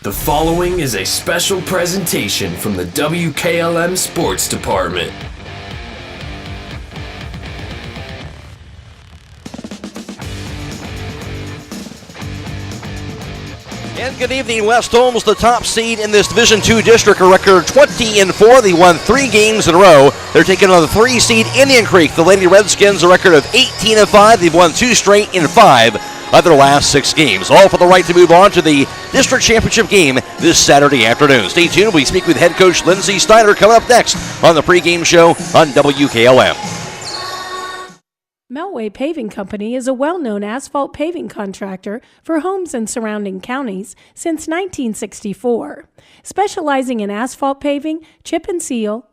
The following is a special presentation from the WKLM Sports Department. And good evening, West Holmes, the top seed in this Division II district, a record 20-4. They won 3 games in a row. They're taking on the 3 seed Indian Creek. The Lady Redskins, a record of 18-5. They've won 2 straight in 5 of their last 6 games. All for the right to move on to the district championship game this Saturday afternoon. Stay tuned. We speak with head coach Lindsey Steiner coming up next on the pregame show on WKLM. Melway Paving Company is a well-known asphalt paving contractor for homes in surrounding counties since 1964, specializing in asphalt paving, chip and seal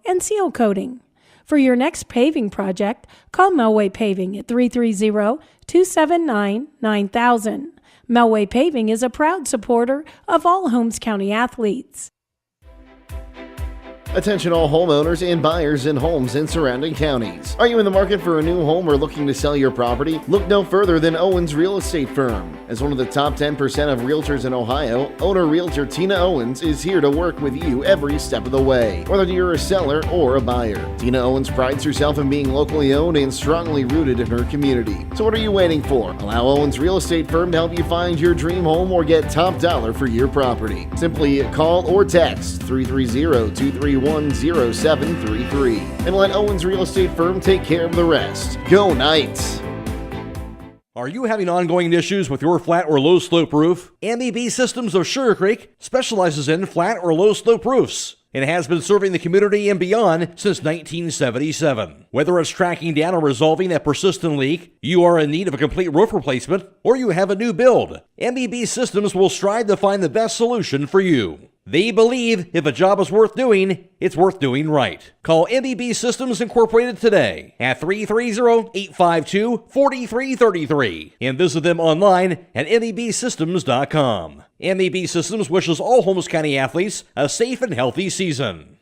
coating. For your next paving project, call Melway Paving at 330-279-9000. Melway Paving is a proud supporter of all Holmes County athletes. Attention all homeowners and buyers in homes in surrounding counties. Are you in the market for a new home or looking to sell your property? Look no further than Owens Real Estate Firm. As one of the top 10% of realtors in Ohio, owner-realtor Tina Owens is here to work with you every step of the way, whether you're a seller or a buyer. Tina Owens prides herself in being locally owned and strongly rooted in her community. So what are you waiting for? Allow Owens Real Estate Firm to help you find your dream home or get top dollar for your property. Simply call or text 330-231-0733 and let Owens Real Estate Firm take care of the rest. Go Knights! Are you having ongoing issues with your flat or low slope roof? MEB Systems of Sugar Creek specializes in flat or low slope roofs and has been serving the community and beyond since 1977. Whether it's tracking down or resolving a persistent leak, you are in need of a complete roof replacement, or you have a new build, MEB Systems will strive to find the best solution for you. They believe if a job is worth doing, it's worth doing right. Call MEB Systems Incorporated today at 330-852-4333 and visit them online at mebsystems.com. MEB Systems wishes all Holmes County athletes a safe and healthy season.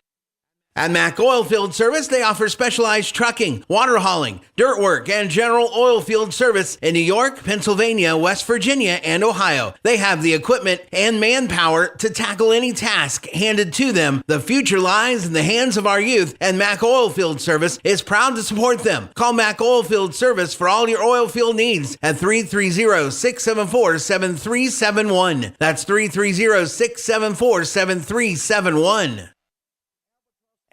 At Mack Oilfield Service, they offer specialized trucking, water hauling, dirt work, and general oil field service in New York, Pennsylvania, West Virginia, and Ohio. They have the equipment and manpower to tackle any task handed to them. The future lies in the hands of our youth, and Mack Oilfield Service is proud to support them. Call Mack Oilfield Service for all your oil field needs at 330-674-7371. That's 330-674-7371.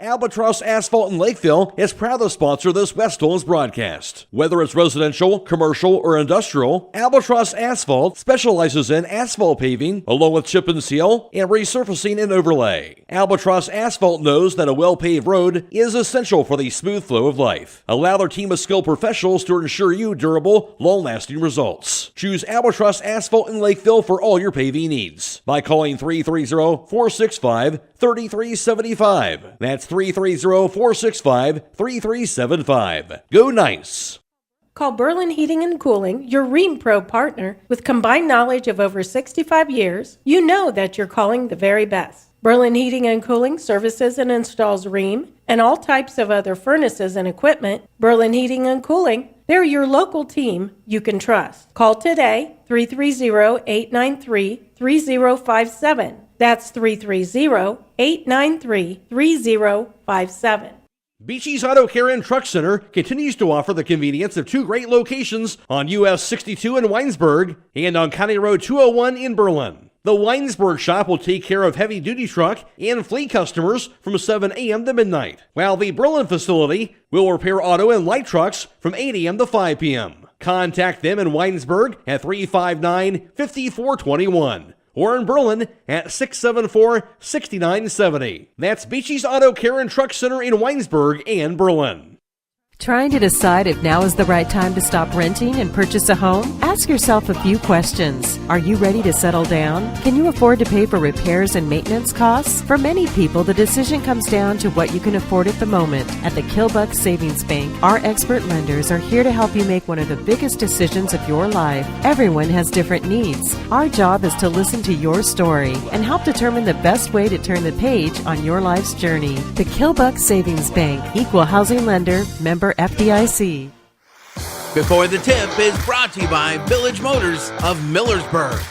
Albatross Asphalt in Lakeville is proud to sponsor this West Holmes broadcast. Whether it's residential, commercial, or industrial, Albatross Asphalt specializes in asphalt paving, along with chip and seal, and resurfacing and overlay. Albatross Asphalt knows that a well-paved road is essential for the smooth flow of life. Allow their team of skilled professionals to ensure you durable, long-lasting results. Choose Albatross Asphalt in Lakeville for all your paving needs by calling 330-465-3375. That's 330-465-3375. Go nice! Call Berlin Heating and Cooling, your Rheem Pro partner. With combined knowledge of over 65 years, you know that you're calling the very best. Berlin Heating and Cooling services and installs Rheem and all types of other furnaces and equipment. Berlin Heating and Cooling, they're your local team you can trust. Call today, 330-893-3057. That's 330-893-3057. Beachy's Auto Care and Truck Center continues to offer the convenience of two great locations on US 62 in Weinsberg and on County Road 201 in Berlin. The Weinsberg shop will take care of heavy-duty truck and fleet customers from 7 a.m. to midnight, while the Berlin facility will repair auto and light trucks from 8 a.m. to 5 p.m. Contact them in Weinsberg at 359-5421. Or in Berlin at 674-6970. That's Beachy's Auto Care and Truck Center in Weinsberg and Berlin. Trying to decide if now is the right time to stop renting and purchase a home? Ask yourself a few questions. Are you ready to settle down? Can you afford to pay for repairs and maintenance costs? For many people, the decision comes down to what you can afford at the moment. At the Kilbuck Savings Bank, our expert lenders are here to help you make one of the biggest decisions of your life. Everyone has different needs. Our job is to listen to your story and help determine the best way to turn the page on your life's journey. The Kilbuck Savings Bank, equal housing lender, member FDIC. Before the Tip is brought to you by Village Motors of Millersburg.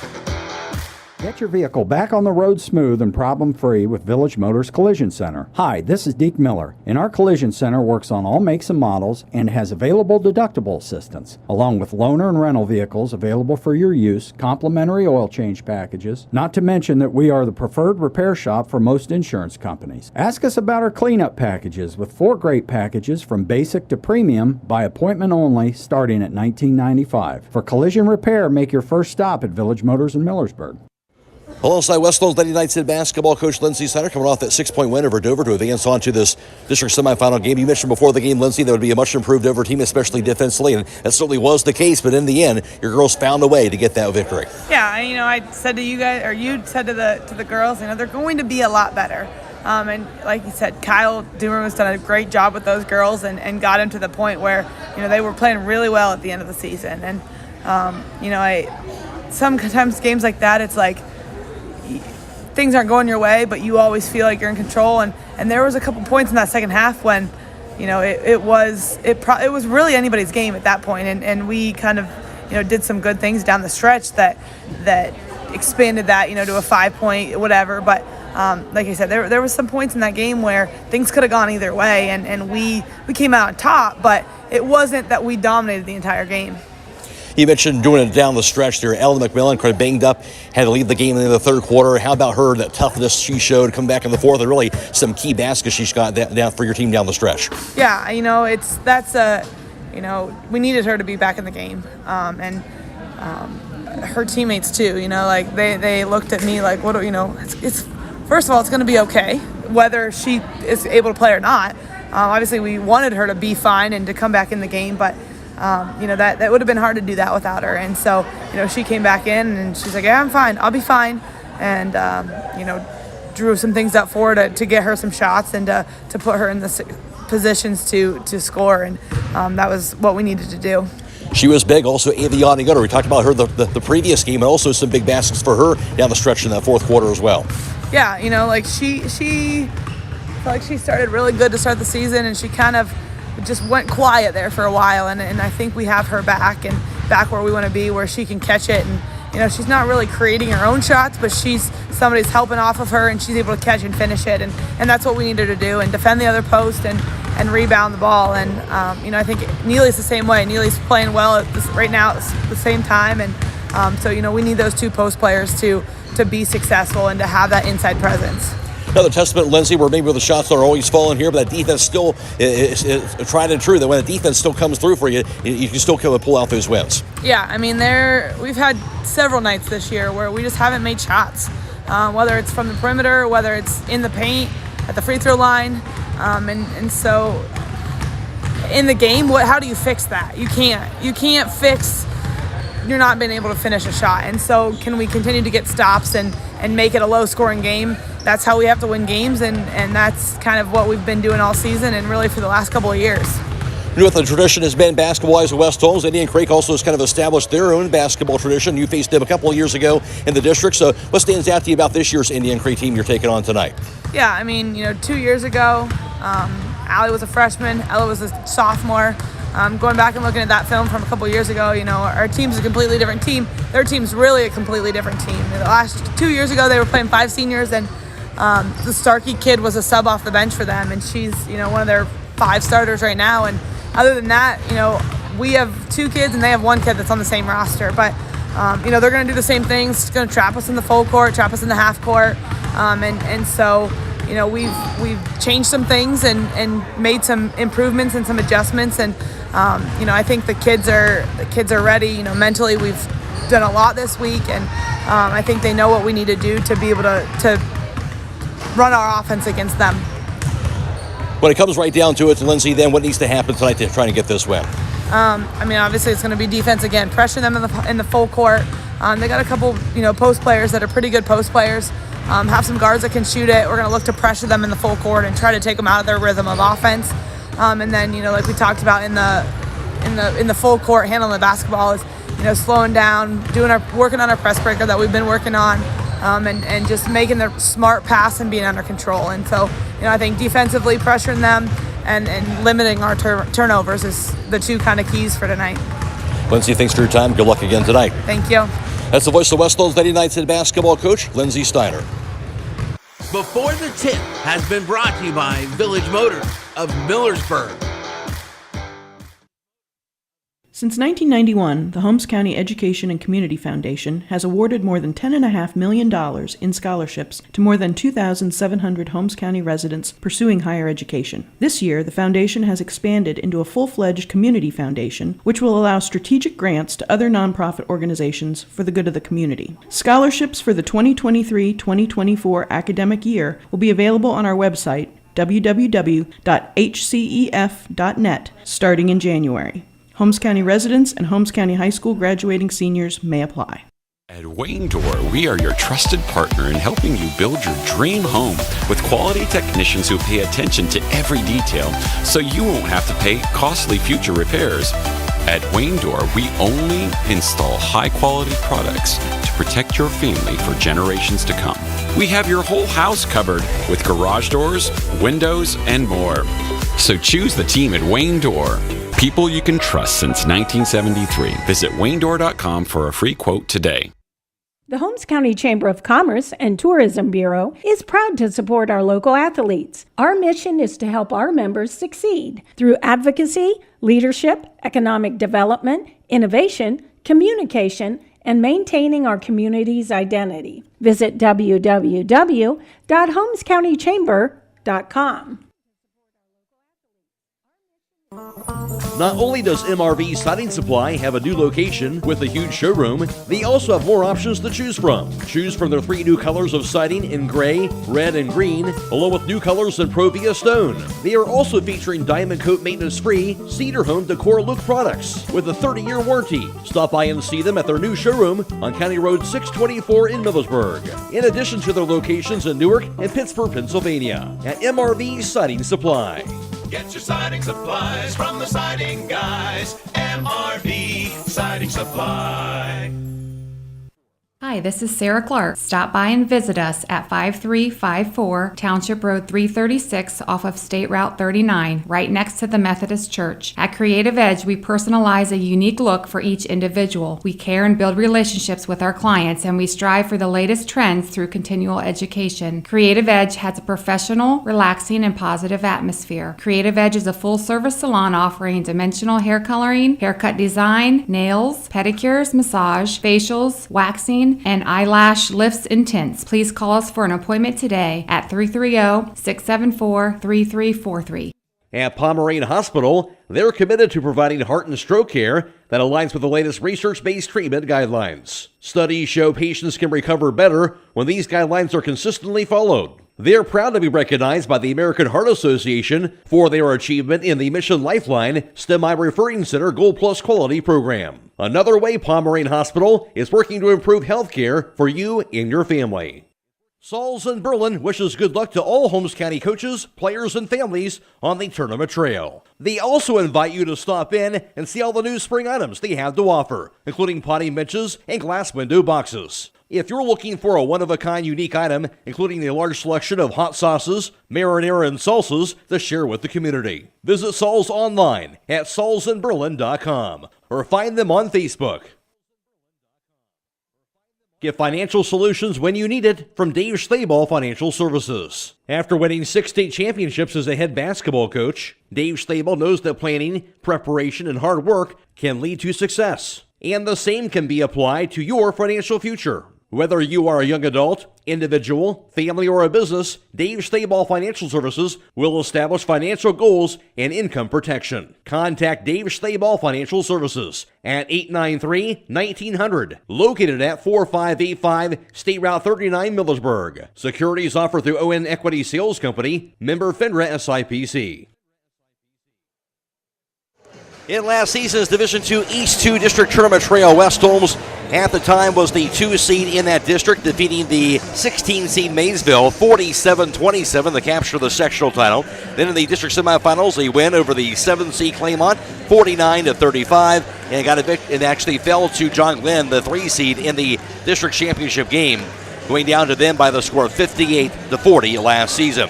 Get your vehicle back on the road smooth and problem-free with Village Motors Collision Center. Hi, this is Deke Miller, and our Collision Center works on all makes and models and has available deductible assistance, along with loaner and rental vehicles available for your use, complimentary oil change packages, not to mention that we are the preferred repair shop for most insurance companies. Ask us about our cleanup packages with 4 great packages from basic to premium by appointment only starting at $19.95. For collision repair, make your first stop at Village Motors in Millersburg. Alongside West Holmes Lady Knights head basketball coach Lindsey Snyder coming off that 6-point win over Dover to advance on to this district semifinal game. You mentioned before the game, Lindsey, that would be a much improved Dover team, especially defensively, and that certainly was the case. But in the end, your girls found a way to get that victory. Yeah, I said to you guys, or you said to the girls, they're going to be a lot better. And like you said, Kyle Doomer has done a great job with those girls and got them to the point where they were playing really well at the end of the season. And sometimes games like that, it's like things aren't going your way, but you always feel like you're in control. And there was a couple points in that second half when, it was really anybody's game at that point. And we kind of, did some good things down the stretch that expanded that, to a 5-point whatever. But like I said, there was some points in that game where things could have gone either way, and we came out on top, but it wasn't that we dominated the entire game. You mentioned doing it down the stretch there. Ellen McMillan, kind of banged up, had to leave the game in the third quarter. How about her, that toughness she showed, come back in the fourth, and really some key baskets she's got down for your team down the stretch? Yeah, we needed her to be back in the game. And her teammates too, they looked at me like, it's first of all, it's going to be okay, whether she is able to play or not. Obviously, we wanted her to be fine and to come back in the game, but that would have been hard to do that without her. And so, she came back in and she's like, yeah, I'm fine. I'll be fine. And, drew some things up for her to get her some shots and to put her in the positions to score. And that was what we needed to do. She was big. Also, Aviana Gutter. We talked about her the previous game, and also some big baskets for her down the stretch in that fourth quarter as well. Yeah, she I feel like she started really good to start the season, and she kind of just went quiet there for a while, and I think we have her back where we want to be, where she can catch it. And she's not really creating her own shots, but somebody's helping off of her, and she's able to catch and finish it, and that's what we need her to do, and defend the other post and rebound the ball. And I think Neely's the same way. Neely's playing well right now at the same time, and so we need those two post players to be successful and to have that inside presence. Another testament, Lindsay, where maybe the shots are always falling here, but that defense still is tried and true. That when the defense still comes through for you, you can still pull out those wins. Yeah, I mean, we've had several nights this year where we just haven't made shots, whether it's from the perimeter, whether it's in the paint, at the free throw line, and so in the game, how do you fix that? You can't fix you're not being able to finish a shot. And so can we continue to get stops and make it a low-scoring game? That's how we have to win games, and that's kind of what we've been doing all season and really for the last couple of years. You know what the tradition has been basketball-wise at West Holmes? Indian Creek also has kind of established their own basketball tradition. You faced them a couple of years ago in the district. So what stands out to you about this year's Indian Creek team you're taking on tonight? Yeah, I mean, 2 years ago, Allie was a freshman, Ella was a sophomore. Going back and looking at that film from a couple years ago, our team's a completely different team. Their team's really a completely different team. The last 2 years ago, they were playing 5 seniors, and the Starkey kid was a sub off the bench for them, and she's, one of their 5 starters right now. And other than that, we have 2 kids, and they have 1 kid that's on the same roster. But, they're going to do the same things. It's going to trap us in the full court, trap us in the half court. And so, we've changed some things and made some improvements and some adjustments. And, I think the kids are ready. Mentally, we've done a lot this week, and I think they know what we need to do to be able to run our offense against them. When it comes right down to it, Lindsay, then what needs to happen tonight to try to get this win? Obviously it's going to be defense again. Pressure them in the full court. They got a couple, post players that are pretty good post players. Have some guards that can shoot it. We're going to look to pressure them in the full court and try to take them out of their rhythm of offense. And then, like we talked about in the full court, handling the basketball is, slowing down, working on our press breaker that we've been working on, and just making the smart pass and being under control. And so, I think defensively pressuring them and limiting our turnovers is the 2 kind of keys for tonight. Lindsay, thanks for your time. Good luck again tonight. Thank you. That's the voice of West Holmes Lady Knights head basketball coach, Lindsay Steiner. Before the Tip has been brought to you by Village Motors of Millersburg. Since 1991, the Holmes County Education and Community Foundation has awarded more than $10.5 million in scholarships to more than 2,700 Holmes County residents pursuing higher education. This year, the foundation has expanded into a full-fledged community foundation, which will allow strategic grants to other nonprofit organizations for the good of the community. Scholarships for the 2023-2024 academic year will be available on our website, www.hcef.net, starting in January. Holmes County residents and Holmes County High School graduating seniors may apply. At Wayne Door, we are your trusted partner in helping you build your dream home with quality technicians who pay attention to every detail so you won't have to pay costly future repairs. At Wayne Door, we only install high-quality products to protect your family for generations to come. We have your whole house covered with garage doors, windows, and more. So choose the team at Wayne Door. People you can trust since 1973. Visit waynedoor.com for a free quote today. The Holmes County Chamber of Commerce and Tourism Bureau is proud to support our local athletes. Our mission is to help our members succeed through advocacy, leadership, economic development, innovation, communication, and maintaining our community's identity. Visit www.holmescountychamber.com. Not only does MRV Siding Supply have a new location with a huge showroom, they also have more options to choose from. Choose from their 3 new colors of siding in gray, red, and green, along with new colors in Provia Stone. They are also featuring Diamond Coat maintenance-free Cedar Home Decor Look products with a 30-year warranty. Stop by and see them at their new showroom on County Road 624 in Millersburg, in addition to their locations in Newark and Pittsburgh, Pennsylvania, at MRV Siding Supply. Get your siding supplies from the siding guys. MRV Siding Supply. Hi, this is Sarah Clark. Stop by and visit us at 5354 Township Road 336 off of State Route 39, right next to the Methodist Church. At Creative Edge, we personalize a unique look for each individual. We care and build relationships with our clients, and we strive for the latest trends through continual education. Creative Edge has a professional, relaxing, and positive atmosphere. Creative Edge is a full-service salon offering dimensional hair coloring, haircut design, nails, pedicures, massage, facials, waxing, and eyelash lifts and tints. Please call us for an appointment today at 330-674-3343. At Pomerane Hospital, they're committed to providing heart and stroke care that aligns with the latest research-based treatment guidelines. Studies show patients can recover better when these guidelines are consistently followed. They're proud to be recognized by the American Heart Association for their achievement in the Mission Lifeline STEMI Referring Center Gold Plus Quality Program. Another way Pomerane Hospital is working to improve health care for you and your family. Sauls in Berlin wishes good luck to all Holmes County coaches, players, and families on the tournament trail. They also invite you to stop in and see all the new spring items they have to offer, including potting benches and glass window boxes. If you're looking for a one-of-a-kind unique item, including a large selection of hot sauces, marinara, and salsas to share with the community, visit Sauls online at saulsinberlin.com or find them on Facebook. Get financial solutions when you need it from Dave Staball Financial Services. After winning 6 state championships as a head basketball coach, Dave Staball knows that planning, preparation, and hard work can lead to success. And the same can be applied to your financial future. Whether you are a young adult, individual, family, or a business, Dave Staball Financial Services will establish financial goals and income protection. Contact Dave Staball Financial Services at 893-1900, located at 4585 State Route 39, Millersburg. Securities offered through ON Equity Sales Company, member FINRA SIPC. In last season's Division II East 2 District Tournament Trail, West Holmes at the time was the 2 seed in that district, defeating the 16 seed Maysville 47-27 to capture the sectional title. Then in the district semifinals, a win over the 7 seed Claymont 49-35, and actually fell to John Glenn, the 3 seed in the district championship game, going down to them by the score of 58-40 last season.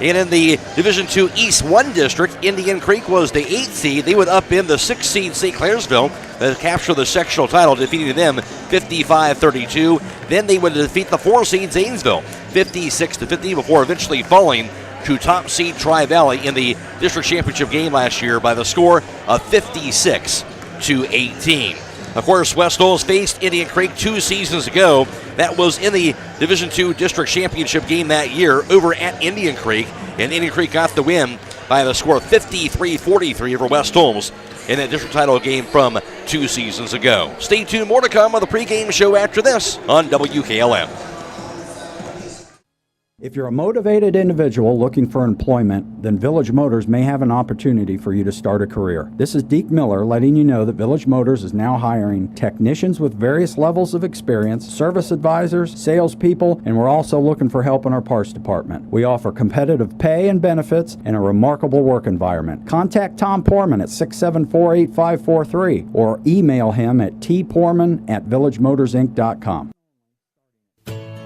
And in the Division II East 1 district, Indian Creek was the 8th seed. They would up in the 6th seed St. Clairsville to capture the sectional title, defeating them 55-32. Then they would defeat the 4 seed Zanesville 56-50 before eventually falling to top seed Tri-Valley in the district championship game last year by the score of 56-18. Of course, West Holmes faced Indian Creek 2 seasons ago. That was in the Division II District Championship game that year over at Indian Creek. And Indian Creek got the win by the score of 53-43 over West Holmes in that district title game from 2 seasons ago. Stay tuned, more to come on the pregame show after this on WKLM. If you're a motivated individual looking for employment, then Village Motors may have an opportunity for you to start a career. This is Deke Miller letting you know that Village Motors is now hiring technicians with various levels of experience, service advisors, salespeople, and we're also looking for help in our parts department. We offer competitive pay and benefits and a remarkable work environment. Contact Tom Porman at 674-8543 or email him at tporman@villagemotorsinc.com.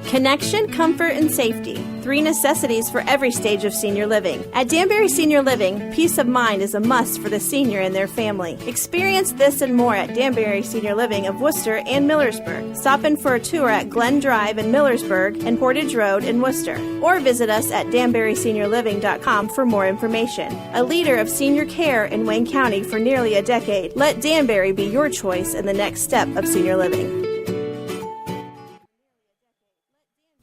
Connection, comfort, and safety. 3 necessities for every stage of senior living. At Danbury Senior Living, peace of mind is a must for the senior and their family. Experience this and more at Danbury Senior Living of Worcester and Millersburg. Stop in for a tour at Glen Drive in Millersburg and Portage Road in Worcester. Or visit us at danburyseniorliving.com for more information. A leader of senior care in Wayne County for nearly a decade. Let Danbury be your choice in the next step of senior living.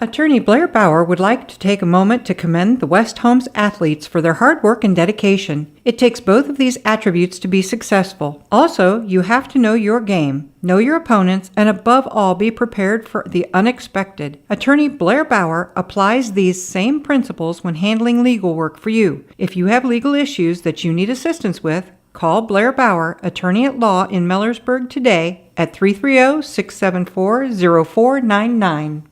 Attorney Blair Bauer would like to take a moment to commend the West Holmes athletes for their hard work and dedication. It takes both of these attributes to be successful. Also, you have to know your game, know your opponents, and above all, be prepared for the unexpected. Attorney Blair Bauer applies these same principles when handling legal work for you. If you have legal issues that you need assistance with, call Blair Bauer, attorney at law in Millersburg today at 330-674-0499.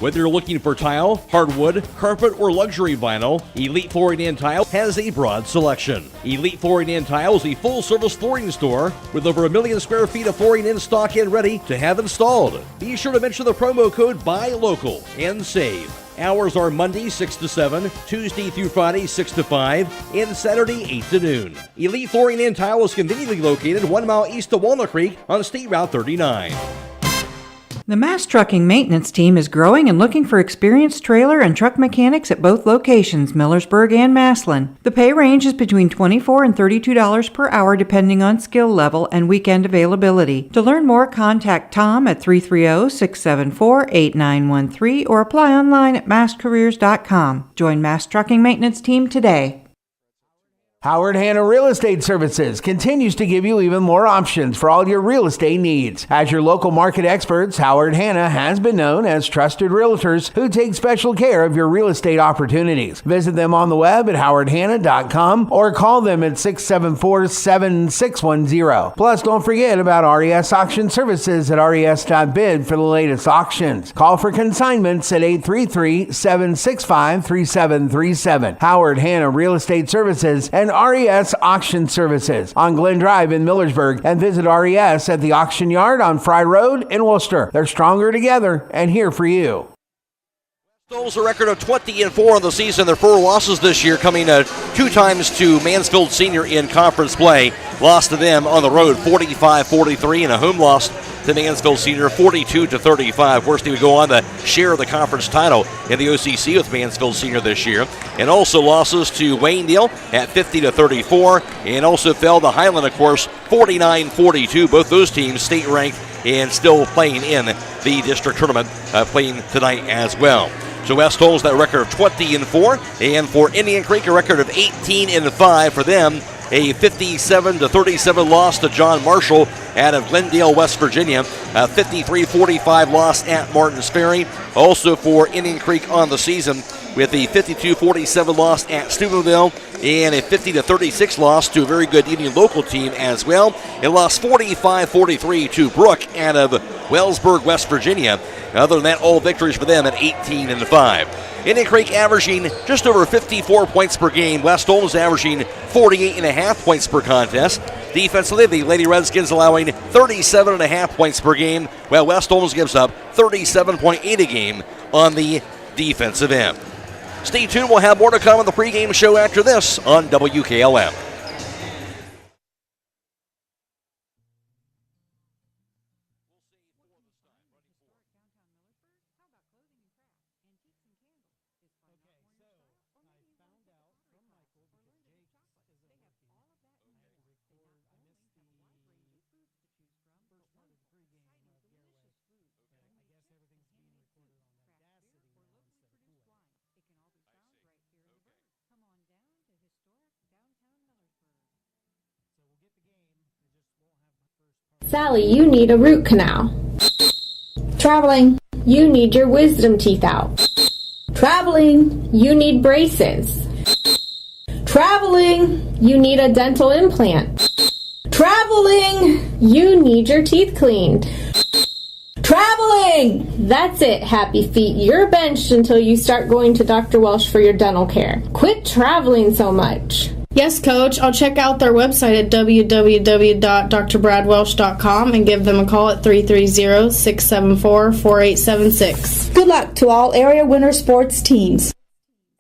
Whether you're looking for tile, hardwood, carpet, or luxury vinyl, Elite Flooring and Tile has a broad selection. Elite Flooring and Tile is a full-service flooring store with over 1 million square feet of flooring in stock and ready to have installed. Be sure to mention the promo code BUYLOCAL and save. Hours are Monday 6 to 7, Tuesday through Friday 6 to 5, and Saturday 8 to noon. Elite Flooring and Tile is conveniently located 1 mile east of Walnut Creek on State Route 39. The Mass Trucking Maintenance Team is growing and looking for experienced trailer and truck mechanics at both locations, Millersburg and Massillon. The pay range is between $24 and $32 per hour depending on skill level and weekend availability. To learn more, contact Tom at 330-674-8913 or apply online at masscareers.com. Join Mass Trucking Maintenance Team today. Howard Hanna Real Estate Services continues to give you even more options for all your real estate needs. As your local market experts, Howard Hanna has been known as trusted realtors who take special care of your real estate opportunities. Visit them on the web at howardhanna.com or call them at 674-7610. Plus, don't forget about RES Auction Services at res.bid for the latest auctions. Call for consignments at 833-765-3737. Howard Hanna Real Estate Services and RES Auction Services on Glen Drive in Millersburg, and visit RES at the Auction Yard on Fry Road in Worcester. They're stronger together and here for you. Holds a record of 20-4 on the season. Their 4 losses this year, coming 2 times to Mansfield Senior in conference play. Lost to them on the road 45-43, and a home loss to Mansfield Senior 42-35. Worst they would go on to share the conference title in the OCC with Mansfield Senior this year. And also losses to Waynedale at 50-34, and also fell to Highland, of course, 49-42. Both those teams state ranked and still playing in the district tournament, playing tonight as well. So West Holmes that record of 20-4, and for Indian Creek a record of 18-5 for them. A 57-37 loss to John Marshall out of Glendale, West Virginia. A 53-45 loss at Martins Ferry. Also for Indian Creek on the season with a 52-47 loss at Steubenville and a 50-36 loss to a very good Indian local team as well. It lost 45-43 to Brook out of Wellsburg, West Virginia. Other than that, all victories for them at 18-5. Indian Creek averaging just over 54 points per game. West Holmes averaging 48.5 points per contest. Defensively, the Lady Redskins allowing 37.5 points per game, while West Holmes gives up 37.8 a game on the defensive end. Stay tuned. We'll have more to come on the pregame show after this on WKLM. Sally, you need a root canal. Traveling, you need your wisdom teeth out. Traveling, you need braces. Traveling, you need a dental implant. Traveling, you need your teeth cleaned. Traveling! That's it, happy feet. You're benched until you start going to Dr. Welsh for your dental care. Quit traveling so much. Yes, Coach. I'll check out their website at www.drbradwelsh.com and give them a call at 330-674-4876. Good luck to all area winter sports teams.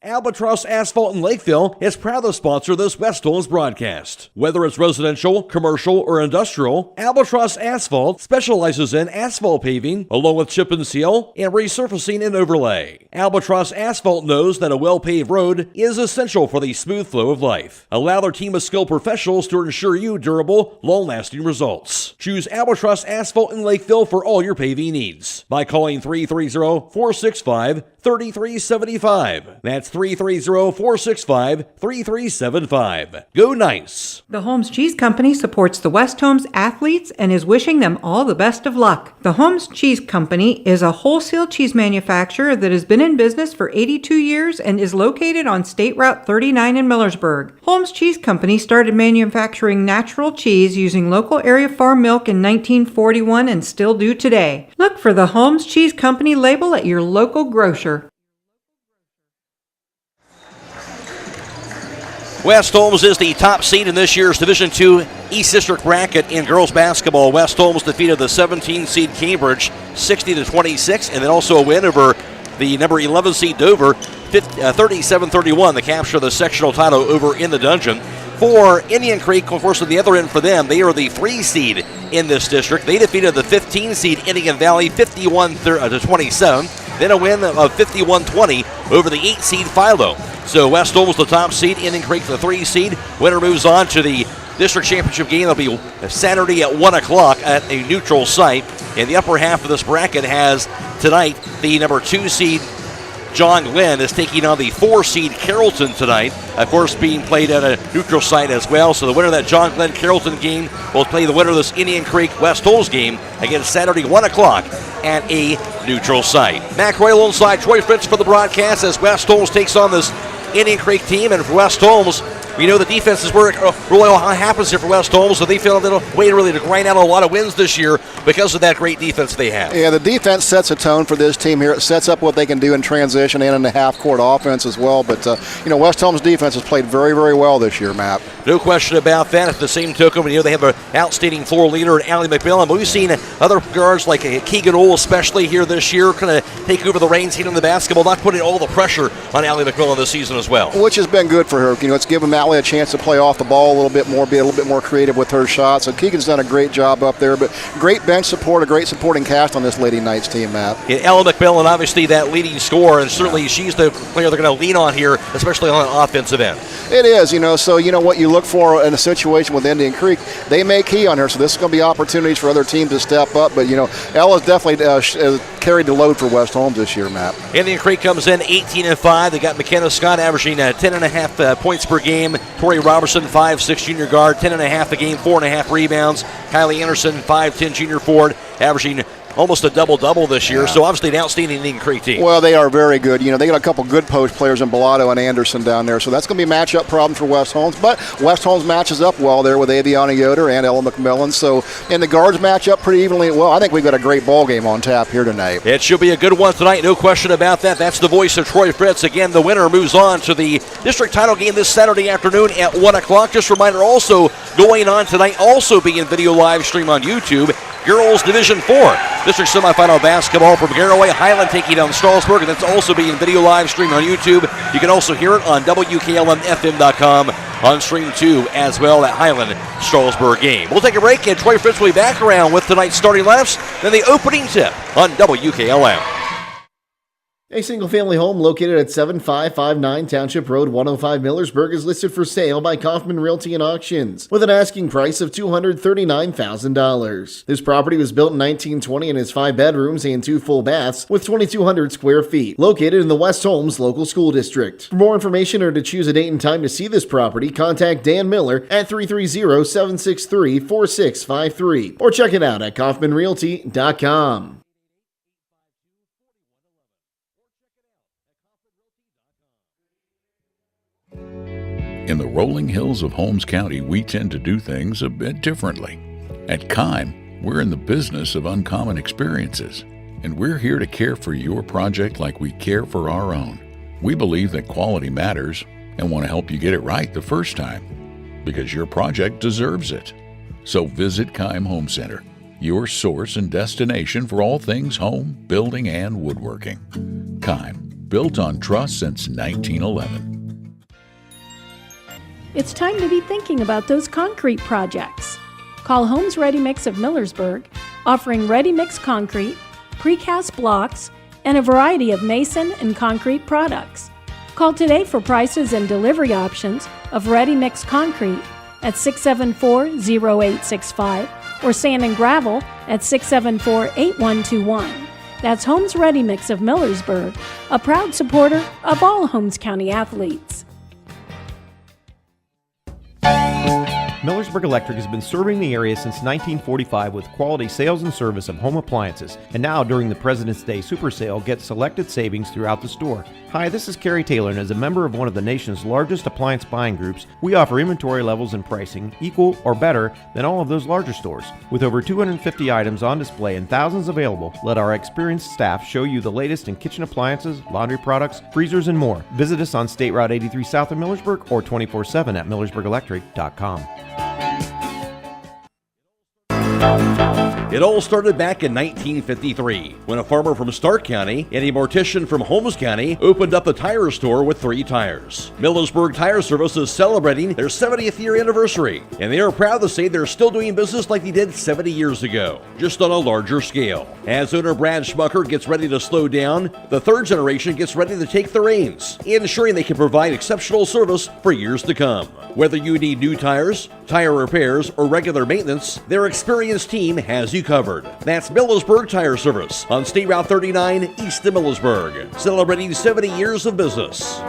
Albatross Asphalt in Lakeville is proud to sponsor this West Holmes broadcast. Whether it's residential, commercial, or industrial, Albatross Asphalt specializes in asphalt paving, along with chip and seal, and resurfacing and overlay. Albatross Asphalt knows that a well-paved road is essential for the smooth flow of life. Allow their team of skilled professionals to ensure you durable, long-lasting results. Choose Albatross Asphalt in Lakeville for all your paving needs by calling 330-465-3375. That's That's 330-465-3375. Go Nice! The Holmes Cheese Company supports the West Holmes athletes and is wishing them all the best of luck. The Holmes Cheese Company is a wholesale cheese manufacturer that has been in business for 82 years and is located on State Route 39 in Millersburg. Holmes Cheese Company started manufacturing natural cheese using local area farm milk in 1941 and still do today. Look for the Holmes Cheese Company label at your local grocer. West Holmes is the top seed in this year's Division II East District bracket in girls basketball. West Holmes defeated the 17 seed Cambridge 60-26, and then also a win over the number 11 seed Dover 37-31. The capture of the sectional title over in the dungeon. For Indian Creek, of course, on the other end for them, they are the 3 seed in this district. They defeated the 15 seed Indian Valley 51-27. Then a win of 51-20 over the 8 seed Philo. So West Holmes the top seed, Indian Creek the 3 seed. Winner moves on to the district championship game. That'll be Saturday at 1 o'clock at a neutral site. And the upper half of this bracket has tonight the number 2 seed John Glenn is taking on the 4 seed Carrollton tonight. Of course, being played at a neutral site as well. So the winner of that John Glenn Carrollton game will play the winner of this Indian Creek West Holmes game again Saturday 1 o'clock at a neutral site. Matt Croy alongside Troy Fritz for the broadcast as West Holmes takes on this Indian Creek team. And for West Holmes, we know the defense is where it really all happens here for West Holmes, so they feel a little way really to grind out a lot of wins this year because of that great defense they have. Yeah, the defense sets a tone for this team here. It sets up what they can do in transition and in the half-court offense as well. But, West Holmes' defense has played very, very well this year, Matt. No question about that. At the same token, they have an outstanding floor leader in Allie McMillan. But we've seen other guards like Keegan Ohl, especially here this year, kind of take over the reins here in the basketball, not putting all the pressure on Allie McMillan this season as well. Which has been good for her. It's given Allie a chance to play off the ball a little bit more, be a little bit more creative with her shots. So Keegan's done a great job up there, but great bench support, a great supporting cast on this Lady Knights team, Matt. Yeah, Ella McMillan, obviously that leading scorer, and certainly she's the player they're going to lean on here, especially on the offensive end. It is, so what you look for in a situation with Indian Creek, they may key on her, so this is going to be opportunities for other teams to step up, but, Ella's definitely carried the load for West Holmes this year, Matt. Indian Creek comes in 18-5. They got McKenna Scott averaging 10.5 points per game. Tori Robertson, 5'6" junior guard, 10.5 a game, 4.5 rebounds. Kylie Anderson, 5'10" junior forward, averaging almost a double-double this year, so obviously an outstanding Indian Creek team. Well, they are very good. They got a couple good post players in Bellato and Anderson down there, so that's going to be a matchup problem for West Holmes, but West Holmes matches up well there with Aviana Yoder and Ella McMillan, so and the guards match up pretty evenly. Well, I think we've got a great ball game on tap here tonight. It should be a good one tonight, no question about that. That's the voice of Troy Fritz. Again, the winner moves on to the district title game this Saturday afternoon at 1 o'clock. Just a reminder, also going on tonight, also being video live stream on YouTube, Girls Division 4 district semifinal basketball from Garaway Highland taking on Strasburg, and that's also being video live streamed on YouTube. You can also hear it on WKLM-FM.com on stream 2 as well, at Highland Strasburg game. We'll take a break, and Troy Fritz will be back around with tonight's starting lineups, then the opening tip on WKLM. A single-family home located at 7559 Township Road, 105 Millersburg is listed for sale by Kaufman Realty and Auctions with an asking price of $239,000. This property was built in 1920 and has 5 bedrooms and 2 full baths with 2,200 square feet, located in the West Holmes local school district. For more information or to choose a date and time to see this property, contact Dan Miller at 330-763-4653 or check it out at kaufmanrealty.com. In the rolling hills of Holmes County, we tend to do things a bit differently. At Kime, we're in the business of uncommon experiences, and we're here to care for your project like we care for our own. We believe that quality matters and want to help you get it right the first time, because your project deserves it. So visit Kime Home Center, your source and destination for all things home, building, and woodworking. Kime, built on trust since 1911. It's time to be thinking about those concrete projects. Call Homes Ready Mix of Millersburg, offering ready-mix concrete, precast blocks, and a variety of mason and concrete products. Call today for prices and delivery options of ready-mix concrete at 674-0865 or sand and gravel at 674-8121. That's Holmes Ready Mix of Millersburg, a proud supporter of all Holmes County athletes. Millersburg Electric has been serving the area since 1945 with quality sales and service of home appliances. And now, during the President's Day Super Sale, get selected savings throughout the store. Hi, this is Kerry Taylor, and as a member of one of the nation's largest appliance buying groups, we offer inventory levels and pricing equal or better than all of those larger stores. With over 250 items on display and thousands available, let our experienced staff show you the latest in kitchen appliances, laundry products, freezers, and more. Visit us on State Route 83 south of Millersburg or 24/7 at millersburgelectric.com. It all started back in 1953 when a farmer from Stark County and a mortician from Holmes County opened up a tire store with 3 tires. Millersburg Tire Service is celebrating their 70th year anniversary, and they are proud to say they're still doing business like they did 70 years ago, just on a larger scale. As owner Brad Schmucker gets ready to slow down, the third generation gets ready to take the reins, ensuring they can provide exceptional service for years to come. Whether you need new tires, tire repairs, or regular maintenance, their experienced team has you covered. That's Millersburg Tire Service on State Route 39 east of Millersburg, celebrating 70 years of business.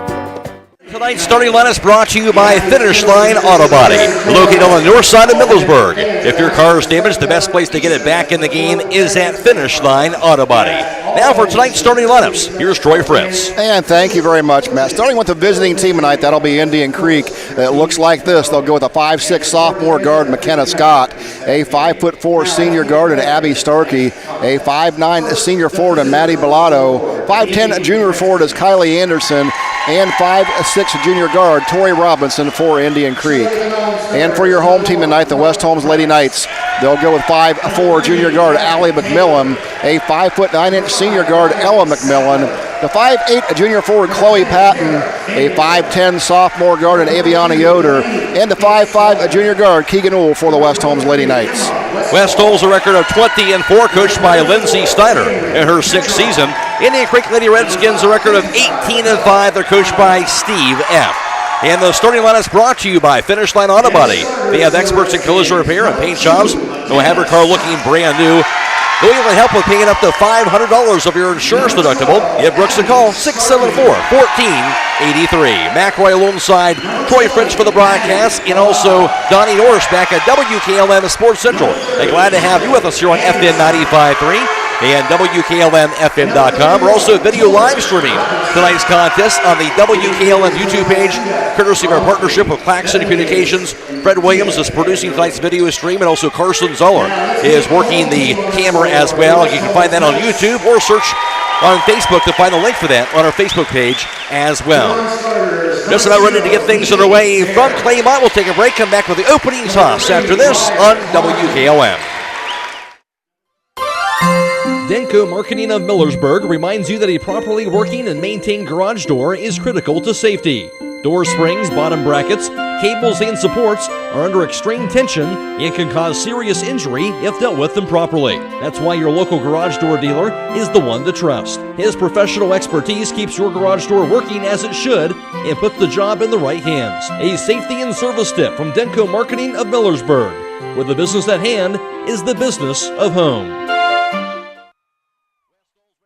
Tonight's starting line is brought to you by Finish Line Auto Body, located on the north side of Millersburg. If your car is damaged, the best place to get it back in the game is at Finish Line Auto Body. Now for tonight's starting lineups, here's Troy Fritz. And thank you very much, Matt. Starting with the visiting team tonight, that'll be Indian Creek. It looks like this. They'll go with a 5'6" sophomore guard, McKenna Scott, a 5'4" senior guard, Abby Starkey, a 5'9" senior forward, Maddie Bellato, 5'10" junior forward is Kylie Anderson, and 5'6" junior guard, Tori Robinson for Indian Creek. And for your home team tonight, the West Holmes Lady Knights, they'll go with 5'4" junior guard, Allie McMillan, a 5'9" senior guard, Ella McMillan, the 5'8" junior forward, Chloe Patton, a 5'10" sophomore guard, Aviana Yoder, and the 5'5" junior guard, Keegan Owl for the West Holmes Lady Knights. West Holmes a record of 20-4, coached by Lindsay Steiner in her 6th season. Indian Creek Lady Redskins a record of 18-5. They're coached by Steve F. And the starting line is brought to you by Finish Line Auto Body. They have experts in collision repair and paint jobs. They'll have your car looking brand new. They'll even help with paying up to $500 of your insurance deductible. Give Brooks a call, 674-1483. McRoy alongside Troy Fritz for the broadcast, and also Donnie Norris back at WKLM Sports Central. They're glad to have you with us here on FM 95.3 and WKLM-FM.com. We're also video live streaming tonight's contest on the WKLM YouTube page, courtesy of our partnership with Claxon Communications. Fred Williams is producing tonight's video stream, and also Carson Zoller is working the camera as well. You can find that on YouTube or search on Facebook to find the link for that on our Facebook page as well. Just about ready to get things underway from Claymont. We'll take a break, come back with the opening toss after this on WKLM. Denko Marketing of Millersburg reminds you that a properly working and maintained garage door is critical to safety. Door springs, bottom brackets, cables, and supports are under extreme tension and can cause serious injury if dealt with improperly. That's why your local garage door dealer is the one to trust. His professional expertise keeps your garage door working as it should and puts the job in the right hands. A safety and service tip from Denko Marketing of Millersburg, where the business at hand is the business of home.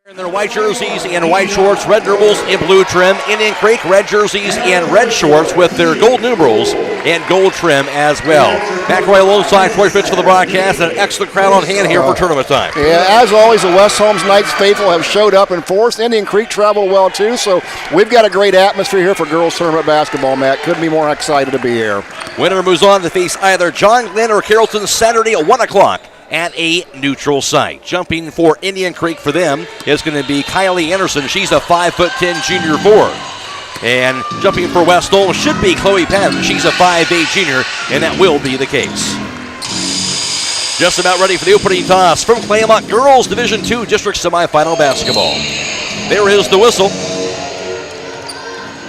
In their white jerseys and white shorts, red numerals and blue trim. Indian Creek, red jerseys and red shorts with their gold numerals and gold trim as well. McRoy alongside Troy Fitch for the broadcast, and an excellent crowd on hand here for tournament time. Yeah, as always, the West Holmes Knights faithful have showed up in force. Indian Creek traveled well too, so we've got a great atmosphere here for girls tournament basketball, Matt. Couldn't be more excited to be here. Winner moves on to face either John Glenn or Carrollton Saturday at 1 o'clock. At a neutral site. Jumping for Indian Creek for them is going to be Kylie Anderson. She's a 5'10" junior forward. And jumping for West Holmes should be Chloe Patton. She's a 5'8" junior, and that will be the case. Just about ready for the opening toss from Claymont Girls Division II District Semifinal Basketball. There is the whistle.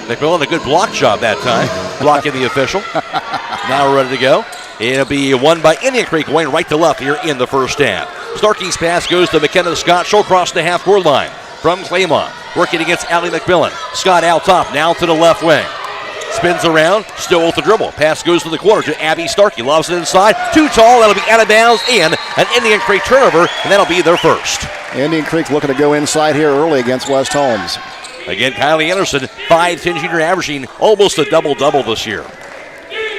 McMillan, a good block job that time, blocking the official. Now we're ready to go. It'll be won by Indian Creek, going right to left here in the first half. Starkey's pass goes to McKenna Scott. She'll cross the half-court line from Claymont. Working against Allie McMillan. Scott out top, now to the left wing. Spins around, still with the dribble. Pass goes to the corner to Abby Starkey. Lobs it inside, too tall, that'll be out of bounds, and an Indian Creek turnover, and that'll be their first. Indian Creek looking to go inside here early against West Holmes. Again, Kylie Anderson, 5'10" junior, averaging almost a double-double this year.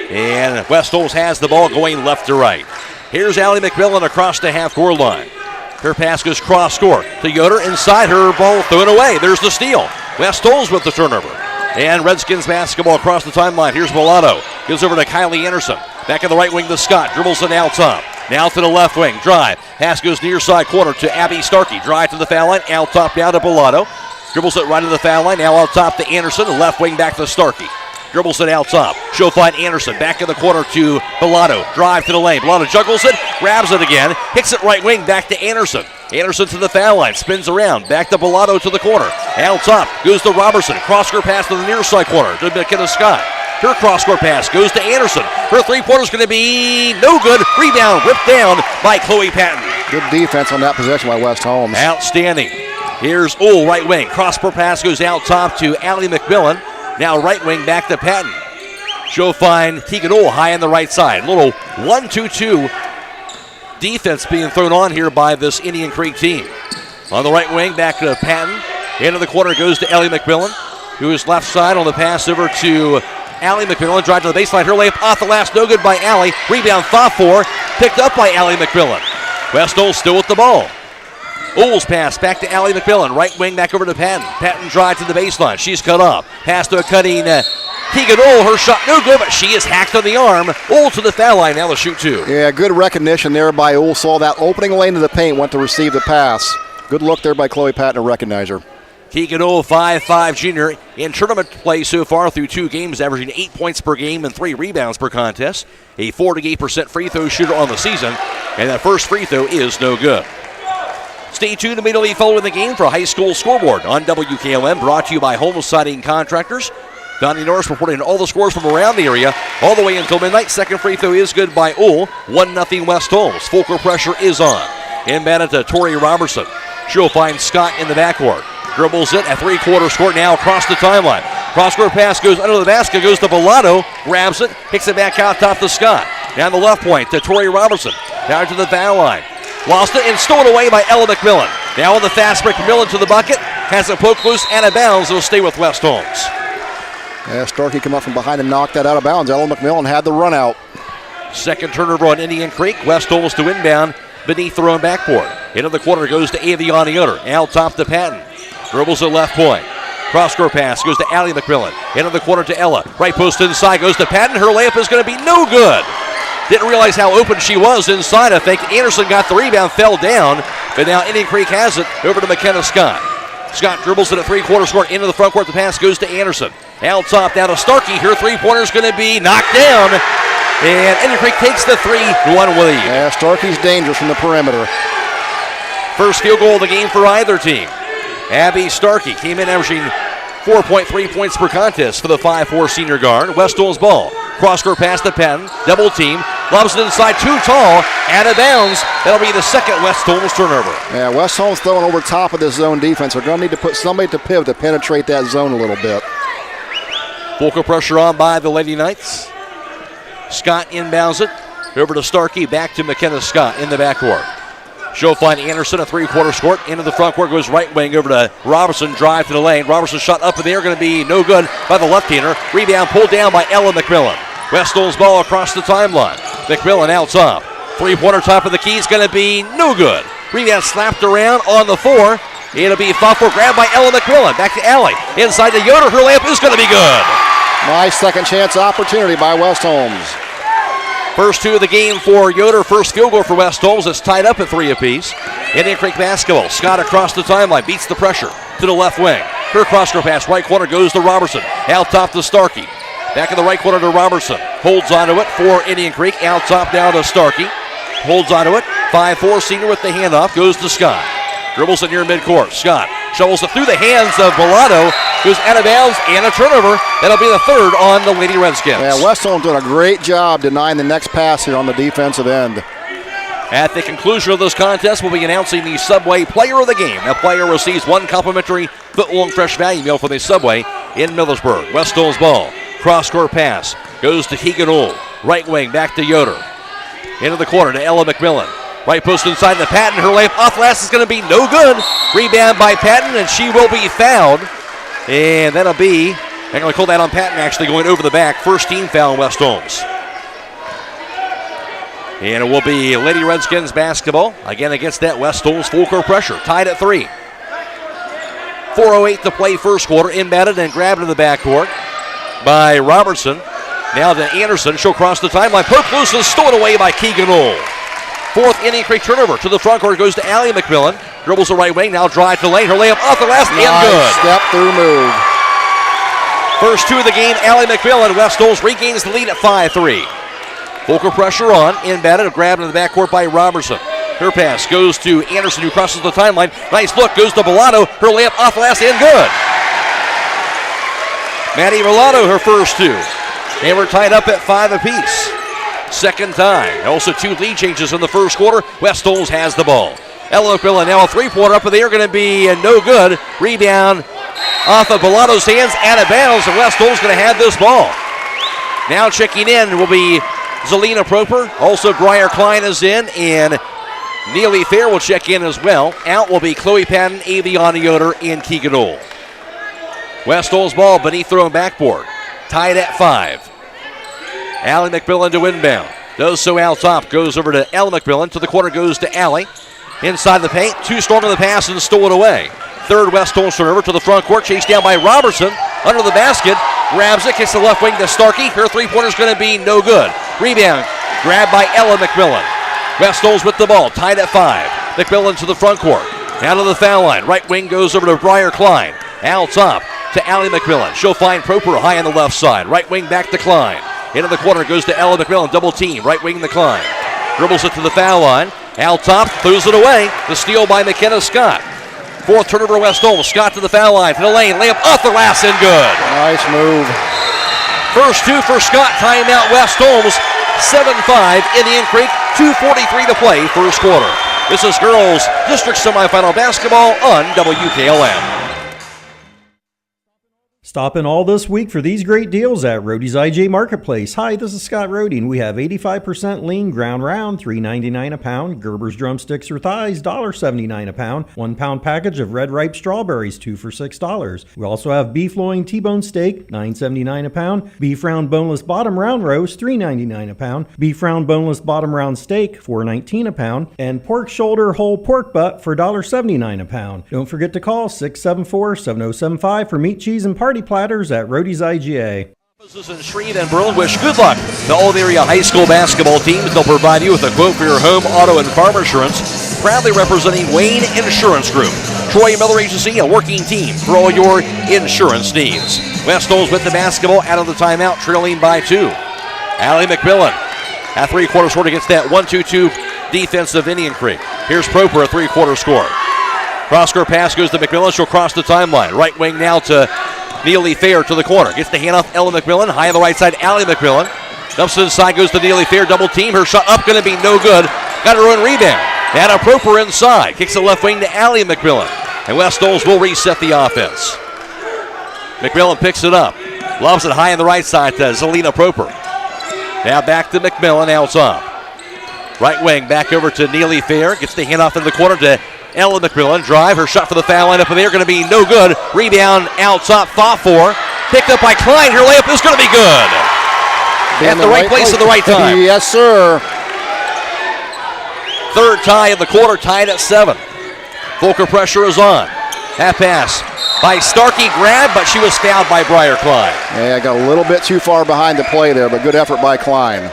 And West Holmes has the ball going left to right. Here's Allie McMillan across the half-court line. Her pass goes cross-court to Yoder inside, her ball thrown away. There's the steal. West Holmes with the turnover. And Redskins basketball across the timeline. Here's Mulatto. Gives over to Kylie Anderson. Back in the right wing to Scott. Dribbles it out top. Now to the left wing. Drive. Pass goes near side corner to Abby Starkey. Drive to the foul line. Out top down to Mulatto. Dribbles it right to the foul line. Now out top to Anderson. Left wing back to Starkey. Dribbles it out top. She'll find Anderson. Back in the corner to Mulatto. Drive to the lane. Mulatto juggles it. Grabs it again. Hits it right wing back to Anderson. Anderson to the foul line. Spins around. Back to Mulatto to the corner. Out top goes to Robertson. Cross-court pass to the near side corner to McKenna Scott. Her cross-court pass goes to Anderson. Her three-pointer is going to be no good. Rebound ripped down by Chloe Patton. Good defense on that possession by West Holmes. Outstanding. Here's Ull, right wing. Cross-court pass goes out top to Allie McMillan. Now right wing back to Patton. She'll find Tegan Ull high on the right side. Little 1-2-2 defense being thrown on here by this Indian Creek team. On the right wing, back to Patton. Into the corner goes to Allie McMillan, who is left side on the pass over to Allie McMillan. Drive to the baseline. Her layup off the last. No good by Allie. Rebound fought for. Picked up by Allie McMillan. West Holmes still with the ball. Ull's pass back to Allie McMillan. Right wing back over to Patton. Patton drive to the baseline. She's cut off. Pass to a cutting Tegan Ull. Her shot no good, but she is hacked on the arm. Ull to the foul line. Now to shoot two. Yeah, good recognition there by Ull. Saw that opening lane to the paint. Went to receive the pass. Good look there by Chloe Patton to recognize her. Tegan Ull, 5'5" junior, in tournament play so far through 2 games, averaging 8 points per game and 3 rebounds per contest. A 48% free throw shooter on the season, and that first free throw is no good. Stay tuned immediately following the game for a high school scoreboard on WKLM, brought to you by Holmes Siding Contractors. Donnie Norris reporting all the scores from around the area all the way until midnight. Second free throw is good by Ull. 1-0 West Holmes. Full court pressure is on. Inbound to Tori Robertson. She'll find Scott in the backcourt. Dribbles it at three-quarter court now across the timeline. Cross-court pass goes under the basket, goes to Mulatto, grabs it, kicks it back out top to Scott. Down the left point to Tori Robertson. Down to the foul line. Lost it and stolen away by Ella McMillan. Now on the fast break, McMillan to the bucket. Has it poked loose and out of bounds. It'll stay with West Holmes. Yeah, Starkey come up from behind and knocked that out of bounds. Ella McMillan had the run out. Second turnover on Indian Creek. West Holmes to inbound beneath their own backboard. Into the corner goes to Aviana Yoder. Out top to Patton. Dribbles at left point. Cross-court pass goes to Allie McMillan. Into the corner to Ella. Right post inside goes to Patton. Her layup is going to be no good. Didn't realize how open she was inside. I think Anderson got the rebound, fell down. But now Indian Creek has it over to McKenna Scott. Scott dribbles it at three-quarter court into the front court. The pass goes to Anderson. Out top down to Starkey. Her three-pointer is going to be knocked down. And Indian Creek takes the 3-1 lead. Yeah, Starkey's dangerous from the perimeter. First field goal of the game for either team. Abby Starkey came in averaging 4.3 points per contest for the 5'4 senior guard. West Holmes ball. Cross-court pass to Patton. Double team. Lobs it inside. Too tall. Out of bounds. That'll be the second West Holmes turnover. Yeah, West Holmes throwing over top of this zone defense. They're going to need to put somebody to pivot to penetrate that zone a little bit. Full court pressure on by the Lady Knights. Scott inbounds it. Over to Starkey. Back to McKenna Scott in the backcourt. She'll find Anderson, a three-quarter court. Into the front court goes right wing over to Robertson. Drive to the lane. Robertson shot up in the air. Going to be no good by the left-hander. Rebound pulled down by Ella McMillan. West Holmes ball across the timeline. McMillan out top. Three-pointer top of the key is going to be no good. Rebound slapped around on the floor. It'll be fought for, grabbed by Ella McMillan. Back to Allie. Inside to Yoder. Her layup is going to be good. Nice second chance opportunity by West Holmes. First two of the game for Yoder. First field goal for West Holmes. It's tied up at 3 apiece. Indian Creek basketball. Scott across the timeline. Beats the pressure to the left wing. Her cross-court pass. Right corner goes to Robertson. Out top to Starkey. Back in the right corner to Robertson. Holds onto it for Indian Creek. Out top down to Starkey. Holds onto it. 5'4 senior with the handoff. Goes to Scott. Dribbles it near midcourt. Scott shovels it through the hands of Mulatto. Goes out of bounds and a turnover. That'll be the third on the Lady Redskins. Yeah, West Holmes doing a great job denying the next pass here on the defensive end. At the conclusion of this contest, we'll be announcing the Subway Player of the Game. That player receives 1 complimentary foot-long fresh value meal from the Subway in Millersburg. West Holmes ball. Cross-court pass. Goes to Tegan Ull. Right wing back to Yoder. Into the corner to Ella McMillan. Right post inside to Patton. Her layup off last is going to be no good. Rebound by Patton, and she will be fouled. And that'll be, I'm going to call that on Patton actually going over the back. First team foul in West Holmes. And it will be Lady Redskins basketball. Again against that West Holmes full court pressure. Tied at 3. 4:08 to play first quarter. Inbounded and grabbed in the backcourt by Robertson. Now to Anderson. She'll cross the timeline. Poke loose and stolen away by Keegan Knoll. Fourth Indian Creek turnover. To the front court goes to Allie McMillan. Dribbles the right wing. Now drive to lane. Her layup off the last and good. Step through move. First two of the game, Allie McMillan. West Holmes regains the lead at 5-3. Vocal pressure on. Inbounded. Grabbed in the backcourt by Robertson. Her pass goes to Anderson, who crosses the timeline. Nice look. Goes to Bellato. Her layup off the last and good. Maddie Bellato, her first two. They were tied up at 5 apiece. Second time. Also 2 lead changes in the first quarter. West Holmes has the ball. Ella McMillan now a three-pointer up in the air, going to be no good. Rebound off of Bellato's hands, out of bounds, and West Holmes going to have this ball. Now checking in will be Zelina Proper. Also Briar Klein is in, and Neely Fair will check in as well. Out will be Chloe Patton, Aviana Yoder, and Keegan Knoll. West Holmes ball beneath their own backboard. Tied at 5. Allie McMillan to inbound. Does so out top. Goes over to Ella McMillan. To the corner goes to Allie. Inside the paint. Too strong on the pass and stolen away. Third West Holmes turnover to the front court. Chased down by Robertson. Under the basket. Grabs it. Kicks the left wing to Starkey. Her three-pointer's going to be no good. Rebound. Grabbed by Ella McMillan. West Holmes with the ball. Tied at 5. McMillan to the front court. Out of the foul line. Right wing goes over to Briar Klein. Out top to Allie McMillan. She'll find Proper high on the left side. Right wing back to Klein. Into the corner goes to Ella McMillan. Double team. Right wing to Klein. Dribbles it to the foul line. Out top. Throws it away. The steal by McKenna Scott. Fourth turnover West Holmes. Scott to the foul line. To the lane. Layup off the glass and good. Nice move. First two for Scott. Timeout West Holmes. 7-5 Indian Creek. 2:43 to play first quarter. This is girls district semifinal basketball on WKLM. Stop in all this week for these great deals at Roadie's IJ Marketplace. Hi, this is Scott Roadie, and we have 85% lean ground round, $3.99 a pound. Gerber's drumsticks or thighs, $1.79 a pound. 1 pound package of red ripe strawberries, 2 for $6. We also have beef loin T-bone steak, $9.79 a pound. Beef round boneless bottom round roast, $3.99 a pound. Beef round boneless bottom round steak, $4.19 a pound. And pork shoulder whole pork butt for $1.79 a pound. Don't forget to call 674-7075 for meat, cheese, and party platters at Roadie's IGA. Offices in Shreve and Berlin wish good luck to all the area high school basketball teams. They'll provide you with a quote for your home, auto, and farm insurance. Proudly representing Wayne Insurance Group. Troy Miller Agency, a working team for all your insurance needs. West Holmes with the basketball out of the timeout, trailing by 2. Allie McMillan at three-quarter score against that 1-2-2 defense of Indian Creek. Here's Proper, a three-quarter score. Cross-court pass goes to McMillan. She'll cross the timeline. Right wing now to Neely Fair to the corner. Gets the handoff, Ella McMillan. High on the right side, Allie McMillan. Dumps it inside, goes to Neely Fair. Double team. Her shot up, going to be no good. Got her own rebound. Anna Proper inside. Kicks the left wing to Allie McMillan. And West Holmes will reset the offense. McMillan picks it up. Lobs it high on the right side to Zelina Proper. Now back to McMillan out top. Right wing back over to Neely Fair. Gets the handoff in the corner to Ella McMillan. Drive. Her shot for the foul line up in the air. Going to be no good. Rebound out top. Fought for. Picked up by Klein. Her layup is going to be good. At the right place at the right time. Yes, sir. Third tie of the quarter. Tied at 7. Volker pressure is on. Half pass by Starkey. Grab, but she was fouled by Briar Klein. Yeah, got a little bit too far behind the play there, but good effort by Klein.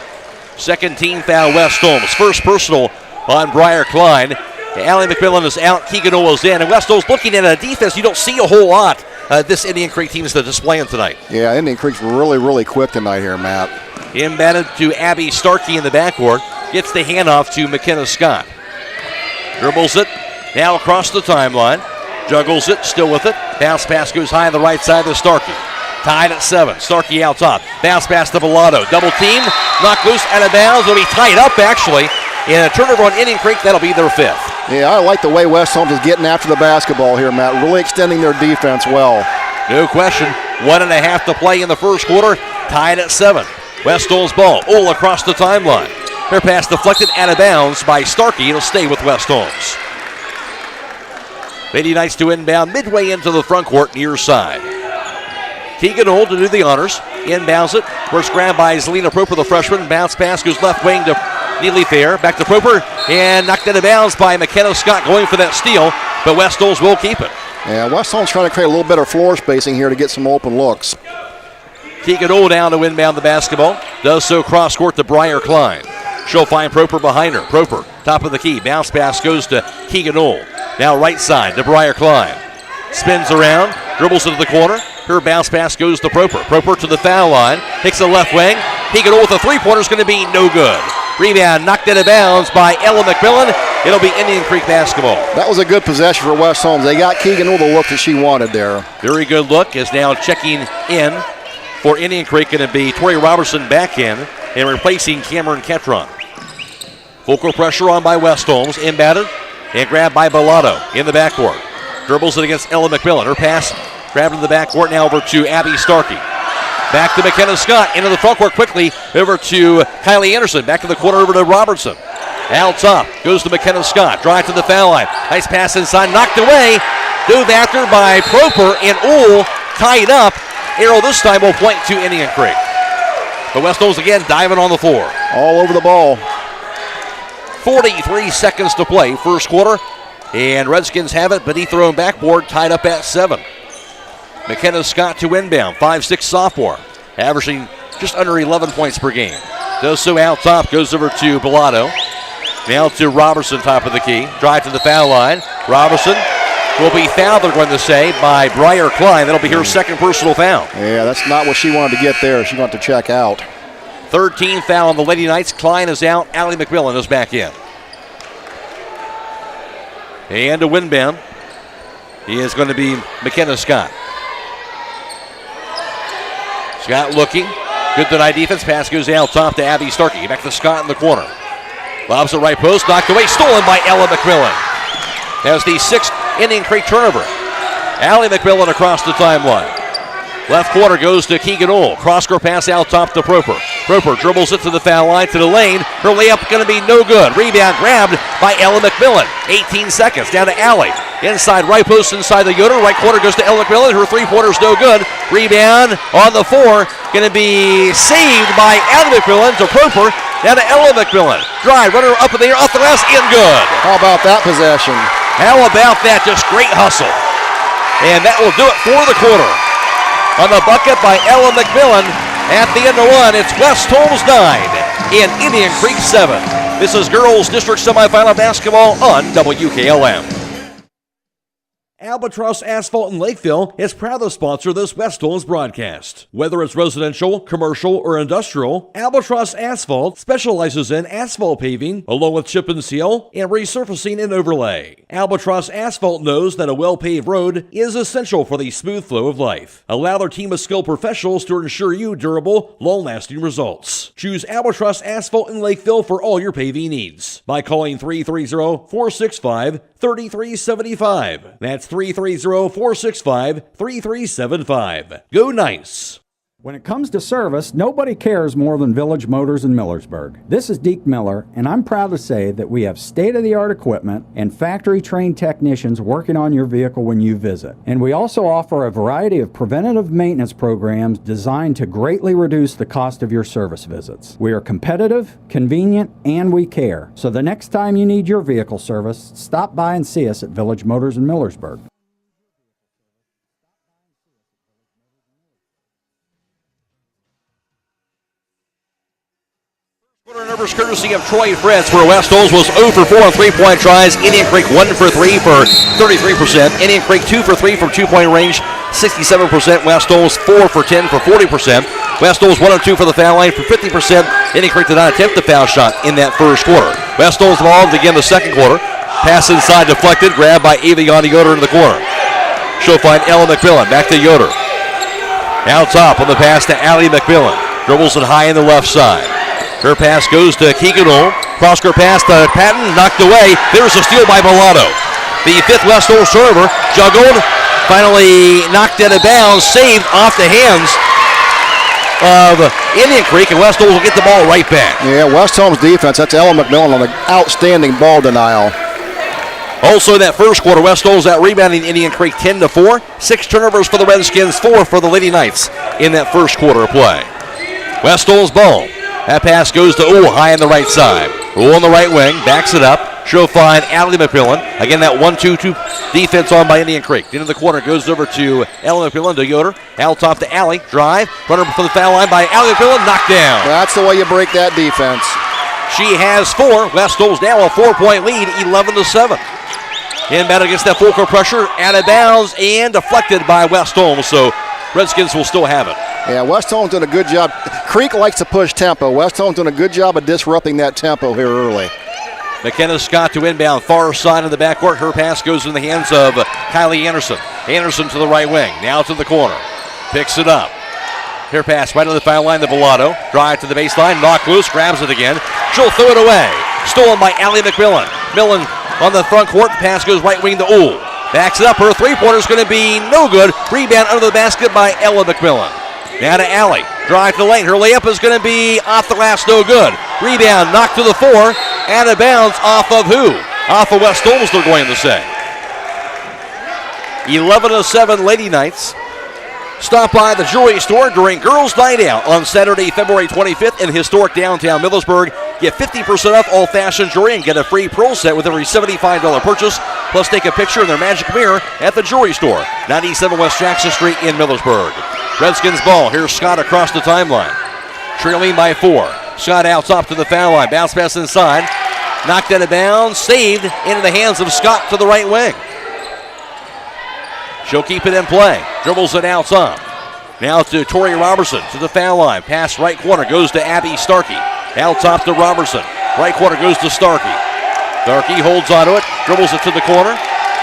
Second team foul West Holmes. First personal on Briar Klein. Allie McMillan is out. Keegan Knoll is in. And West Holmes looking at a defense you don't see a whole lot. This Indian Creek team is displaying tonight. Yeah, Indian Creek's really, really quick tonight here, Matt. Embedded to Abby Starkey in the backcourt. Gets the handoff to McKenna Scott. Dribbles it. Now across the timeline. Juggles it. Still with it. Bounce pass goes high on the right side to Starkey. Tied at 7. Starkey out top. Bounce pass to Bellato. Double team. Knocked loose out of bounds. It'll be tied up actually. And a turnover on Indian Creek. That'll be their 5th. Yeah, I like the way West Holmes is getting after the basketball here, Matt. Really extending their defense well. No question. 1.5 to play in the first quarter. Tied at 7. West Holmes ball. All across the timeline. Her pass deflected out of bounds by Starkey. It'll stay with West Holmes. Lady Knights to inbound midway into the front court near side. Keegan Old to do the honors. Inbounds it. First grab by Zelina Proper, the freshman. Bounce pass goes left wing to Neely Fair. Back to Proper. And knocked out of bounds by McKenna Scott going for that steal. But West Holmes will keep it. Yeah, West Holmes trying to create a little bit of floor spacing here to get some open looks. Keegan Old down to inbound the basketball. Does so cross court to Briar Klein. She'll find Proper behind her. Proper, top of the key. Bounce pass goes to Keegan Old. Now right side to Briar Klein. Spins around, dribbles into the corner. Her bounce pass goes to Proper. Proper to the foul line. Takes the left wing. Keegan Old with a three-pointer is going to be no good. Rebound knocked out of bounds by Ella McMillan. It'll be Indian Creek basketball. That was a good possession for West Holmes. They got Keegan Old the look that she wanted there. Very good look is now checking in for Indian Creek. Going to be Tori Robertson back in and replacing Cameron Ketron. Full court pressure on by West Holmes. Inbounded and grabbed by Bellato in the backcourt. Dribbles it against Ella McMillan. Her pass grabbed in the backcourt now over to Abby Starkey. Back to McKenna Scott. Into the front court quickly. Over to Kylie Anderson. Back to the corner over to Robertson. Out top goes to McKenna Scott. Drive to the foul line. Nice pass inside. Knocked away. Dove after by Proper and Ohl tied up. Arrow this time will point to Indian Creek. The West Holmes again diving on the floor. All over the ball. 43 seconds to play, first quarter. And Redskins have it beneath their own backboard, tied up at 7. McKenna Scott to inbound, 5'6" sophomore, averaging just under 11 points per game. Does so out top, goes over to Bellato. Now to Robertson, top of the key. Drive to the foul line. Robertson will be fouled, they're going to say, by Briar Klein. That'll be her second personal foul. Yeah, that's not what she wanted to get there. She wanted to check out. 13 foul on the Lady Knights. Klein is out. Allie McMillan is back in. And a windbound is going to be McKenna Scott. Scott looking. Good denied defense. Pass goes out top to Abby Starkey. Back to Scott in the corner. Lobs the right post. Knocked away. Stolen by Ella McMillan. Has the 6th Indian Creek turnover. Allie McMillan across the timeline. Left corner goes to Keegan Ohl. Cross-court pass out top to Proper. Proper dribbles it to the foul line, to the lane. Her layup going to be no good. Rebound grabbed by Ella McMillan. 18 seconds down to Allie. Inside right post, inside the Yoder. Right corner goes to Ella McMillan. Her three-pointer's no good. Rebound on the 4. Going to be saved by Allie McMillan to Proper. Down to Ella McMillan. Drive, runner up in the air, off the glass, in good. How about that possession? How about that? Just great hustle. And that will do it for the quarter. On the bucket by Ella McMillan. At the end of one, it's West Holmes 9 and Indian Creek 7. This is girls district semifinal basketball on WKLM. Albatross Asphalt in Lakeville is proud to sponsor this West Holmes broadcast. Whether it's residential, commercial, or industrial, Albatross Asphalt specializes in asphalt paving, along with chip and seal, and resurfacing and overlay. Albatross Asphalt knows that a well-paved road is essential for the smooth flow of life. Allow their team of skilled professionals to ensure you durable, long-lasting results. Choose Albatross Asphalt in Lakeville for all your paving needs by calling 330-465-3375. That's 330-465-3375. Go Nice! When it comes to service, nobody cares more than Village Motors in Millersburg. This is Deke Miller, and I'm proud to say that we have state-of-the-art equipment and factory-trained technicians working on your vehicle when you visit. And we also offer a variety of preventative maintenance programs designed to greatly reduce the cost of your service visits. We are competitive, convenient, and we care. So the next time you need your vehicle service, stop by and see us at Village Motors in Millersburg. Quarter numbers courtesy of Troy Fritz, where West Holmes was 0 for 4 on three-point tries. Indian Creek 1 for 3 for 33%. Indian Creek 2 for 3 from two-point range, 67%. West Holmes 4 for 10 for 40%. West Holmes 1 of 2 for the foul line for 50%. Indian Creek did not attempt the foul shot in that first quarter. West Holmes involved again the second quarter. Pass inside deflected, grabbed by Aviana Yoder in the corner. She'll find Ella McMillan, back to Yoder. Out top on the pass to Allie McMillan. Dribbles it high in the left side. Her pass goes to Keegan Ohl. Cross-court pass to Patton, knocked away. There's a steal by Bellato. The 5th West Holmes turnover, juggled, finally knocked out of bounds, saved off the hands of Indian Creek, and West Holmes will get the ball right back. Yeah, West Holmes defense, that's Ellen McMillan on the outstanding ball denial. Also in that first quarter, West Holmes out rebounding Indian Creek 10-4. 6 turnovers for the Redskins, 4 for the Lady Knights in that first quarter of play. West Holmes ball. That pass goes to high on the right side. On the right wing, backs it up. She'll find Allie McMillan. Again, that 1-2-2 defense on by Indian Creek. Into the corner, goes over to Allie McMillan, to Yoder. Out top to Allie. Drive. Runner for the foul line by Allie McMillan. Knocked down. That's the way you break that defense. She has 4. West Holmes now a 4-point lead, 11-7. Inbound against that full court pressure. Out of bounds and deflected by West Holmes. So Redskins will still have it. Yeah, West Holmes doing a good job. Creek likes to push tempo. West Holmes doing a good job of disrupting that tempo here early. McKenna Scott to inbound, far side of the backcourt. Her pass goes in the hands of Kylie Anderson. Anderson to the right wing, now to the corner. Picks it up. Her pass right on the foul line to Bellato. Drive to the baseline, knocked loose, grabs it again. She'll throw it away. Stolen by Allie McMillan. Millen on the front court, the pass goes right wing to Uhl. Backs it up, her three-pointer is going to be no good. Rebound under the basket by Ella McMillan. Now to Allie. Drive to the lane. Her layup is going to be off the glass, no good. Rebound knocked to the floor. Out of bounds off of who? Off of West Holmes, they're going to say. 11-7 Lady Knights. Stop by the jewelry store during Girls Night Out on Saturday, February 25th in historic downtown Millersburg. Get 50% off all fashion jewelry and get a free pearl set with every $75 purchase. Plus, take a picture in their magic mirror at the jewelry store, 97 West Jackson Street in Millersburg. Redskins ball. Here's Scott across the timeline. Trailing by 4. Scott out top to the foul line. Bounce pass inside. Knocked out of bounds. Saved into the hands of Scott to the right wing. She'll keep it in play. Dribbles it out top. Now to Tori Robertson to the foul line. Pass right corner goes to Abby Starkey. Out top to Robertson. Right corner goes to Starkey. Starkey holds onto it. Dribbles it to the corner.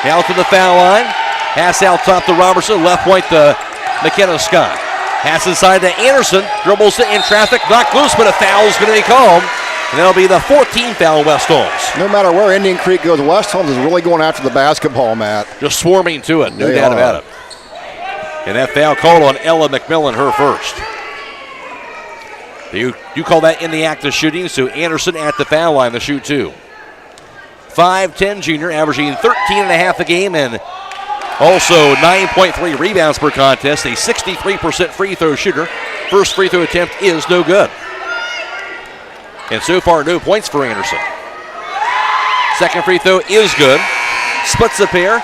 Now to the foul line. Pass out top to Robertson. Left point to McKenna Scott. Pass inside to Anderson. Dribbles it in traffic. Knocked loose, but a foul is going to be called. And that'll be the 14th foul West Holmes. No matter where Indian Creek goes, West Holmes is really going after the basketball, Matt. Just swarming to it, no doubt about it. And that foul called on Ella McMillan, her first. You call that in the act of shooting, so Anderson at the foul line to shoot 2. 5'10 junior, averaging 13.5 a game and also 9.3 rebounds per contest, a 63% free throw shooter. First free throw attempt is no good. And so far, no points for Anderson. Second free throw is good. Splits the pair.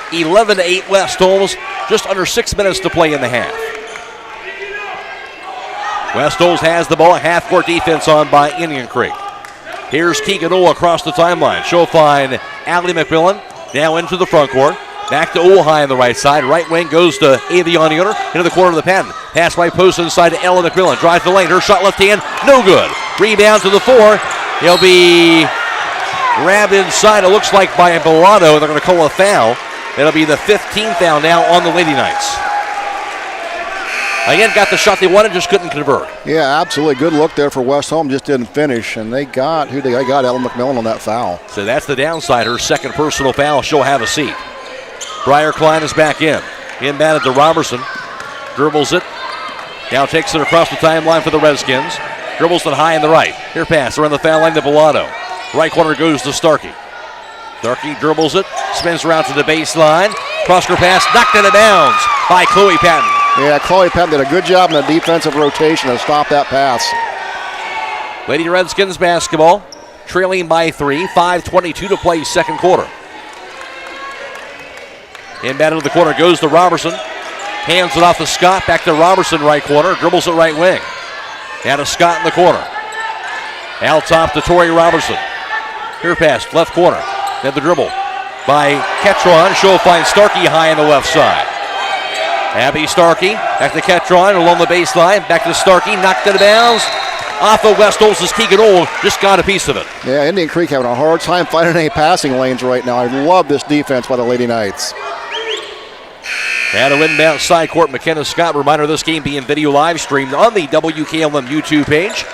11-8 West Holmes. Just under 6 minutes to play in the half. West Holmes has the ball. Half-court defense on by Indian Creek. Here's Keegan Uhl across the timeline. She'll find Allie McMillan. Now into the front court. Back to Uhl high on the right side. Right wing goes to Avion Yoder into the corner of the patent. Pass right post inside to Ella McMillan. Drive to the lane. Her shot left hand. No good. Rebound to the 4. He'll be grabbed inside, it looks like, by Bellato. They're going to call a foul. That'll be the 15th foul now on the Lady Knights. Again, got the shot they wanted, just couldn't convert. Yeah, absolutely. Good look there for West Holmes, just didn't finish. And they got Ella McMillan on that foul. So that's the downside. Her second personal foul. She'll have a seat. Briar Klein is back in. Inbounded to Robertson. Dribbles it. Now takes it across the timeline for the Redskins. Dribbles it high in the right. Here pass around the foul line to Bellato. Right corner goes to Starkey. Starkey dribbles it. Spins around to the baseline. Cross-court pass knocked out of bounds by Chloe Patton. Yeah, Chloe Patton did a good job in the defensive rotation to stop that pass. Lady Redskins basketball. Trailing by 3. 5:22 to play second quarter. Inbound into the corner goes to Robertson. Hands it off to Scott. Back to Robertson, right corner. Dribbles it right wing. Now to Scott in the corner. Out top to Tori Robertson. Here pass, left corner. Then the dribble by Ketron. She'll find Starkey high on the left side. Abby Starkey. Back to Ketron along the baseline. Back to Starkey. Knocked out of bounds. Off of West Holmes' Keegan Uhl. Just got a piece of it. Yeah, Indian Creek having a hard time finding any passing lanes right now. I love this defense by the Lady Knights. And a inbound side court, McKenna Scott. Reminder, this game being video live streamed on the WKLM YouTube page,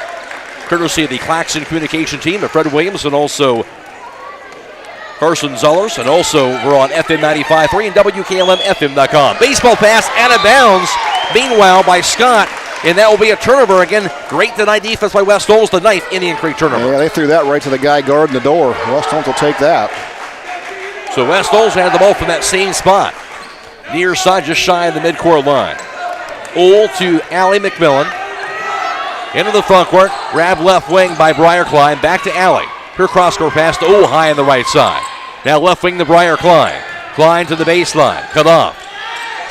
courtesy of the Claxon Communications team of Fred Williams and also Carson Zoller. And also we're on FM 95.3 and WKLM-FM.com. Baseball pass out of bounds. Meanwhile, by Scott, and that will be a turnover. Again, great denied defense by West Holmes, the 9th Indian Creek turnover. Yeah, they threw that right to the guy guarding the door. West Holmes will take that. So West Holmes had the ball from that same spot. Near side, just shy of the midcourt line. Ohl to Allie McMillan. Into the front court. Grab left wing by Briar Klein. Back to Allie. Her cross-court pass to Ohl high on the right side. Now left wing to Briar Klein. Klein to the baseline. Cut off.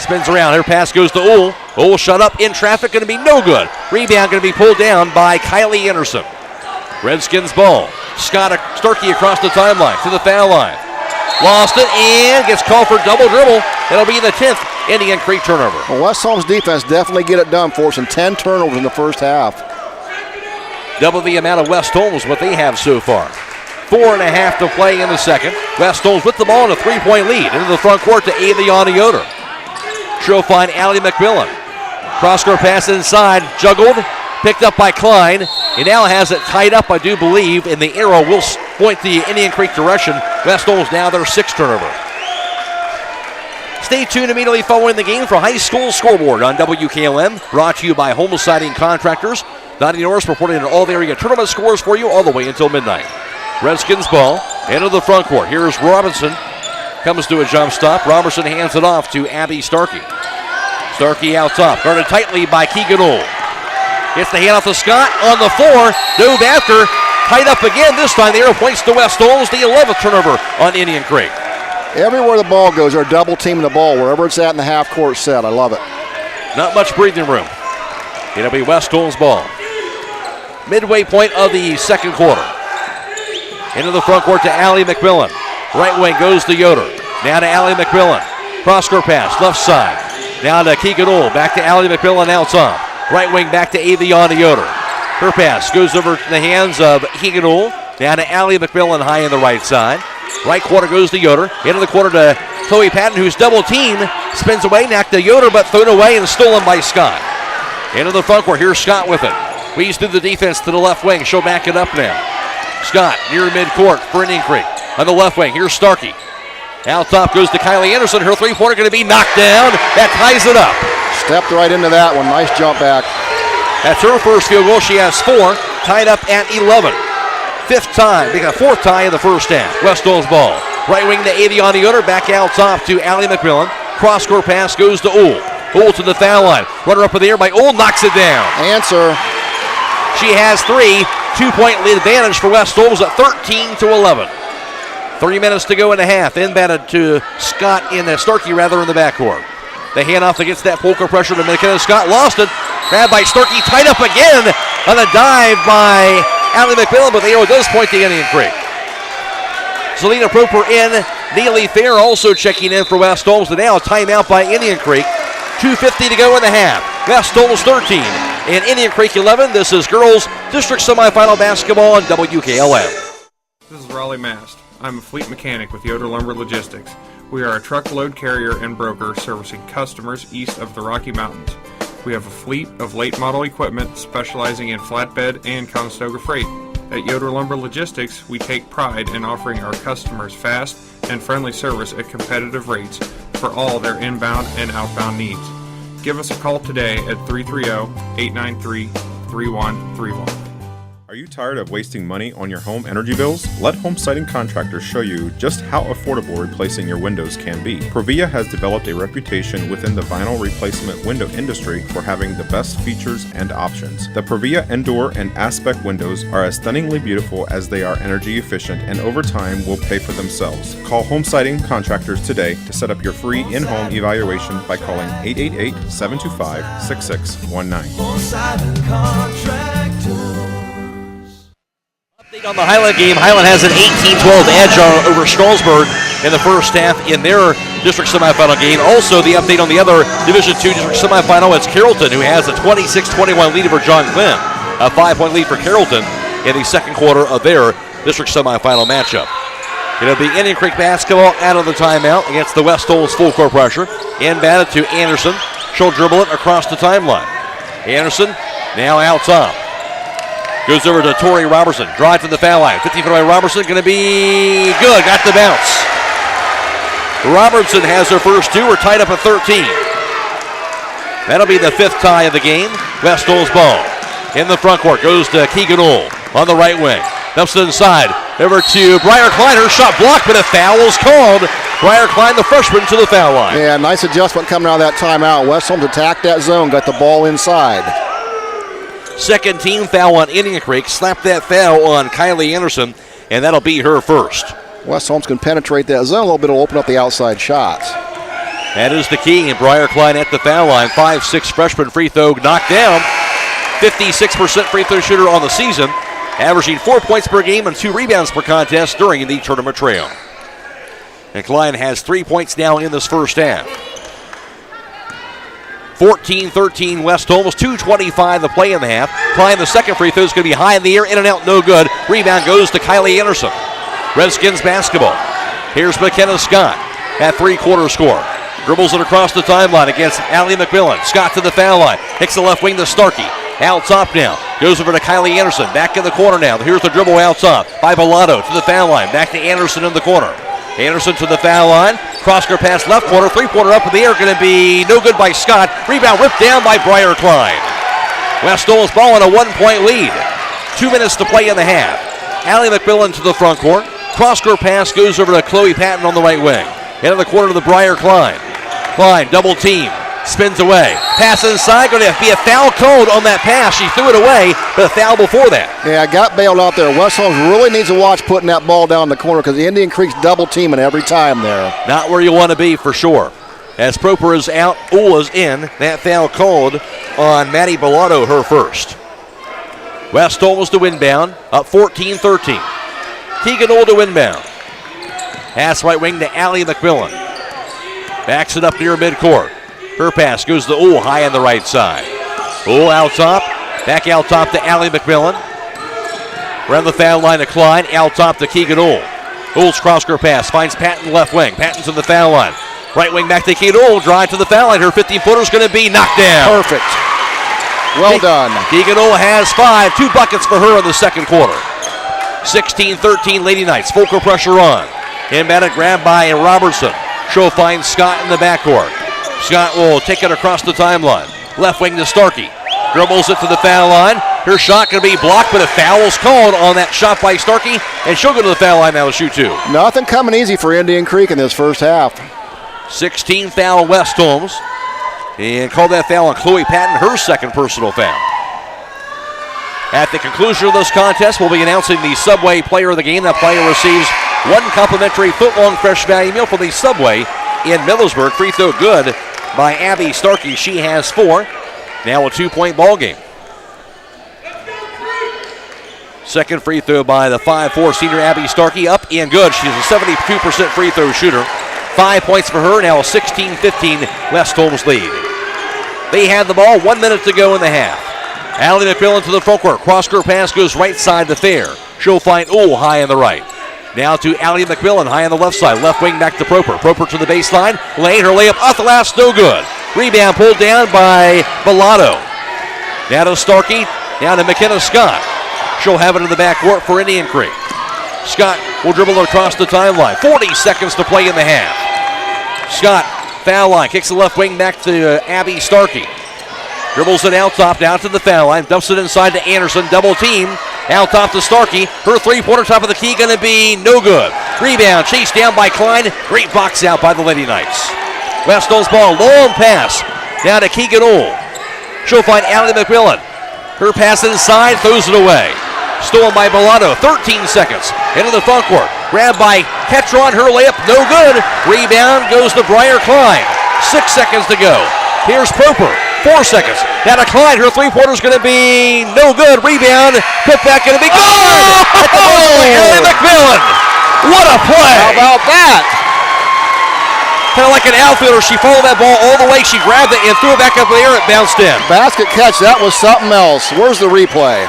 Spins around. Her pass goes to Ohl. Ohl shut up in traffic. Going to be no good. Rebound going to be pulled down by Kylie Anderson. Redskins ball. Starkey across the timeline to the foul line. Lost it and gets called for double dribble. It'll be the 10th Indian Creek turnover. Well, West Holmes defense definitely get it done for us, and 10 turnovers in the first half. Double the amount of West Holmes what they have so far. 4.5 to play in the second. West Holmes with the ball in a 3-point lead. Into the front court to Aviana Yoder. She'll find Allie McMillan. Cross-court pass inside, juggled, picked up by Klein. He now has it tied up, I do believe, and the arrow will point the Indian Creek direction. West Holmes now their 6th turnover. Stay tuned immediately following the game for High School Scoreboard on WKLM. Brought to you by Home Siding Contractors. Donnie Norris reporting on all the area tournament scores for you all the way until midnight. Redskins ball into the front court. Here's Robinson. Comes to a jump stop. Robertson hands it off to Abby Starkey. Starkey out top. Guarded tightly by Keegan Ohl. Gets the hand off to Scott on the floor. Dove after. Tied up again. This time the arrow points to West Holmes. The 11th turnover on Indian Creek. Everywhere the ball goes, they're double teaming the ball, wherever it's at in the half court set. I love it. Not much breathing room. It'll be West Holmes ball. Midway point of the second quarter. Into the front court to Allie McMillan. Right wing goes to Yoder. Now to Allie McMillan. Cross-court pass, left side. Now to Keegan Ohl. Back to Allie McMillan out top. Right wing back to Aviana Yoder. Her pass goes over to the hands of Keegan Ohl. Now to Allie McMillan high on the right side. Right quarter goes to Yoder. Into the quarter to Chloe Patton, who's double teamed. Spins away, knocked to Yoder, but thrown away and stolen by Scott. Into the front court. Here's Scott with it. Weaves through the defense to the left wing. She'll back it up now. Scott near midcourt for Indian Creek. On the left wing, here's Starkey. Out top goes to Kylie Anderson. Her three-pointer going to be knocked down. That ties it up. Stepped right into that one. Nice jump back. That's her first field goal. She has 4. Tied up at 11. 5th tie. They got a 4th tie in the first half. West Holmes ball. Right wing to Aviana Yoder. Back out top to Allie McMillan. Cross-court pass goes to Ohl. Ohl to the foul line. Runner up in the air by Ohl. Knocks it down. Answer. She has 3. 2-point lead advantage for West Holmes at 13-11. 3 minutes to go in the half. Inbounded to Scott in the Starkey rather in the backcourt. The handoff that gets that polka pressure to McKenna. Scott lost it. Grabbed by Starkey. Tied up again on a dive by Allie McMillan, but the arrow does point to Indian Creek. Selena Proper in. Neely Fair also checking in for West Holmes. And now a timeout by Indian Creek. 2:50 to go in the half. West Holmes 13 and Indian Creek 11. This is girls district semifinal basketball on WKLM. This is Raleigh Mast. I'm a fleet mechanic with Yoder Lumber Logistics. We are a truckload carrier and broker servicing customers east of the Rocky Mountains. We have a fleet of late model equipment specializing in flatbed and Conestoga freight. At Yoder Lumber Logistics, we take pride in offering our customers fast and friendly service at competitive rates for all their inbound and outbound needs. Give us a call today at 330-893-3131. Are you tired of wasting money on your home energy bills? Let Home Siding Contractors show you just how affordable replacing your windows can be. Provia has developed a reputation within the vinyl replacement window industry for having the best features and options. The Provia Endure and Aspect windows are as stunningly beautiful as they are energy efficient, and over time will pay for themselves. Call Home Siding Contractors today to set up your free in-home evaluation by calling 888-725-6619. Home Siding Contractors. On the Highland game, Highland has an 18-12 edge over Strasburg in the first half in their district semifinal game. Also, the update on the other Division II district semifinal, it's Carrollton, who has a 26-21 lead over John Glenn. A 5-point lead for Carrollton in the second quarter of their district semifinal matchup. It'll be Indian Creek basketball out of the timeout against the West Holmes full court pressure. Inbounded to Anderson. She'll dribble it across the timeline. Anderson now out top. Goes over to Tori Robertson. Drive to the foul line. 15-foot away Robertson going to be good. Got the bounce. Robertson has her first 2. We're tied up at 13. That'll be the 5th tie of the game. West Holmes ball. In the front court goes to Keegan Ohl on the right wing. Dumps it inside. Over to Briar Klein. Her shot blocked, but a foul is called. Briar Klein, the freshman, to the foul line. Yeah, nice adjustment coming out of that timeout. West Holmes attacked that zone, got the ball inside. Second team foul on Indian Creek. Slapped that foul on Kylie Anderson, and that'll be her first. West Holmes can penetrate that zone a little bit. It'll open up the outside shots. That is the key. And Briar Klein at the foul line. 5'6" freshman free throw knocked down. 56% free throw shooter on the season, averaging 4 points per game and 2 rebounds per contest during the tournament trail. And Klein has 3 points now in this first half. 14-13 West Holmes, 2:25 to play in the half. Klein, the second free throw is going to be high in the air, in and out, no good. Rebound goes to Kylie Anderson. Redskins basketball. Here's McKenna Scott at three-quarter score. Dribbles it across the timeline against Allie McMillan. Scott to the foul line. Hits the left wing to Starkey. Out top now. Goes over to Kylie Anderson. Back in the corner now. Here's the dribble out top by Bellato to the foul line. Back to Anderson in the corner. Anderson to the foul line. Cross-court pass left corner. Three-pointer up in the air. Going to be no good by Scott. Rebound whipped down by Briar Klein. West Holmes ball in a 1-point lead. 2 minutes to play in the half. Allie McMillan to the front court. Cross-court pass goes over to Chloe Patton on the right wing. Into the corner to the Briar Klein. Klein double team. Spins away. Pass inside. Going to be a foul called on that pass. She threw it away, but a foul before that. Yeah, got bailed out there. West Holmes really needs to watch putting that ball down the corner because the Indian Creek's double teaming every time there. Not where you want to be for sure. As Proper is out, Ohl is in. That foul called on Maddie Bellato, her first. West Holmes to inbound, up 14-13. Keegan Ohl to inbound. Pass right wing to Allie McMillan. Backs it up near midcourt. Her pass goes to Ohl high on the right side. Ohl out top. Back out top to Allie McMillan. Around the foul line to Klein. Out top to Keegan Ohl. Ohl's cross-court pass finds Patton left wing. Patton's in the foul line. Right wing back to Keegan Ohl. Drive to the foul line. Her 15-footer is going to be knocked down. Perfect. Well done. Keegan Ohl has 5. 2 buckets for her in the second quarter. 16-13 Lady Knights. Full court pressure on. Inbounded, grabbed by Robertson. Show finds Scott in the backcourt. Scott will take it across the timeline. Left wing to Starkey. Dribbles it to the foul line. Her shot going to be blocked, but a foul is called on that shot by Starkey, and she'll go to the foul line now to shoot 2. Nothing coming easy for Indian Creek in this first half. 16 foul West Holmes. And called that foul on Chloe Patton, her second personal foul. At the conclusion of this contest, we'll be announcing the Subway player of the game. That player receives 1 complimentary foot-long fresh value meal from the Subway in Millersburg. Free throw good by Abby Starkey. She has 4. Now a 2-point ball game. Second free throw by the 5'4" senior Abby Starkey. Up and good. She's a 72% free throw shooter. 5 points for her. Now a 16-15 West Holmes lead. They had the ball. 1 minute to go in the half. Allie McMillan to the front court. Cross-court pass goes right side to Fair. She'll find Ohl high on the right. Now to Allie McMillan, high on the left side. Left wing back to Proper. Proper to the baseline. Lane, her layup off the last, no good. Rebound pulled down by Bellato. Now to Starkey. Now to McKenna Scott. She'll have it in the backcourt for Indian Creek. Scott will dribble it across the timeline. 40 seconds to play in the half. Scott, foul line. Kicks the left wing back to Abby Starkey. Dribbles it out top, down to the foul line. Dumps it inside to Anderson. Double team. Out top to Starkey. Her three-pointer top of the key going to be no good. Rebound chased down by Klein. Great box out by the Lady Knights. West Holmes ball. Long pass. Down to Keegan Ohl. She'll find Allie McMillan. Her pass inside. Throws it away. Stolen by Bellato. 13 seconds. Into the front court. Grabbed by Ketron. Her layup. No good. Rebound goes to Briar Klein. 6 seconds to go. Here's Proper. 4 seconds. Now to Klein. Her three-pointer's going to be no good. Rebound. Put back going to be good. At the buzzer, Allie McMillan. What a play. How about that? Kind of like an outfielder. She followed that ball all the way. She grabbed it and threw it back up in the air. It bounced in. Basket catch. That was something else. Where's the replay?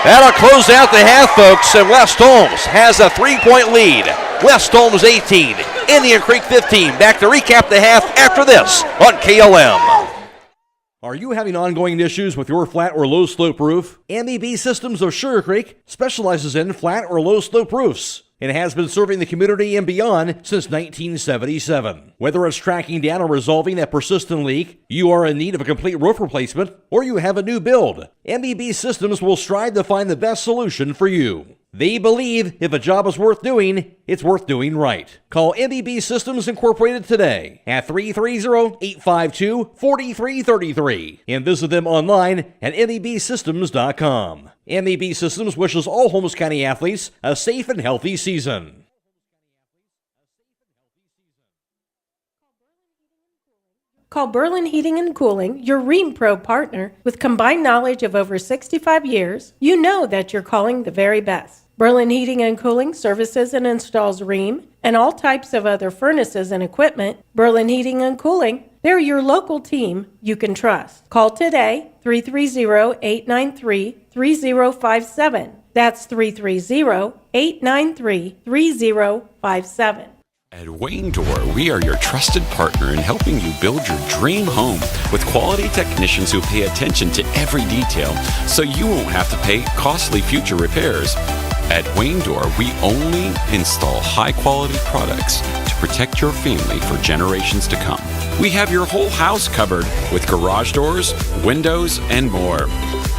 That'll close out the half, folks. And West Holmes has a 3-point lead. West Holmes 18. Indian Creek 15. Back to recap the half after this on KLM. Are you having ongoing issues with your flat or low slope roof? MEB Systems of Sugar Creek specializes in flat or low slope roofs and has been serving the community and beyond since 1977. Whether it's tracking down or resolving a persistent leak, you are in need of a complete roof replacement, or you have a new build, MEB Systems will strive to find the best solution for you. They believe if a job is worth doing, it's worth doing right. Call MEB Systems Incorporated today at 330-852-4333 and visit them online at mebsystems.com. MEB Systems wishes all Holmes County athletes a safe and healthy season. Call Berlin Heating and Cooling, your Rheem Pro partner. With combined knowledge of over 65 years, you know that you're calling the very best. Berlin Heating and Cooling services and installs Rheem and all types of other furnaces and equipment. Berlin Heating and Cooling, they're your local team you can trust. Call today, 330-893-3057. That's 330-893-3057. At Wayne Door, we are your trusted partner in helping you build your dream home with quality technicians who pay attention to every detail so you won't have to pay costly future repairs. At Wayne Door, we only install high-quality products to protect your family for generations to come. We have your whole house covered with garage doors, windows, and more.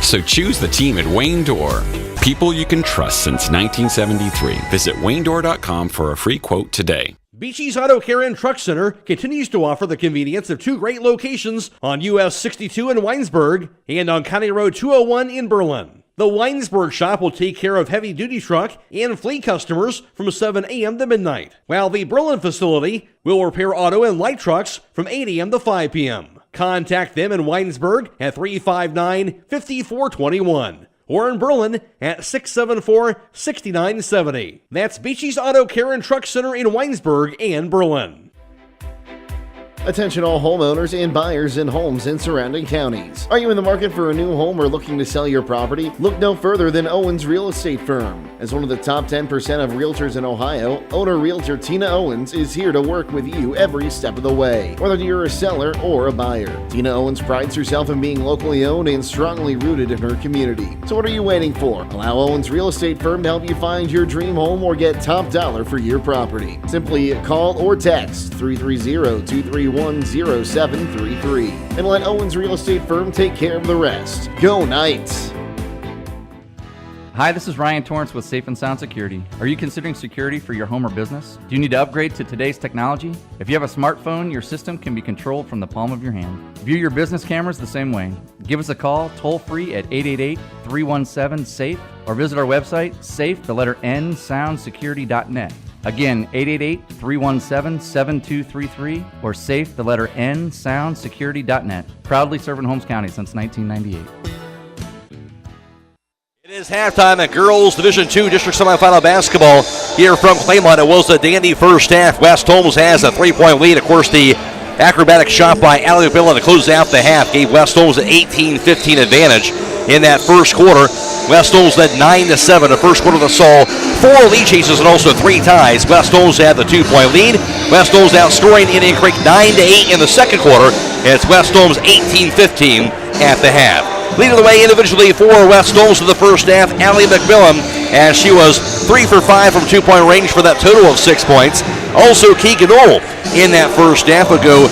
So choose the team at Wayne Door. People you can trust since 1973. Visit waynedoor.com for a free quote today. Beachy's Auto Care and Truck Center continues to offer the convenience of two great locations on US 62 in Weinsberg and on County Road 201 in Berlin. The Weinsberg shop will take care of heavy-duty truck and fleet customers from 7 a.m. to midnight, while the Berlin facility will repair auto and light trucks from 8 a.m. to 5 p.m. Contact them in Weinsberg at 359-5421 or in Berlin at 674-6970. That's Beachy's Auto Care and Truck Center in Weinsberg and Berlin. Attention all homeowners and buyers in Holmes and surrounding counties. Are you in the market for a new home or looking to sell your property? Look no further than Owens Real Estate Firm. As one of the top 10% of realtors in Ohio, owner-realtor Tina Owens is here to work with you every step of the way, whether you're a seller or a buyer. Tina Owens prides herself in being locally owned and strongly rooted in her community. So what are you waiting for? Allow Owens Real Estate Firm to help you find your dream home or get top dollar for your property. Simply call or text 330-231-0733 and let Owens Real Estate Firm take care of the rest. Go Knights! Hi, this is Ryan Torrance with Safe and Sound Security. Are you considering security for your home or business? Do you need to upgrade to today's technology? If you have a smartphone, your system can be controlled from the palm of your hand. View your business cameras the same way. Give us a call toll-free at 888-317-SAFE or visit our website, safe_soundsecurity.net. Again, 888-317-7233 or safe_soundsecurity.net. Proudly serving Holmes County since 1998. It is halftime at Girls Division II District Semifinal Basketball here from Claymont. It was a dandy first half. West Holmes has a 3-point lead. Of course, the acrobatic shot by Allie McMillan to close out the half gave West Holmes an 18-15 advantage in that first quarter. West Holmes led 9-7. The first quarter saw 4 lead chases and also 3 ties. West Holmes had the 2-point lead. West Holmes outscoring Indian Creek 9-8 in the second quarter. And it's West Holmes 18-15 at the half. Leading the way individually for West Holmes in the first half, Allie McMillan, as she was 3 for 5 from 2-point range for that total of 6 points. Also, Keegan Ohl in that first half would go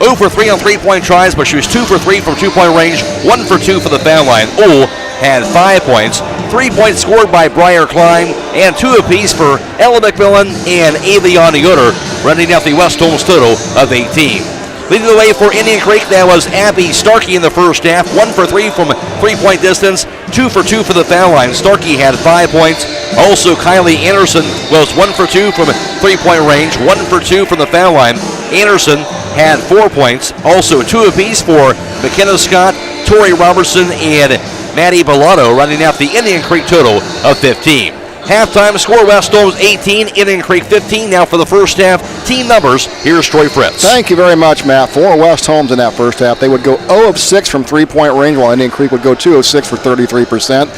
0 for 3 on 3-point tries, but she was 2 for 3 from 2-point range, 1 for 2 for the foul line. Ohl had 5 points, 3 points scored by Briar Klein, and 2 apiece for Ella McMillan and Aviana Yoder, rounding out the West Holmes total of 18. Leading the way for Indian Creek, that was Abby Starkey in the first half. 1 for 3 from 3-point distance, 2 for 2 for the foul line. Starkey had 5 points. Also, Kylie Anderson was 1 for 2 from 3-point range, 1 for 2 from the foul line. Anderson had 4 points. Also, 2 apiece for McKenna Scott, Tori Robertson, and Maddie Bellato, running out the Indian Creek total of 15. Halftime score, West Holmes 18, Indian Creek 15. Now for the first half, team numbers, here's Troy Fritz. Thank you very much, Matt. For West Holmes in that first half, they would go 0 of 6 from 3-point range, while Indian Creek would go 2 of 6 for 33%.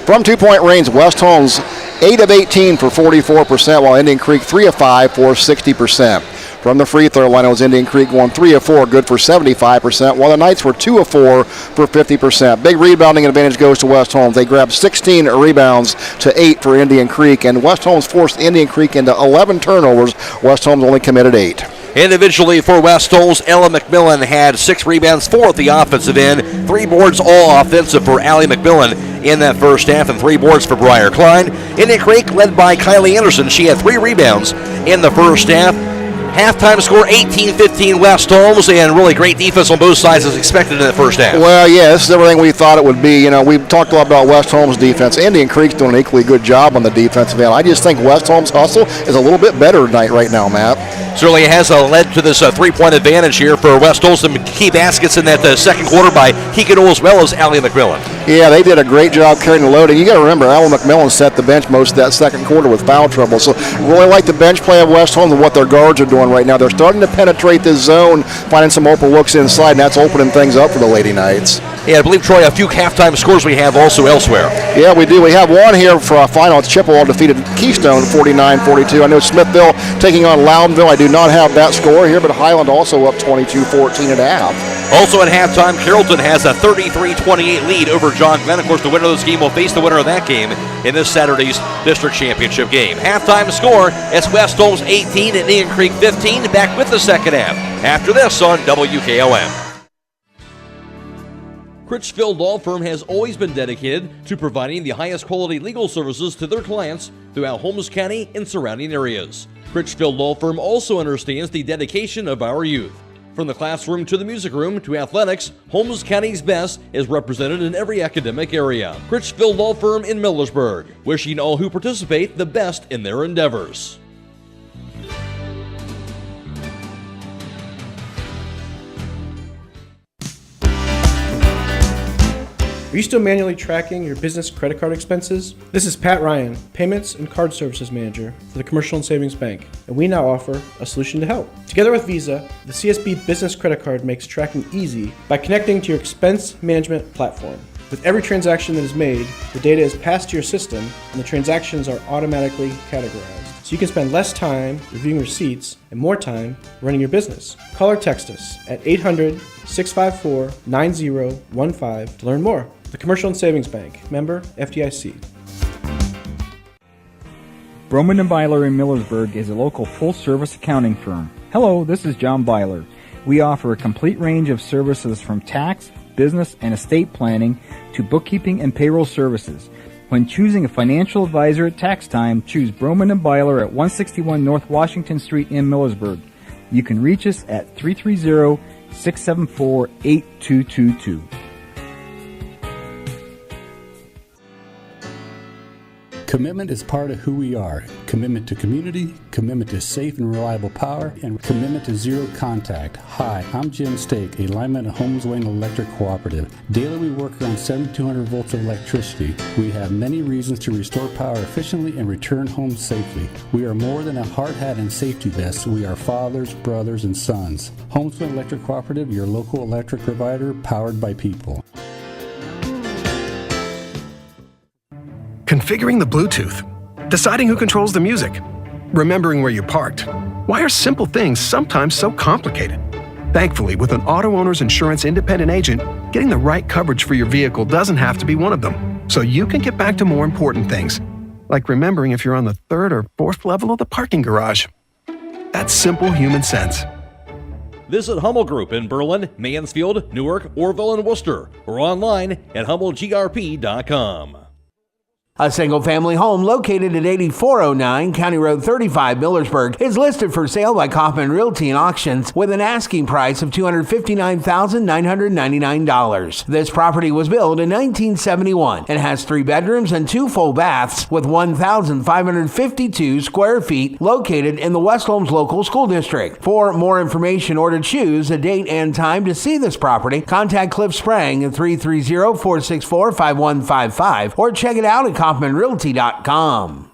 From 2-point range, West Holmes 8 of 18 for 44%, while Indian Creek 3 of 5 for 60%. From the free throw line, it was Indian Creek going 3 of 4, good for 75%, while the Knights were 2 of 4 for 50%. Big rebounding advantage goes to West Holmes. They grabbed 16 rebounds to 8 for Indian Creek, and West Holmes forced Indian Creek into 11 turnovers. West Holmes only committed 8. Individually for West Holmes, Ella McMillan had 6 rebounds, 4 at the offensive end, 3 boards all offensive for Allie McMillan in that first half, and 3 boards for Briar Klein. Indian Creek led by Kylie Anderson. She had 3 rebounds in the first half. Halftime score 18-15 West Holmes, and really great defense on both sides as expected in the first half. Well, yeah, this is everything we thought it would be. You know, we've talked a lot about West Holmes' defense. Indian Creek's doing an equally good job on the defensive end. I just think West Holmes' hustle is a little bit better tonight right now, Matt. Certainly has led to this 3-point advantage here for West Holmes. Some key baskets in that second quarter by Hikino as well as Allie McMillan. Yeah, they did a great job carrying the load. And you got to remember, Allie McMillan set the bench most of that second quarter with foul trouble. So really like the bench play of West Holmes and what their guards are doing right now. They're starting to penetrate this zone, finding some open looks inside, and that's opening things up for the Lady Knights. Yeah, I believe, Troy, a few halftime scores we have also elsewhere. Yeah, we do. We have one here for a final. It's Chippewa defeated Keystone 49-42. I know Smithville taking on Loudonville. I do not have that score here, but Highland also up 22-14 at half. Also at halftime, Carrollton has a 33-28 lead over John Glenn. Of course, the winner of this game will face the winner of that game in this Saturday's district championship game. Halftime score, it's West Holmes 18 and Indian Creek 15. Back with the second half after this on WKLM. Critchfield Law Firm has always been dedicated to providing the highest quality legal services to their clients throughout Holmes County and surrounding areas. Critchfield Law Firm also understands the dedication of our youth. From the classroom to the music room to athletics, Holmes County's best is represented in every academic area. Critchfield Law Firm in Millersburg, wishing all who participate the best in their endeavors. Are you still manually tracking your business credit card expenses? This is Pat Ryan, Payments and Card Services Manager for the Commercial and Savings Bank, and we now offer a solution to help. Together with Visa, the CSB Business Credit Card makes tracking easy by connecting to your expense management platform. With every transaction that is made, the data is passed to your system, and the transactions are automatically categorized, so you can spend less time reviewing receipts and more time running your business. Call or text us at 800-654-9015 to learn more. The Commercial and Savings Bank, member FDIC. Broman & Byler in Millersburg is a local full-service accounting firm. Hello, this is John Byler. We offer a complete range of services from tax, business, and estate planning to bookkeeping and payroll services. When choosing a financial advisor at tax time, choose Broman & Byler at 161 North Washington Street in Millersburg. You can reach us at 330-674-8222. Commitment is part of who we are. Commitment to community, commitment to safe and reliable power, and commitment to zero contact. Hi, I'm Jim Stake, a lineman at Holmes Wayne Electric Cooperative. Daily we work around 7,200 volts of electricity. We have many reasons to restore power efficiently and return home safely. We are more than a hard hat and safety vest. We are fathers, brothers, and sons. Holmes Wayne Electric Cooperative, your local electric provider, powered by people. Configuring the Bluetooth, deciding who controls the music, remembering where you parked. Why are simple things sometimes so complicated? Thankfully, with an auto owner's insurance independent agent, getting the right coverage for your vehicle doesn't have to be one of them. So you can get back to more important things, like remembering if you're on the 3rd or 4th level of the parking garage. That's simple human sense. Visit Hummel Group in Berlin, Mansfield, Newark, Orville, and Worcester, or online at HummelGRP.com. A single-family home located at 8409 County Road 35, Millersburg, is listed for sale by Kaufman Realty and Auctions with an asking price of $259,999. This property was built in 1971 and has 3 bedrooms and 2 full baths with 1,552 square feet located in the West Holmes Local School District. For more information or to choose a date and time to see this property, contact Cliff Sprang at 330-464-5155 or check it out at KaufmanRealty.com.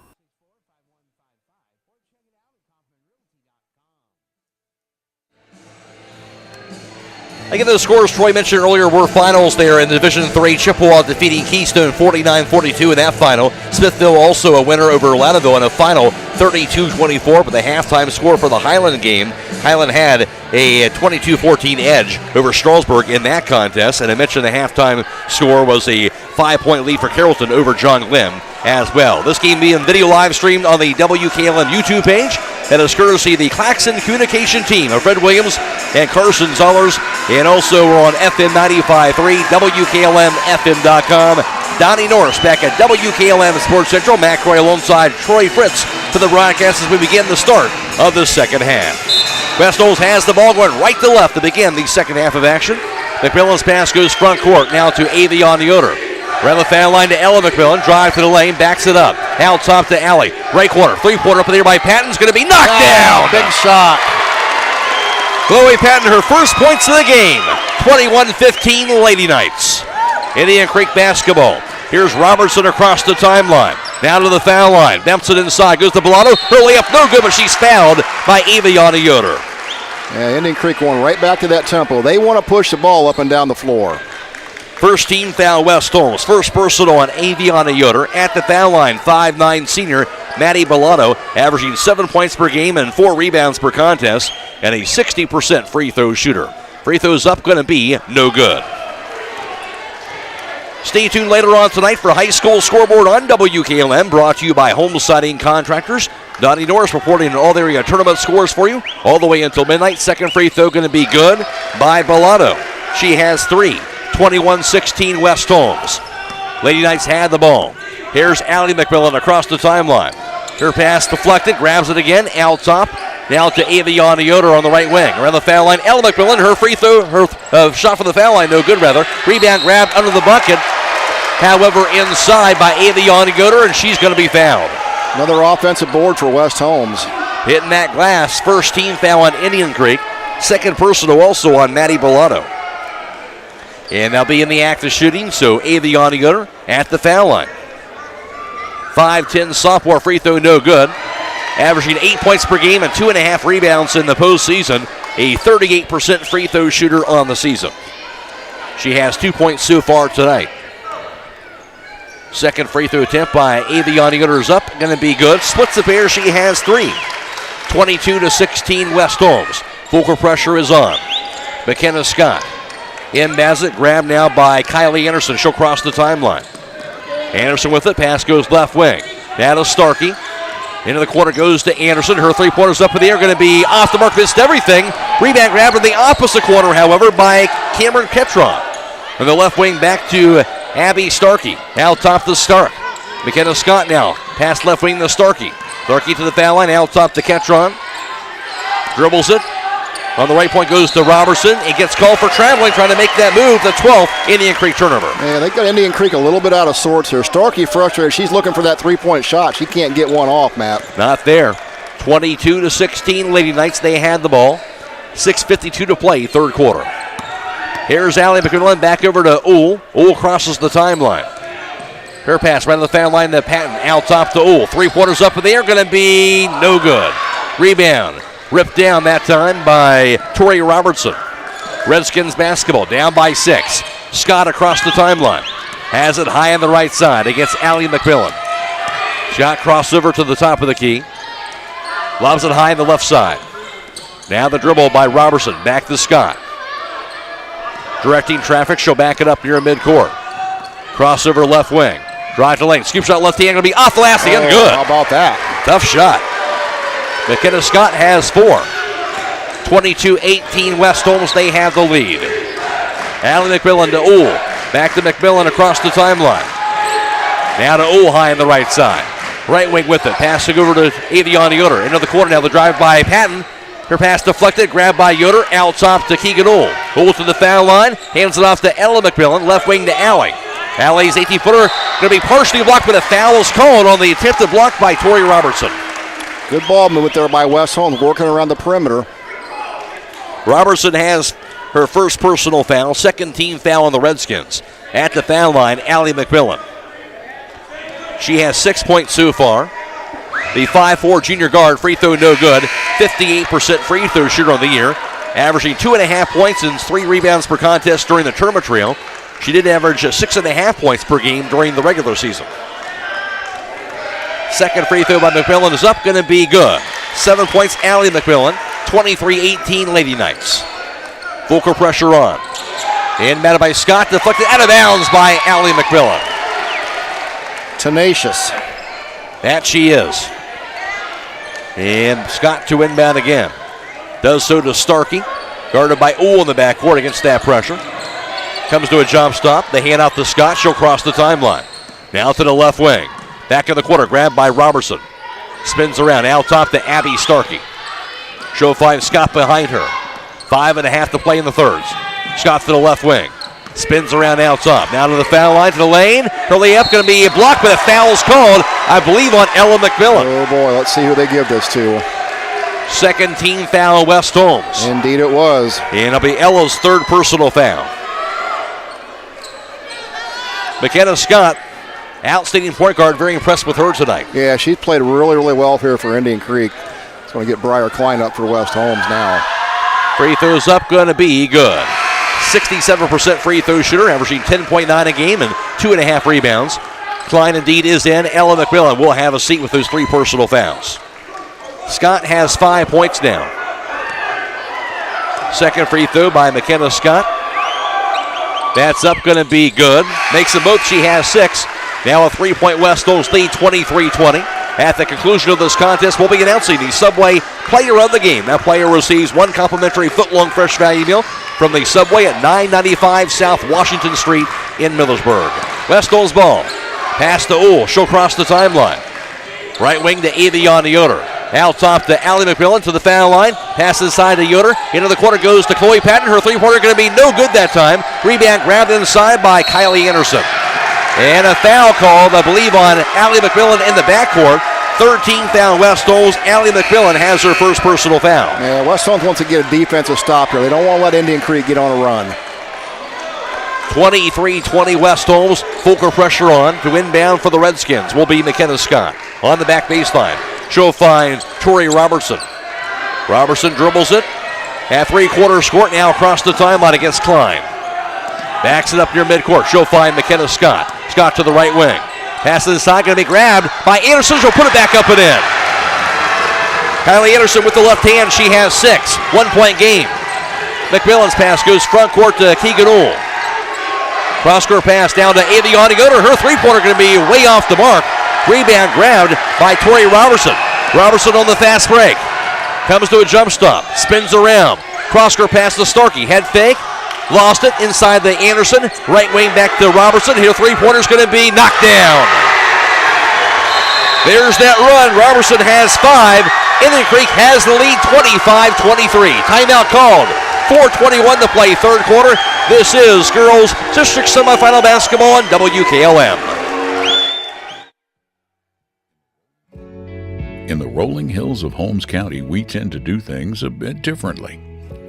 Again, those scores Troy mentioned earlier were finals there in Division III. Chippewa defeating Keystone 49-42 in that final. Smithville also a winner over Lauderdale in a final 32-24, but the halftime score for the Highland game, Highland had a 22-14 edge over Strasburg in that contest. And I mentioned the halftime score was a 5-point lead for Carrollton over John Glenn as well. This game being video live streamed on the WKLM YouTube page. That is courtesy of the Claxon Communication team of Fred Williams and Carson Zollers. And also we're on FM 95.3, WKLM-FM.com. Donnie Norris back at WKLM Sports Central. Matt Croy alongside Troy Fritz for the broadcast as we begin the start of the second half. West Holmes has the ball going right to left to begin the second half of action. McMillan's pass goes front court now to Avion Yoder. Around the foul line to Ella McMillan. Drive to the lane, backs it up. Out top to Alley. Right corner. Three-pointer up in the air by Patton's going to be knocked down. Big shot. Chloe Patton, her first points of the game. 21-15 Lady Knights. Indian Creek basketball. Here's Robertson across the timeline. Now to the foul line. Dumps it inside. Goes to Bellato. Her layup no good, but she's fouled by Aviana Yoder. Yeah, Indian Creek going right back to that tempo. They want to push the ball up and down the floor. First team foul West Holmes. First personal on Aviana Yoder. At the foul line, 5'9" senior Maddie Bellato, averaging 7 points per game and 4 rebounds per contest, and a 60% free throw shooter. Free throws up going to be no good. Stay tuned later on tonight for High School Scoreboard on WKLM, brought to you by Home Siding Contractors. Donnie Norris reporting on all the area tournament scores for you all the way until midnight. Second free throw going to be good by Bellato. She has 3. 21-16 West Holmes. Lady Knights had the ball. Here's Allie McMillan across the timeline. Her pass deflected, grabs it again, out top. Now to Aviana Yoder on the right wing. Around the foul line, Ella McMillan, her free throw, her shot from the foul line, no good rather. Rebound grabbed under the bucket. However, inside by Aviana Yoder, and she's going to be fouled. Another offensive board for West Holmes. Hitting that glass, first team foul on Indian Creek. Second personal also on Maddie Bellato. And they'll be in the act of shooting, so Aviana Yoder at the foul line. 5'10" sophomore free throw, no good. Averaging 8 points per game and 2.5 rebounds in the postseason. A 38% free throw shooter on the season. She has 2 points so far tonight. Second free throw attempt by Aviana Yoder is up, going to be good. Splits the pair, she has 3. 22-16 West Holmes. Full court pressure is on. McKenna Scott. Inbounds it, grabbed now by Kylie Anderson. She'll cross the timeline. Anderson with it, pass goes left wing. Now to Starkey. Into the corner goes to Anderson. Her three-pointers up in the air, going to be off the mark, missed everything. Rebound grab in the opposite corner, however, by Cameron Ketron. On the left wing back to Abby Starkey. Out top to Stark. McKenna Scott now. Pass left wing to Starkey. Starkey to the foul line, out top to Ketron. Dribbles it. On the right point goes to Robertson. It gets called for traveling, trying to make that move. The 12th Indian Creek turnover. Yeah, they got Indian Creek a little bit out of sorts here. Starkey frustrated. She's looking for that three-point shot. She can't get one off, Matt. Not there. 22-16 Lady Knights. They had the ball. 6:52 to play, third quarter. Here's Allie McMillan back over to Uhl. Uhl crosses the timeline. Her pass right on the foul line to Patton. Out top to Uhl. Three-pointers up in the air. Going to be no good. Rebound. Ripped down that time by Tori Robertson. Redskins basketball down by 6. Scott across the timeline. Has it high on the right side against Allie McMillan. Shot crossover to the top of the key. Lobs it high on the left side. Now the dribble by Robertson. Back to Scott. Directing traffic. She'll back it up near midcourt. Crossover left wing. Drive to lane. Scoop shot left hand. Going to be off the last again. Good. How about that? Tough shot. McKenna Scott has 4. 22-18 West Holmes. They have the lead. Allie McMillan to Uhl. Back to McMillan across the timeline. Now to Uhl high on the right side. Right wing with it. Passing over to Aviana Yoder. Into the corner now. The drive by Patton. Her pass deflected. Grabbed by Yoder. Out top to Keegan Uhl. Uhl to the foul line. Hands it off to Ella McMillan. Left wing to Allie. Allie's 18-footer going to be partially blocked, but a foul is called on the attempted block by Tori Robertson. Good ball movement there by West Holmes, working around the perimeter. Robertson has her first personal foul, second team foul on the Redskins. At the foul line, Allie McMillan. She has 6 points so far. The 5'4" junior guard, free throw no good. 58% free throw shooter on the year. averaging 2.5 points and 3 rebounds per contest during the tournament trail. She did average 6.5 points per game during the regular season. Second free throw by McMillan is up, going to be good. 7 points, Allie McMillan. 23-18 Lady Knights. Volker pressure on. Inbounded by Scott, deflected out of bounds by Allie McMillan. Tenacious. That she is. And Scott to inbound again. Does so to Starkey. Guarded by Ohl in the backcourt against that pressure. Comes to a jump stop. They hand out to Scott. She'll cross the timeline. Now to the left wing. Back in the corner. Grabbed by Robertson. Spins around. Out top to Abby Starkey. Show 5 Scott behind her. 5.5 to play in the thirds. Scott to the left wing. Spins around out top. Now to the foul line, to the lane. Her layup going to be blocked, but a foul's called, I believe, on Ella McMillan. Oh, boy. Let's see who they give this to. Second team foul, West Holmes. Indeed it was. And it'll be Ella's third personal foul. McKenna Scott, outstanding point guard. Very impressed with her tonight. Yeah, she's played really, really well here for Indian Creek. It's going to get Briar Klein up for West Holmes now. Free throws up, going to be good. 67% free throw shooter, averaging 10.9 a game and 2.5 rebounds. Klein indeed is in. Ella McMillan will have a seat with those 3 personal fouls. Scott has 5 points now. Second free throw by McKenna Scott. That's up, going to be good. Makes them both. She has 6. Now a 3-point West Holmes lead, 23-20. At the conclusion of this contest, we'll be announcing the Subway Player of the Game. That player receives 1 complimentary foot-long fresh value meal from the Subway at 995 South Washington Street in Millersburg. West Holmes ball. Pass to Ohl. She'll cross the timeline. Right wing to Avion Yoder. Out top to Allie McMillan to the foul line. Pass inside to Yoder. Into the corner goes to Chloe Patton. Her three-pointer going to be no good that time. Rebound grabbed inside by Kylie Anderson. And a foul called, I believe, on Allie McMillan in the backcourt. 13th foul West Holmes. Allie McMillan has her first personal foul. Yeah, West Holmes wants to get a defensive stop here. They don't want to let Indian Creek get on a run. 23-20 West Holmes. Volker pressure on. To inbound for the Redskins will be McKenna Scott. On the back baseline. She'll find Tori Robertson. Robertson dribbles it. At three-quarters court, now across the timeline against Klein. Backs it up near midcourt. She'll find McKenna Scott. Scott to the right wing. Pass inside, going to be grabbed by Anderson. She'll put it back up and in. Kylie Anderson with the left hand. She has 6. 1-point game. McMillan's pass goes front court to Keegan Ohl. Cross-court pass down to Avion Yoder. Her three-pointer going to be way off the mark. Rebound grabbed by Tori Robertson. Robertson on the fast break. Comes to a jump stop. Spins around. Cross-court pass to Starkey. Head fake. Lost it inside the Anderson. Right wing back to Robertson. Here three-pointer's going to be knocked down. There's that run. Robertson has 5. Indian Creek has the lead 25-23. Timeout called. 4:21 to play third quarter. This is girls district semifinal basketball on WKLM. In the rolling hills of Holmes County, we tend to do things a bit differently.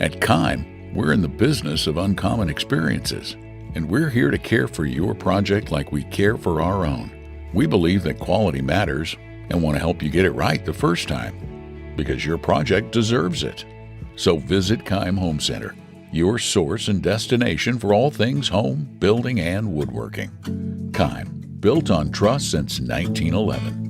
At Kime, we're in the business of uncommon experiences, and we're here to care for your project like we care for our own. We believe that quality matters and want to help you get it right the first time, because your project deserves it. So visit Kime Home Center, your source and destination for all things home, building, and woodworking. Kime, built on trust since 1911.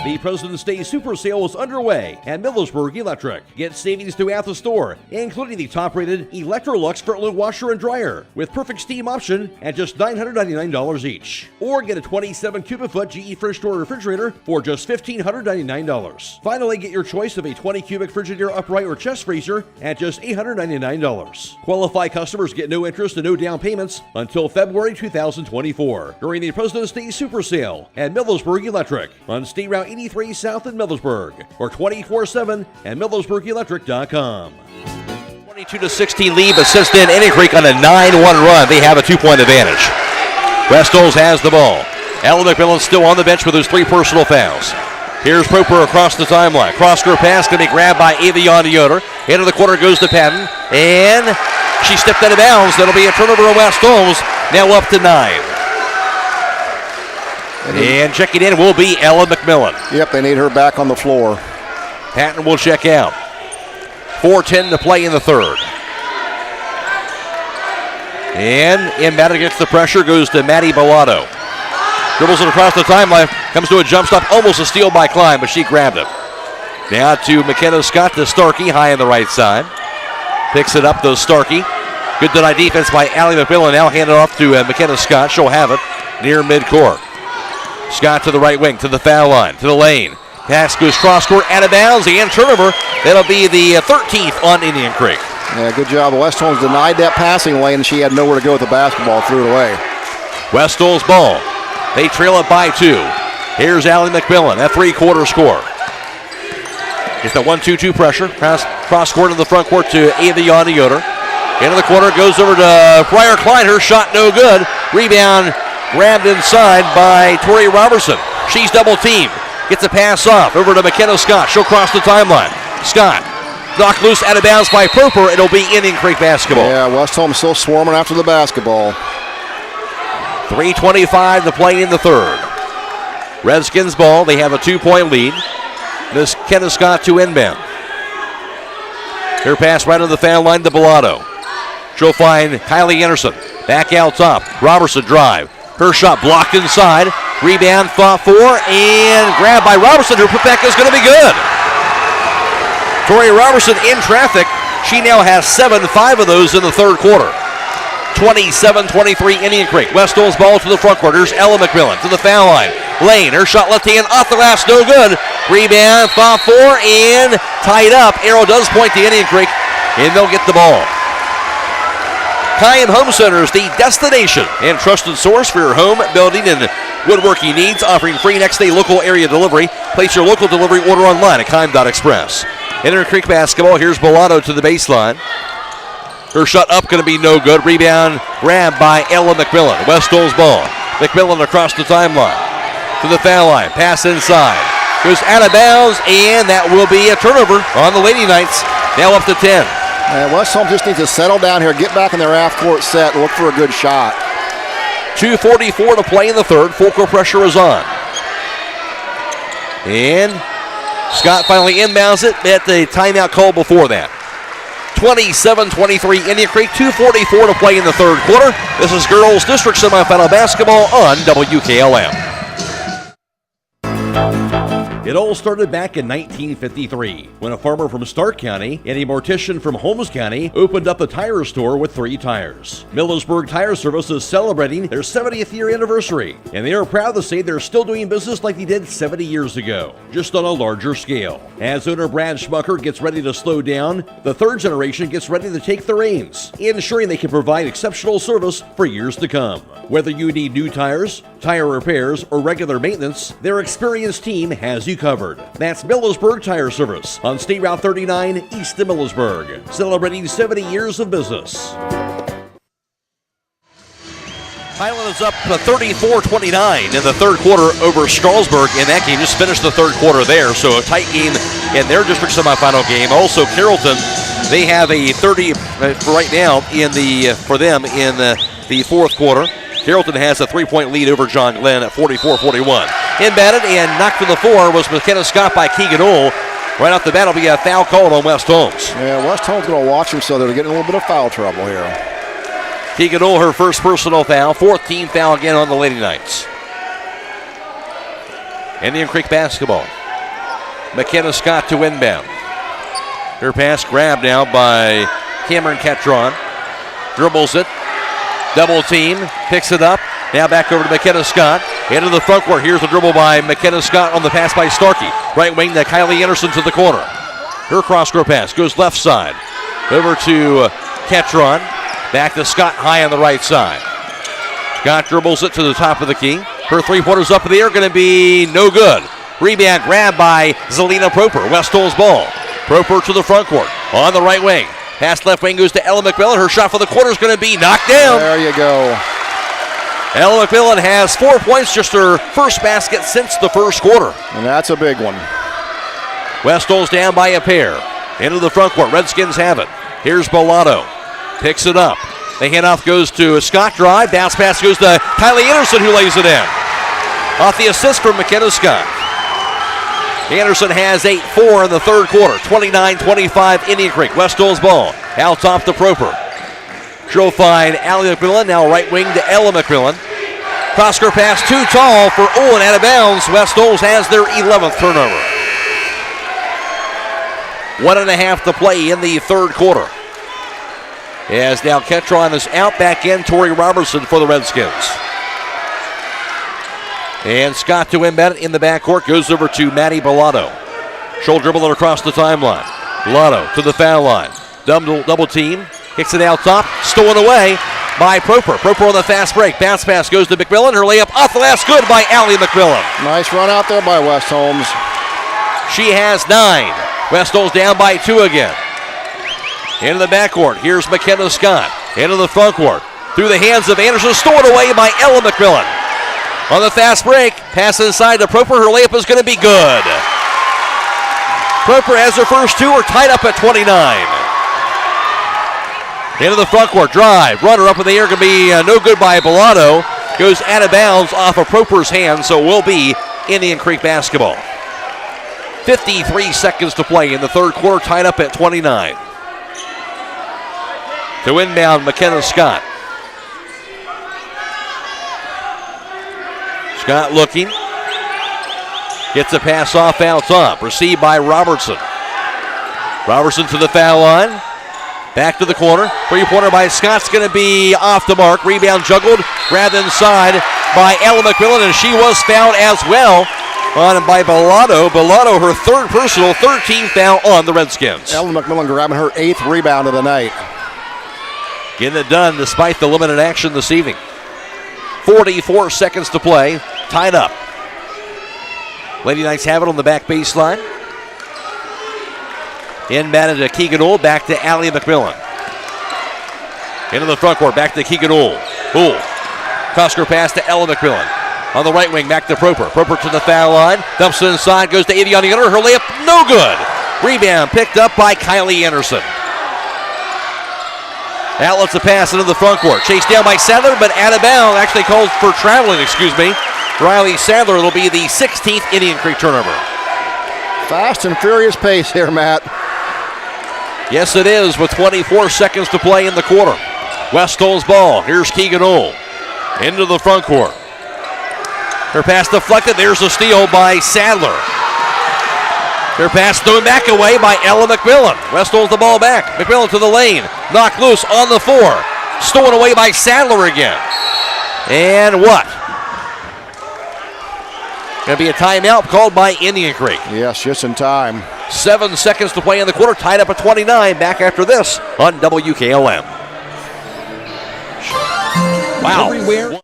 The President's Day Super Sale is underway at Millersburg Electric. Get savings throughout the store, including the top-rated Electrolux Frontload washer and dryer with perfect steam option at just $999 each. Or get a 27 cubic foot GE Fridge Store refrigerator for just $1,599. Finally, get your choice of a 20 cubic Frigidaire upright or chest freezer at just $899. Qualified customers get no interest and no down payments until February 2024 during the President's Day Super Sale at Millersburg Electric on State Route 83 South in Millersburg or 24/7 at MillersburgElectric.com. 22-16 lead, but since then, Indian Creek on a 9-1 run. They have a 2-point advantage. West Holmes has the ball. Ella McMillan still on the bench with his 3 personal fouls. Here's Proper across the timeline. Cross-court pass going to be grabbed by Avion Yoder. Into the corner goes to Patton, and she stepped out of bounds. That'll be a turnover on West Holmes. Now up to 9. And checking in will be Ella McMillan. Yep, they need her back on the floor. Patton will check out. 4:10 to play in the third. And inbound against the pressure goes to Maddie Bellato. Dribbles it across the timeline, comes to a jump stop, almost a steal by Klein, but she grabbed it. Now to McKenna Scott to Starkey, high on the right side. Picks it up, though, Starkey. Good denied defense by Allie McMillan. Now handed off to McKenna Scott. She'll have it near midcourt. Scott to the right wing, to the foul line, to the lane. Pass goes cross-court, out of bounds, and turnover. That'll be the 13th on Indian Creek. Yeah, good job. West Holmes denied that passing lane, and she had nowhere to go with the basketball, threw it away. West Holmes ball. They trail it by 2. Here's Allie McMillan, that three-quarter score. It's the 1-2-2 pressure. Cross-court in the front court to Aviana Yoder. Into the corner, goes over to Briar Klein. Her shot no good. Rebound grabbed inside by Tori Robertson. She's double-teamed. Gets a pass off over to McKenna Scott. She'll cross the timeline. Scott knocked loose out of bounds by Proper. It'll be Indian Creek basketball. Yeah, West Holmes still swarming after the basketball. 3:25 to play in the third. Redskins ball. They have a 2-point lead. McKenna Scott to inbound. Her pass right on the foul line to Bellato. She'll find Kylie Anderson. Back out top. Robertson drive. Her shot blocked inside. Rebound fought for and grabbed by Robertson. Her putback is going to be good. Tori Robertson in traffic. She now has 7-5 of those in the third quarter. 27-23 Indian Creek. West Holmes ball to the front court. Here's Ella McMillan to the foul line. Lane, her shot left hand off the glass, no good. Rebound, fought for, and tied up. Arrow does point to Indian Creek, and they'll get the ball. Kayam Home Center is the destination and trusted source for your home, building, and woodworking needs, offering free next-day local area delivery. Place your local delivery order online at Kayam.express. Indian Creek basketball. Here's Bellato to the baseline. Her shot up going to be no good. Rebound grabbed by Ella McMillan. West Holmes ball. McMillan across the timeline to the foul line. Pass inside. Goes out of bounds, and that will be a turnover on the Lady Knights. Now up to 10. And West Holmes just needs to settle down here, get back in their half-court set, and look for a good shot. 2:44 to play in the third. Full court pressure is on. And Scott finally inbounds it at the timeout call before that. 27-23 Indian Creek, 2:44 to play in the third quarter. This is girls district semifinal basketball on WKLM. It all started back in 1953 when a farmer from Stark County and a mortician from Holmes County opened up a tire store with 3 tires. Millersburg Tire Service is celebrating their 70th year anniversary, and they are proud to say they're still doing business like they did 70 years ago, just on a larger scale. As owner Brad Schmucker gets ready to slow down, the third generation gets ready to take the reins, ensuring they can provide exceptional service for years to come. Whether you need new tires, tire repairs, or regular maintenance, their experienced team has you covered. That's Millersburg Tire Service on State Route 39 east of Millersburg, celebrating 70 years of business. Highland is up 34-29 in the third quarter over Strasburg in that game. Just finished the third quarter there, so a tight game in their district semifinal game. Also, Carrollton, they have a 30 right now for them in the fourth quarter. Carrollton has a 3-point lead over John Glenn at 44-41. Inbounded and knocked to the floor was McKenna Scott by Keegan Ohl. Right off the bat, it'll be a foul called on West Holmes. Yeah, West Holmes going to watch them, so they're getting a little bit of foul trouble here. Keegan Ohl, her first personal foul, 14th foul again on the Lady Knights. Indian Creek basketball. McKenna Scott to inbound. Her pass grabbed now by Cameron Catron. Dribbles it. Double team, picks it up. Now back over to McKenna Scott. Into the front court. Here's the dribble by McKenna Scott on the pass by Starkey. Right wing to Kylie Anderson to the corner. Her cross-court pass goes left side. Over to Catron. Back to Scott high on the right side. Scott dribbles it to the top of the key. Her three-pointers up in the air, going to be no good. Rebound grabbed by Zelina Proper. West Holmes ball. Proper to the front court. On the right wing. Pass left wing goes to Ella McMillan. Her shot for the quarter is going to be knocked down. There you go. Ella McMillan has 4 points, just her first basket since the first quarter. And that's a big one. West Holmes down by a pair. Into the front court. Redskins have it. Here's Bellato. Picks it up. The handoff goes to Scott drive. Bounce pass goes to Kylie Anderson, who lays it in. Off the assist from McKenna Scott. Anderson has 8-4 in the third quarter. 29-25 Indian Creek. West Holmes ball. Out top to Proper. She'll find Allie McMillan. Now right wing to Ella McMillan. Cross-court pass too tall for Owen, out of bounds. West Holmes has their 11th turnover. 1.5 to play in the third quarter. As now Ketron is out, back in Tori Robertson for the Redskins. And Scott to inbound it in the backcourt, goes over to Maddie Bellato. She'll dribble it across the timeline. Bellato to the foul line. Double team, kicks it out top, stolen away by Proper. Proper on the fast break. Bounce pass goes to McMillan. Her layup off the last, good by Allie McMillan. Nice run out there by West Holmes. She has 9. West Holmes down by 2 again. Into the backcourt. Here's McKenna Scott. Into the front court. Through the hands of Anderson. Stored away by Ella McMillan. On the fast break. Pass inside to Proper. Her layup is going to be good. Proper has her first 2. Are tied up at 29. Into the front court. Drive. Runner up in the air. Going to be no good by Bellato. Goes out of bounds off of Proper's hand. So will be Indian Creek basketball. 53 seconds to play in the third quarter. Tied up at 29. To inbound, McKenna Scott. Scott looking. Gets a pass off out top. Received by Robertson. Robertson to the foul line. Back to the corner. Three-pointer by Scott's going to be off the mark. Rebound juggled. Grabbed inside by Ella McMillan, and she was fouled as well on by Bellato. Bellato, her third personal, 13th foul on the Redskins. Ella McMillan grabbing her 8th rebound of the night. Getting it done despite the limited action this evening. 44 seconds to play. Tied up. Lady Knights have it on the back baseline. Inbounded to Keegan Ohl. Back to Allie McMillan. Into the front court. Back to Keegan Ohl. Ohl. Cross-court pass to Ella McMillan. On the right wing. Back to Proper. Proper to the foul line. Dumps it inside. Goes to Aviani Gunner. Her layup no good. Rebound picked up by Kylie Anderson. Outlets a pass into the front court. Chased down by Sadler, but out of bounds. Actually called for traveling, Riley Sadler. It'll be the 16th Indian Creek turnover. Fast and furious pace here, Matt. Yes, it is, with 24 seconds to play in the quarter. West Holmes ball. Here's Keegan Ohl. Into the front court. Her pass deflected. There's a steal by Sadler. Her pass thrown back away by Ella McMillan. West holds the ball back. McMillan to the lane. Knocked loose on the 4. Stolen away by Sadler again. And what? Going to be a timeout called by Indian Creek. Yes, just in time. 7 seconds to play in the quarter. Tied up at 29. Back after this on WKLM. Wow. Everywhere.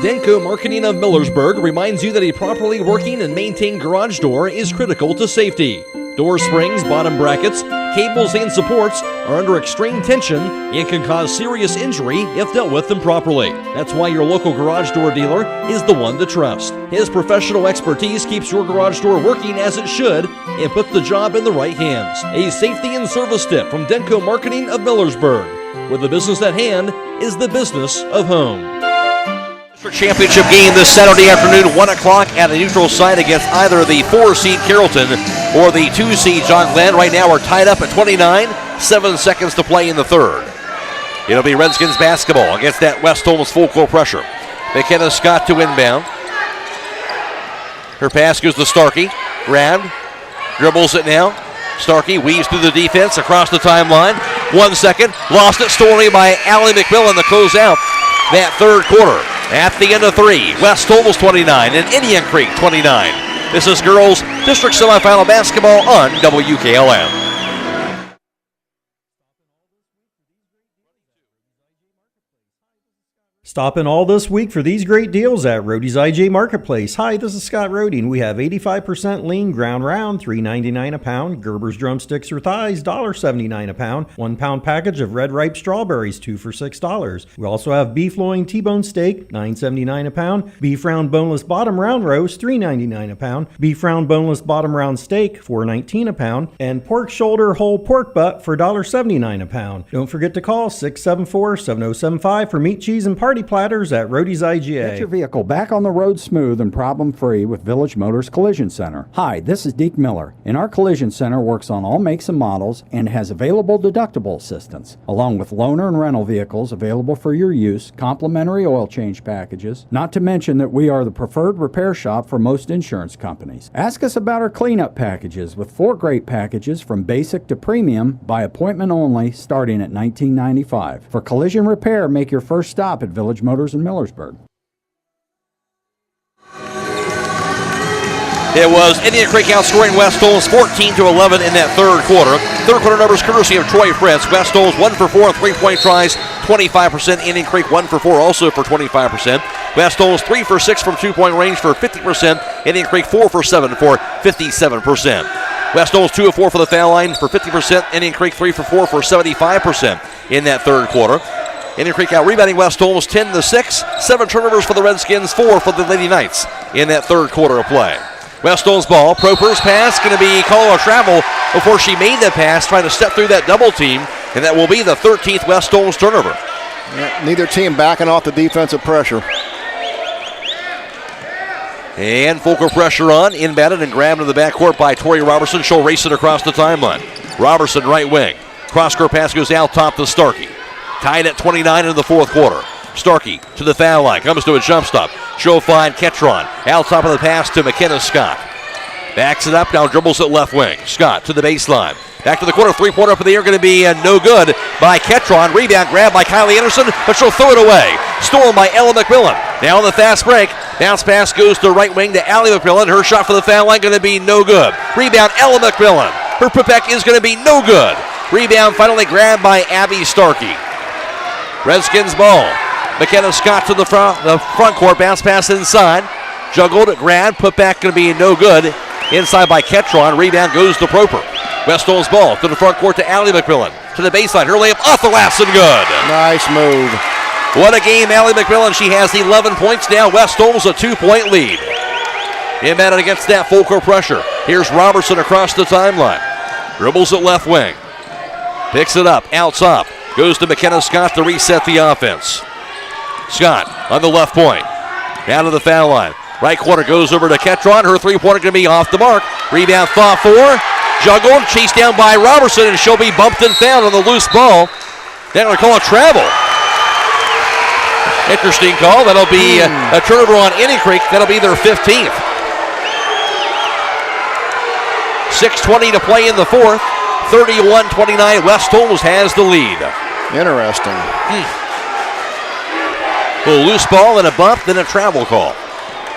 Denko Marketing of Millersburg reminds you that a properly working and maintained garage door is critical to safety. Door springs, bottom brackets, cables, and supports are under extreme tension and can cause serious injury if dealt with improperly. That's why your local garage door dealer is the one to trust. His professional expertise keeps your garage door working as it should and puts the job in the right hands. A safety and service tip from Denko Marketing of Millersburg, where the business at hand is the business of home. Championship game this Saturday afternoon, 1 o'clock at a neutral site against either the 4-seed Carrollton or the 2-seed John Glenn. Right now we're tied up at 29, 7 seconds to play in the third. It'll be Redskins basketball against that West Holmes full court pressure. McKenna Scott to inbound. Her pass goes to Starkey. Grabbed, dribbles it now. Starkey weaves through the defense across the timeline. 1 second, lost it, stolen by Allie McMillan to close out that third quarter. At the end of 3, West Holmes 29 and Indian Creek 29. This is girls district semifinal basketball on WKLM. Stop in all this week for these great deals at Rody's IJ Marketplace. Hi, this is Scott Rody, and we have 85% lean ground round, $3.99 a pound. Gerber's drumsticks or thighs, $1.79 a pound. 1 pound package of red ripe strawberries, 2 for $6. We also have beef loin T-bone steak, $9.79 a pound. Beef round boneless bottom round roast, $3.99 a pound. Beef round boneless bottom round steak, $4.19 a pound. And pork shoulder whole pork butt for $1.79 a pound. Don't forget to call 674-7075 for meat, cheese, and party third-party platters at Rody's IGA. Get your vehicle back on the road smooth and problem-free with Village Motors Collision Center. Hi, this is Deke Miller, and our Collision Center works on all makes and models and has available deductible assistance, along with loaner and rental vehicles available for your use, complimentary oil change packages, not to mention that we are the preferred repair shop for most insurance companies. Ask us about our cleanup packages with 4 great packages from basic to premium by appointment only starting at $19.95. For collision repair, make your first stop at Village Motors in Millersburg. It was Indian Creek outscoring West Holmes 14-11 in that third quarter. Third quarter numbers courtesy of Troy Fritz. West Holmes 1 for 4 on three-point tries, 25%. Indian Creek 1 for 4 also for 25%. West Holmes 3 for 6 from two-point range for 50%. Indian Creek 4 for 7 for 57%. West Holmes 2 of 4 for the foul line for 50%. Indian Creek 3 for 4 for 75% in that third quarter. Indian Creek out rebounding West Holmes 10-6. 7 turnovers for the Redskins, 4 for the Lady Knights in that third quarter of play. West Holmes ball. Proper's pass going to be called a travel before she made the pass, trying to step through that double team, and that will be the 13th West Holmes turnover. Yeah, neither team backing off the defensive pressure. And Fulker pressure on, inbounded and grabbed in the backcourt by Tori Robertson. She'll race it across the timeline. Robertson right wing. Cross-court pass goes out top to Starkey. Tied at 29 in the fourth quarter. Starkey to the foul line, comes to a jump stop. She'll find Ketron. Out top of the pass to McKenna Scott. Backs it up, now dribbles it left wing. Scott to the baseline. Back to the corner, three-pointer up in the air, going to be no good by Ketron. Rebound grab by Kylie Anderson, but she'll throw it away. Stolen by Ella McMillan. Now on the fast break, bounce pass goes to right wing to Allie McMillan. Her shot for the foul line going to be no good. Rebound Ella McMillan. Her putback is going to be no good. Rebound finally grabbed by Abby Starkey. Redskins ball. McKenna Scott to the front court, bounce pass inside. Juggled, grabbed, put back going to be no good. Inside by Ketron, rebound goes to Proper. West Holmes ball to the front court to Allie McMillan. To the baseline, her layup off the glass and good. Nice move. What a game, Allie McMillan. She has 11 points now. West Holmes a 2-point lead. Inbounded against that full court pressure. Here's Robertson across the timeline. Dribbles it left wing. Picks it up, out top. Goes to McKenna Scott to reset the offense. Scott on the left point. Down to the foul line. Right corner goes over to Ketron. Her three-pointer going to be off the mark. Rebound fought for. Juggled, chased down by Robertson, and she'll be bumped and fouled on the loose ball. They're going to call a travel. Interesting call. That'll be a turnover on Indian Creek. That'll be their 15th. 6:20 to play in the fourth. 31-29. West Holmes has the lead. Interesting. A loose ball and a bump, then a travel call.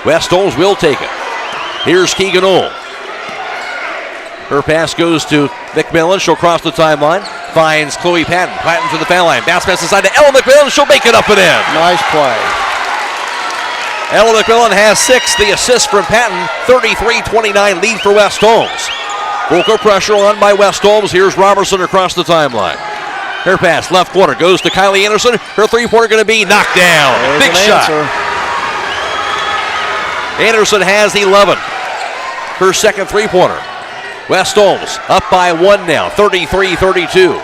West Holmes will take it. Here's Keegan Ohl. Her pass goes to McMillan. She'll cross the timeline. Finds Chloe Patton. Patton to the foul line. Bounce pass inside to Ella McMillan. She'll make it up and in. Nice play. Ella McMillan has 6. The assist from Patton. 33-29 lead for West Holmes. Fulker pressure on by West Holmes. Here's Robertson across the timeline. Her pass, left corner, goes to Kylie Anderson. Her three-pointer going to be knocked down. There's big shot. Anderson has 11. Her second three-pointer. West Holmes up by 1 now, 33-32.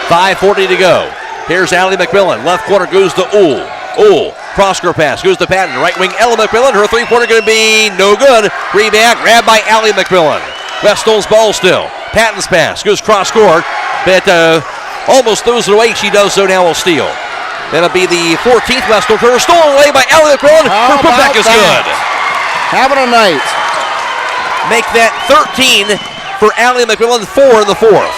5:40 to go. Here's Allie McMillan. Left corner goes to Ohl. Ohl, cross-court pass, goes to Patton. Right wing, Ella McMillan. Her three-pointer going to be no good. Rebound, grabbed by Allie McMillan. West Holmes ball still. Patton's pass goes cross-court, but almost throws it away. She does so now. Will steal. That'll be the 14th West Holmes turnover. Stolen away by Allie McMillan. Her putback is good. Having a night. Make that 13 for Allie McMillan. 4 in the fourth.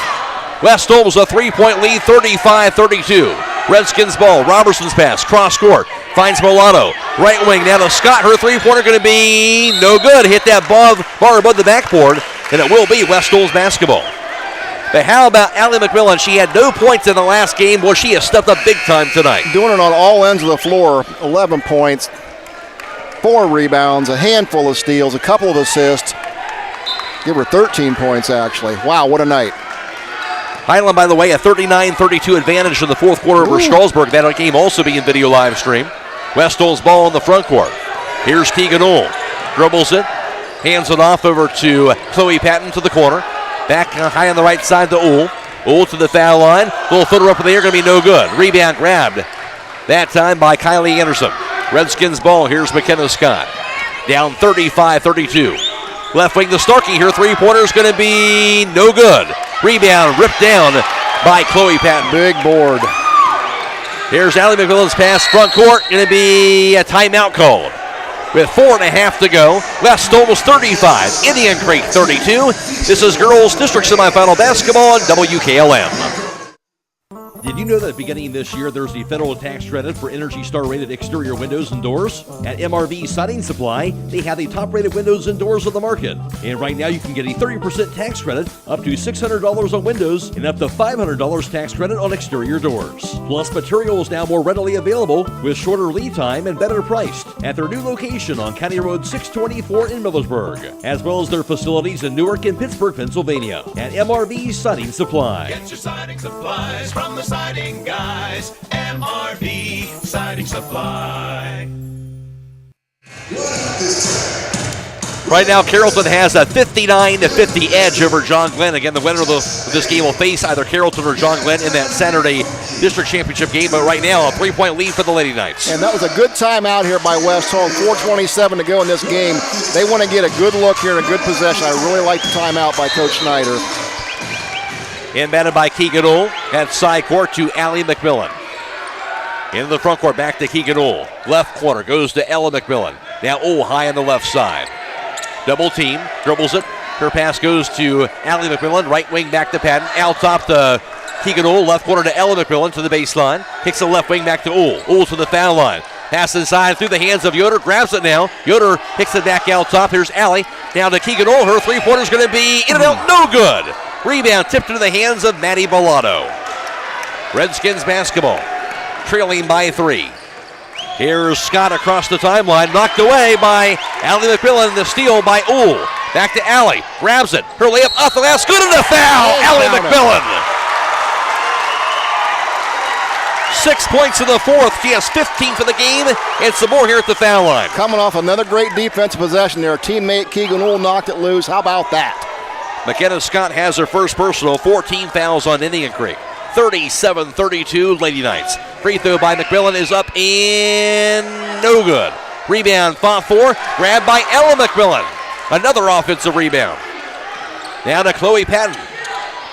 West Holmes a 3-point lead, 35-32. Redskins ball. Robertson's pass. Cross court. Finds Mulatto. Right wing now to Scott. Her three-pointer going to be no good. Hit that bar above the backboard, and it will be West Holmes basketball. But how about Allie McMillan? She had no points in the last game. Well, she has stepped up big time tonight. Doing it on all ends of the floor. 11 points, 4 rebounds, a handful of steals, a couple of assists. Give her 13 points, actually. Wow, what a night. Highland, by the way, a 39-32 advantage in the fourth quarter over Strasburg. That game also being video live stream. West Holmes ball in the front court. Here's Keegan Ohl. Dribbles it. Hands it off over to Chloe Patton to the corner. Back high on the right side to Ohl. Ohl to the foul line. Little footer up in the air, going to be no good. Rebound grabbed That time by Kylie Anderson. Redskins ball. Here's McKenna Scott. Down 35-32. Left wing to Starkey. Her three-pointer is going to be no good. Rebound ripped down by Chloe Patton. Big board. Here's Allie McMillan's pass front court. Going to be a timeout called. With 4.5 to go, West Holmes 35, Indian Creek 32. This is girls district semifinal basketball on WKLM. Did you know that beginning this year there's a federal tax credit for Energy Star rated exterior windows and doors? At MRV Siding Supply, they have the top rated windows and doors on the market. And right now you can get a 30% tax credit, up to $600 on windows, and up to $500 tax credit on exterior doors. Plus, material is now more readily available with shorter lead time and better priced at their new location on County Road 624 in Millersburg, as well as their facilities in Newark and Pittsburgh, Pennsylvania. At MRV Siding Supply. Get your siding supplies from the siding guys. MRV Siding Supply. Right now, Carrollton has a 59-50 edge over John Glenn. Again, the winner of this game will face either Carrollton or John Glenn in that Saturday district championship game. But right now, a 3-point lead for the Lady Knights. And that was a good timeout here by West Holmes. 4:27 to go in this game. They want to get a good look here and a good possession. I really like the timeout by Coach Schneider. Inbounded by Keegan Ohl at side court to Allie McMillan. Into the front court, back to Keegan Ohl. Left corner goes to Ella McMillan. Now Ohl high on the left side. Double team, dribbles it. Her pass goes to Allie McMillan. Right wing back to Patton. Out top to Keegan Ohl. Left corner to Ella McMillan to the baseline. Kicks the left wing back to Ohl. Ohl to the foul line. Pass inside through the hands of Yoder. Grabs it now. Yoder kicks it back out top. Here's Allie. Down to Keegan Ohl. Her three-pointer is going to be in and out. No good. Rebound tipped into the hands of Maddie Bellato. Redskins basketball. Trailing by 3. Here's Scott across the timeline. Knocked away by Allie McMillan. The steal by Ohl. Back to Allie. Grabs it. Her layup off the last. Good in the foul. Allie McMillan. 6 points in the fourth. She has 15 for the game. And some more here at the foul line. Coming off another great defensive possession there. Teammate Keegan Ohl knocked it loose. How about that? McKenna Scott has her first personal. 14 fouls on Indian Creek. 37-32 Lady Knights. Free throw by McMillan is up and no good. Rebound fought for. Grabbed by Ella McMillan. Another offensive rebound. Now to Chloe Patton.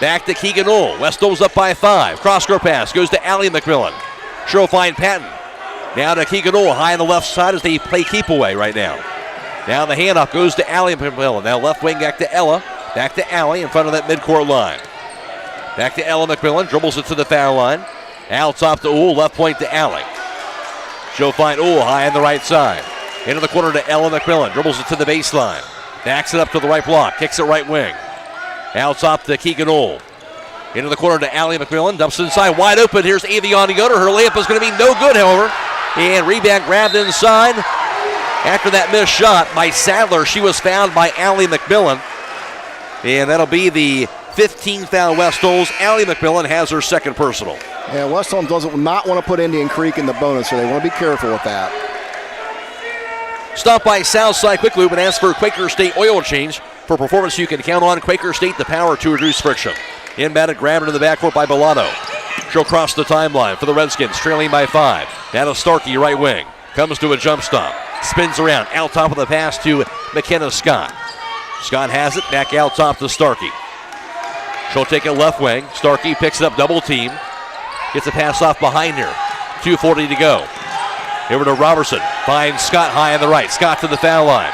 Back to Keegan Ohl. West Holmes up by 5. Cross-court pass goes to Allie McMillan. She'll find Patton. Now to Keegan Ohl. High on the left side as they play keep away right now. Now the handoff goes to Allie McMillan. Now left wing back to Ella. Back to Allie in front of that midcourt line. Back to Ella McMillan. Dribbles it to the foul line. Out top to Ohl. Left point to Allie. She'll find Ohl high on the right side. Into the corner to Ella McMillan. Dribbles it to the baseline. Backs it up to the right block. Kicks it right wing. Out top to Keegan Ohl. Into the corner to Allie McMillan. Dumps inside. Wide open. Here's Aviana Yoder. Her layup is going to be no good, however. And rebound grabbed inside. After that missed shot by Sadler, she was fouled by Allie McMillan. And that'll be the 15th foul West Holmes. Allie McMillan has her second personal. Yeah, West Holmes doesn't not want to put Indian Creek in the bonus, so they want to be careful with that. Stop by Southside Quick Lube and ask for Quaker State oil change. For performance you can count on, Quaker State, the power to reduce friction. Inbounded, grabbed into the backcourt by Bellato. She'll cross the timeline for the Redskins, trailing by 5. Now to Starkey, right wing. Comes to a jump stop. Spins around, out top of the pass to McKenna Scott. Scott has it, back out top to Starkey. She'll take it left wing. Starkey picks it up, double team. Gets a pass off behind her. 2:40 to go. Over to Robertson. Finds Scott high on the right. Scott to the foul line.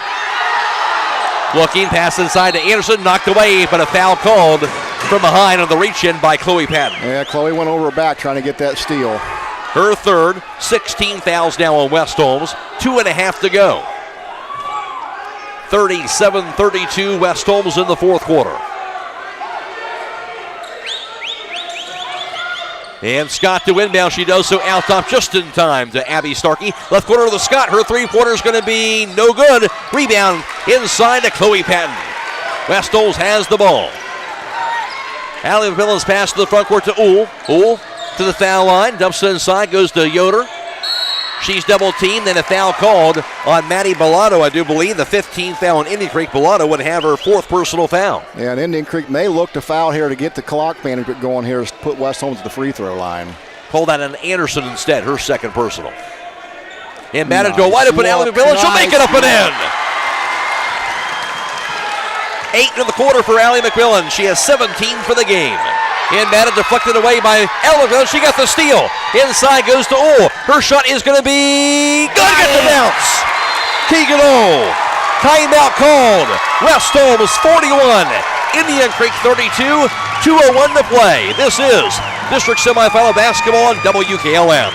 Looking, pass inside to Anderson. Knocked away, but a foul called from behind on the reach-in by Chloe Patton. Yeah, Chloe went over her back trying to get that steal. Her third. 16 fouls now on West Holmes. 2.5 to go. 37-32 West Holmes in the fourth quarter. And Scott to inbound. She does so out top just in time to Abby Starkey. Left corner to Scott. Her three-pointer is going to be no good. Rebound inside to Chloe Patton. West Holmes has the ball. Allie McMillan's pass to the front court to Ohl. Ohl to the foul line. Dumps it inside. Goes to Yoder. She's double-teamed, and a foul called on Maddie Bellato, I do believe. The 15th foul on Indian Creek. Bellato would have her fourth personal foul. Yeah, and Indian Creek may look to foul here to get the clock management going here to put West Holmes to the free throw line. Called out on Anderson instead, her second personal. And batted to a wide open Allie McMillan. She'll make it up and in. 8 in the quarter for Allie McMillan. She has 17 for the game. And batted deflected away by Allie McMillan. She got the steal. Inside goes to Uhl. Her shot is going to be good. Get the bounce. Keegan Uhl. Timeout called. West Holmes 41. Indian Creek 32. 2:01 to play. This is District Semifinal Basketball on WKLM.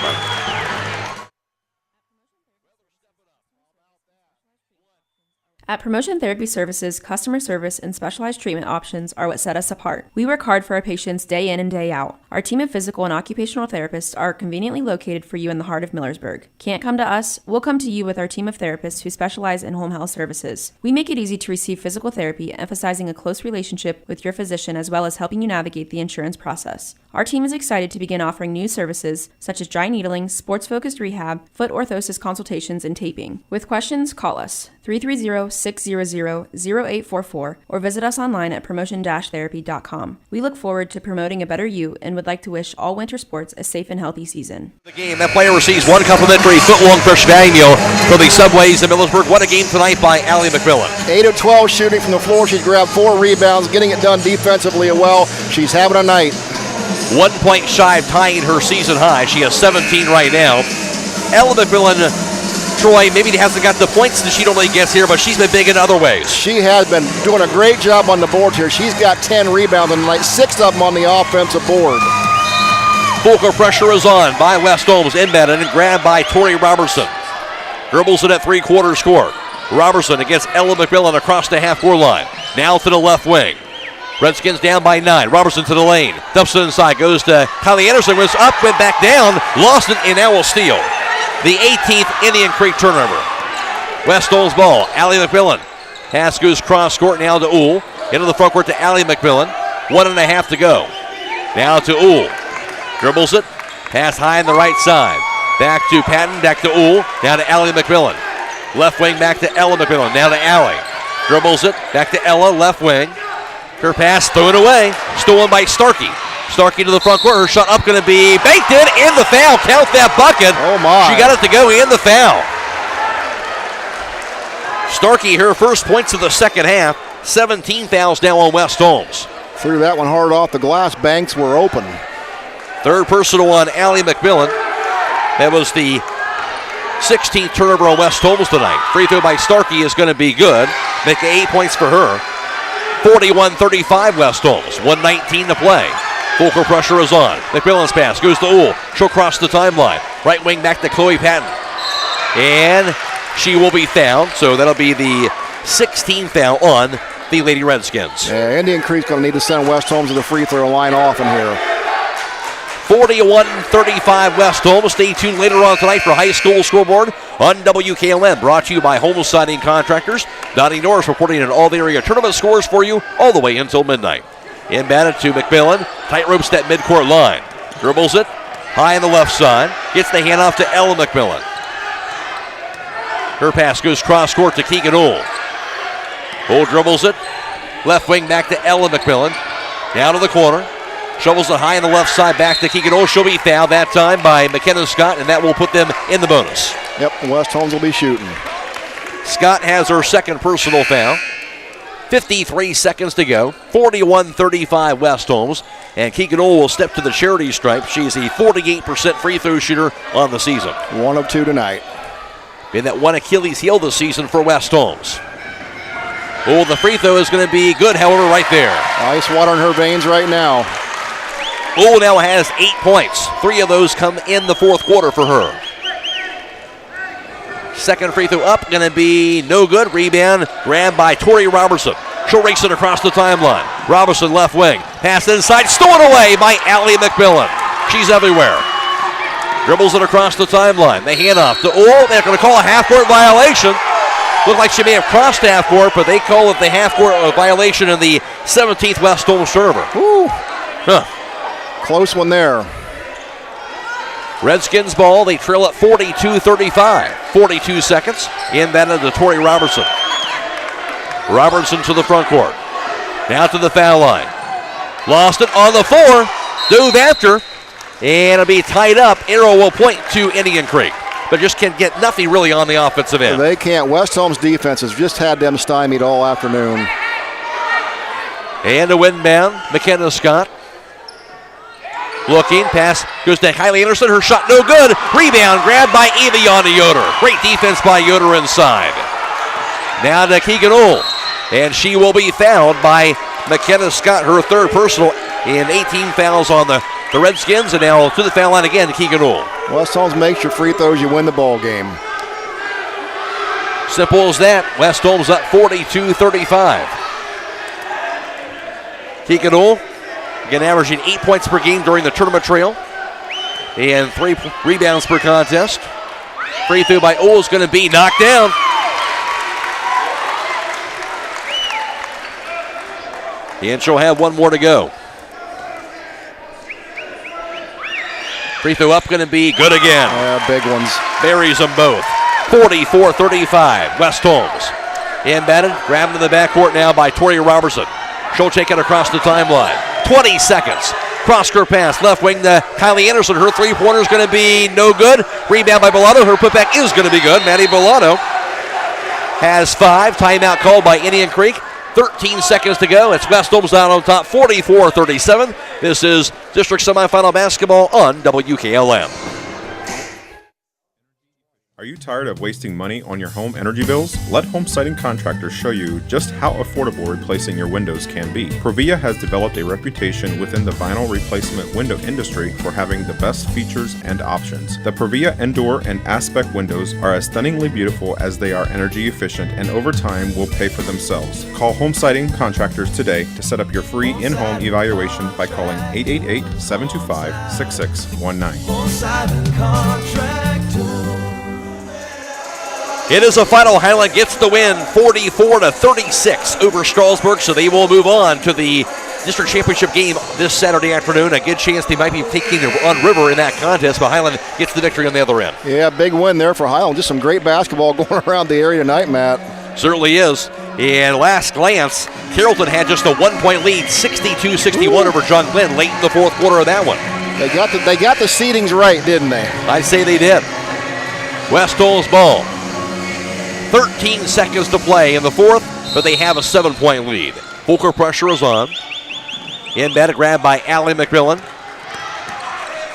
At Promotion Therapy Services, customer service and specialized treatment options are what set us apart. We work hard for our patients day in and day out. Our team of physical and occupational therapists are conveniently located for you in the heart of Millersburg. Can't come to us? We'll come to you with our team of therapists who specialize in home health services. We make it easy to receive physical therapy, emphasizing a close relationship with your physician as well as helping you navigate the insurance process. Our team is excited to begin offering new services such as dry needling, sports-focused rehab, foot orthosis consultations, and taping. With questions, call us 330-600-0844 or visit us online at promotion-therapy.com. We look forward to promoting a better you and would like to wish all winter sports a safe and healthy season. The game, that player receives one complimentary foot-long fresh value meal from the Subways in Millersburg. What a game tonight by Allie McMillan. 8 of 12 shooting from the floor. She's grabbed 4 rebounds, getting it done defensively well. She's having a night. 1 point shy of tying her season high. She has 17 right now. Allie McMillan, Troy, maybe hasn't got the points that she normally gets here, but she's been big in other ways. She has been doing a great job on the board here. She's got 10 rebounds and like 6 of them on the offensive board. Full court pressure is on by West Holmes. Inbounded and grabbed by Tori Robertson. Dribbles it at three-quarters court. Robertson against Ella McMillan across the half-court line. Now to the left wing. Redskins down by 9. Robertson to the lane. Dumps it inside. Goes to Kylie Anderson. Was up, went back down. Lost it, and now will steal. The 18th Indian Creek turnover. West Holmes ball. Allie McMillan. Pass goes cross court now to Uhl. Into the front court to Allie McMillan. 1.5 to go. Now to Uhl. Dribbles it. Pass high on the right side. Back to Patton. Back to Uhl. Now to Allie McMillan. Left wing back to Ella McMillan. Now to Allie. Dribbles it. Back to Ella. Left wing. Her pass thrown away. Stolen by Starkey. Starkey to the front court. Her shot up going to be banked in the foul. Count that bucket. Oh, my. She got it to go in the foul. Starkey, her first points of the second half. 17 fouls now on West Holmes. Threw that one hard off the glass. Banks were open. Third personal on Allie McMillan. That was the 16th turnover on West Holmes tonight. Free throw by Starkey is going to be good. Make it 8 points for her. 41-35 West Holmes. 1:19 to play. Full court pressure is on. McMillan's pass goes to Uhl. She'll cross the timeline. Right wing back to Chloe Patton. And she will be fouled. So that'll be the 16th foul on the Lady Redskins. Yeah, Indian Creek's going to need to send West Holmes to the free throw line often here. 41-35 West Holmes. Stay tuned later on tonight for High School Scoreboard on WKLM. Brought to you by Holmes Siding Contractors. Donnie Norris reporting on all the area tournament scores for you all the way until midnight. Inbounded to McMillan. Tight ropes that midcourt line. Dribbles it. High on the left side. Gets the handoff to Ella McMillan. Her pass goes cross court to Keegan Uhl. Uhl dribbles it. Left wing back to Ella McMillan. Down to the corner. Shovels it high on the left side back to Keegan Uhl. She'll be fouled that time by McKenna Scott, and that will put them in the bonus. Yep, West Holmes will be shooting. Scott has her second personal foul. 53 seconds to go. 41-35 West Holmes. And Keegan Uhl will step to the charity stripe. She's a 48% free throw shooter on the season. 1 of 2 tonight. Been that one Achilles heel this season for West Holmes. Oh, the free throw is going to be good, however, right there. Ice water in her veins right now. Uhl now has 8 points. 3 of those come in the fourth quarter for her. Second free throw up, going to be no good. Rebound grabbed by Tori Robertson. She'll race it across the timeline. Robertson left wing. Pass inside, stolen away by Allie McMillan. She's everywhere. Dribbles it across the timeline. They hand off to Uhl. They're going to call a half-court violation. Looked like she may have crossed half-court, but they call it the half-court violation in the 17th West Holmes server. Close one there. Redskins ball. They trail at 42-35. 42 seconds. Inbounded to Tori Robertson. Robertson to the front court. Now to the foul line. Lost it on the floor. Dove after. And it'll be tied up. Arrow will point to Indian Creek, but just can't get nothing really on the offensive end. They can't. West Holmes defense has just had them stymied all afternoon. And a windbound, McKenna Scott. Looking, pass goes to Kylie Anderson. Her shot no good. Rebound grabbed by Aviana Yoder. Great defense by Yoder inside. Now to Keegan Ohl. And she will be fouled by McKenna Scott, her third personal, and 18 fouls on the Redskins. And now to the foul line again to Keegan Ohl. West Holmes makes your free throws, you win the ball game. Simple as that. West Holmes up 42-35. Keegan Ohl, again averaging 8 points per game during the tournament trail and 3 rebounds per contest. Free throw by Ohl is going to be knocked down. And she'll have one more to go. Free throw up going to be good again. Big ones. Buries them both. 44-35, West Holmes. Inbounded, grabbed in the backcourt now by Tori Robertson. She'll take it across the timeline. 20 seconds. Cross-court pass, left wing to Kylie Anderson. Her three-pointer is going to be no good. Rebound by Bellato. Her putback is going to be good. Maddie Bellato has 5. Timeout called by Indian Creek. 13 seconds to go. It's West Holmes down on top, 44-37. This is district semifinal basketball on WKLM. Are you tired of wasting money on your home energy bills? Let Home Siding Contractors show you just how affordable replacing your windows can be. Provia has developed a reputation within the vinyl replacement window industry for having the best features and options. The Provia Endure and Aspect windows are as stunningly beautiful as they are energy efficient, and over time will pay for themselves. Call Home Siding Contractors today to set up your free in-home evaluation by calling 888-725-6619. Home Siding Contractors. It is a final. Highland gets the win 44-36 over Strasburg, so they will move on to the district championship game this Saturday afternoon. A good chance they might be taking on River in that contest, but Highland gets the victory on the other end. Yeah, big win there for Highland. Just some great basketball going around the area tonight, Matt. Certainly is. And last glance, Carrollton had just a 1-point lead, 62-61 over John Glenn late in the fourth quarter of that one. They got the seedings right, didn't they? I'd say they did. West Holmes ball. 13 seconds to play in the fourth, but they have a 7-point lead. Full pressure is on. Inbound grab by Allie McMillan.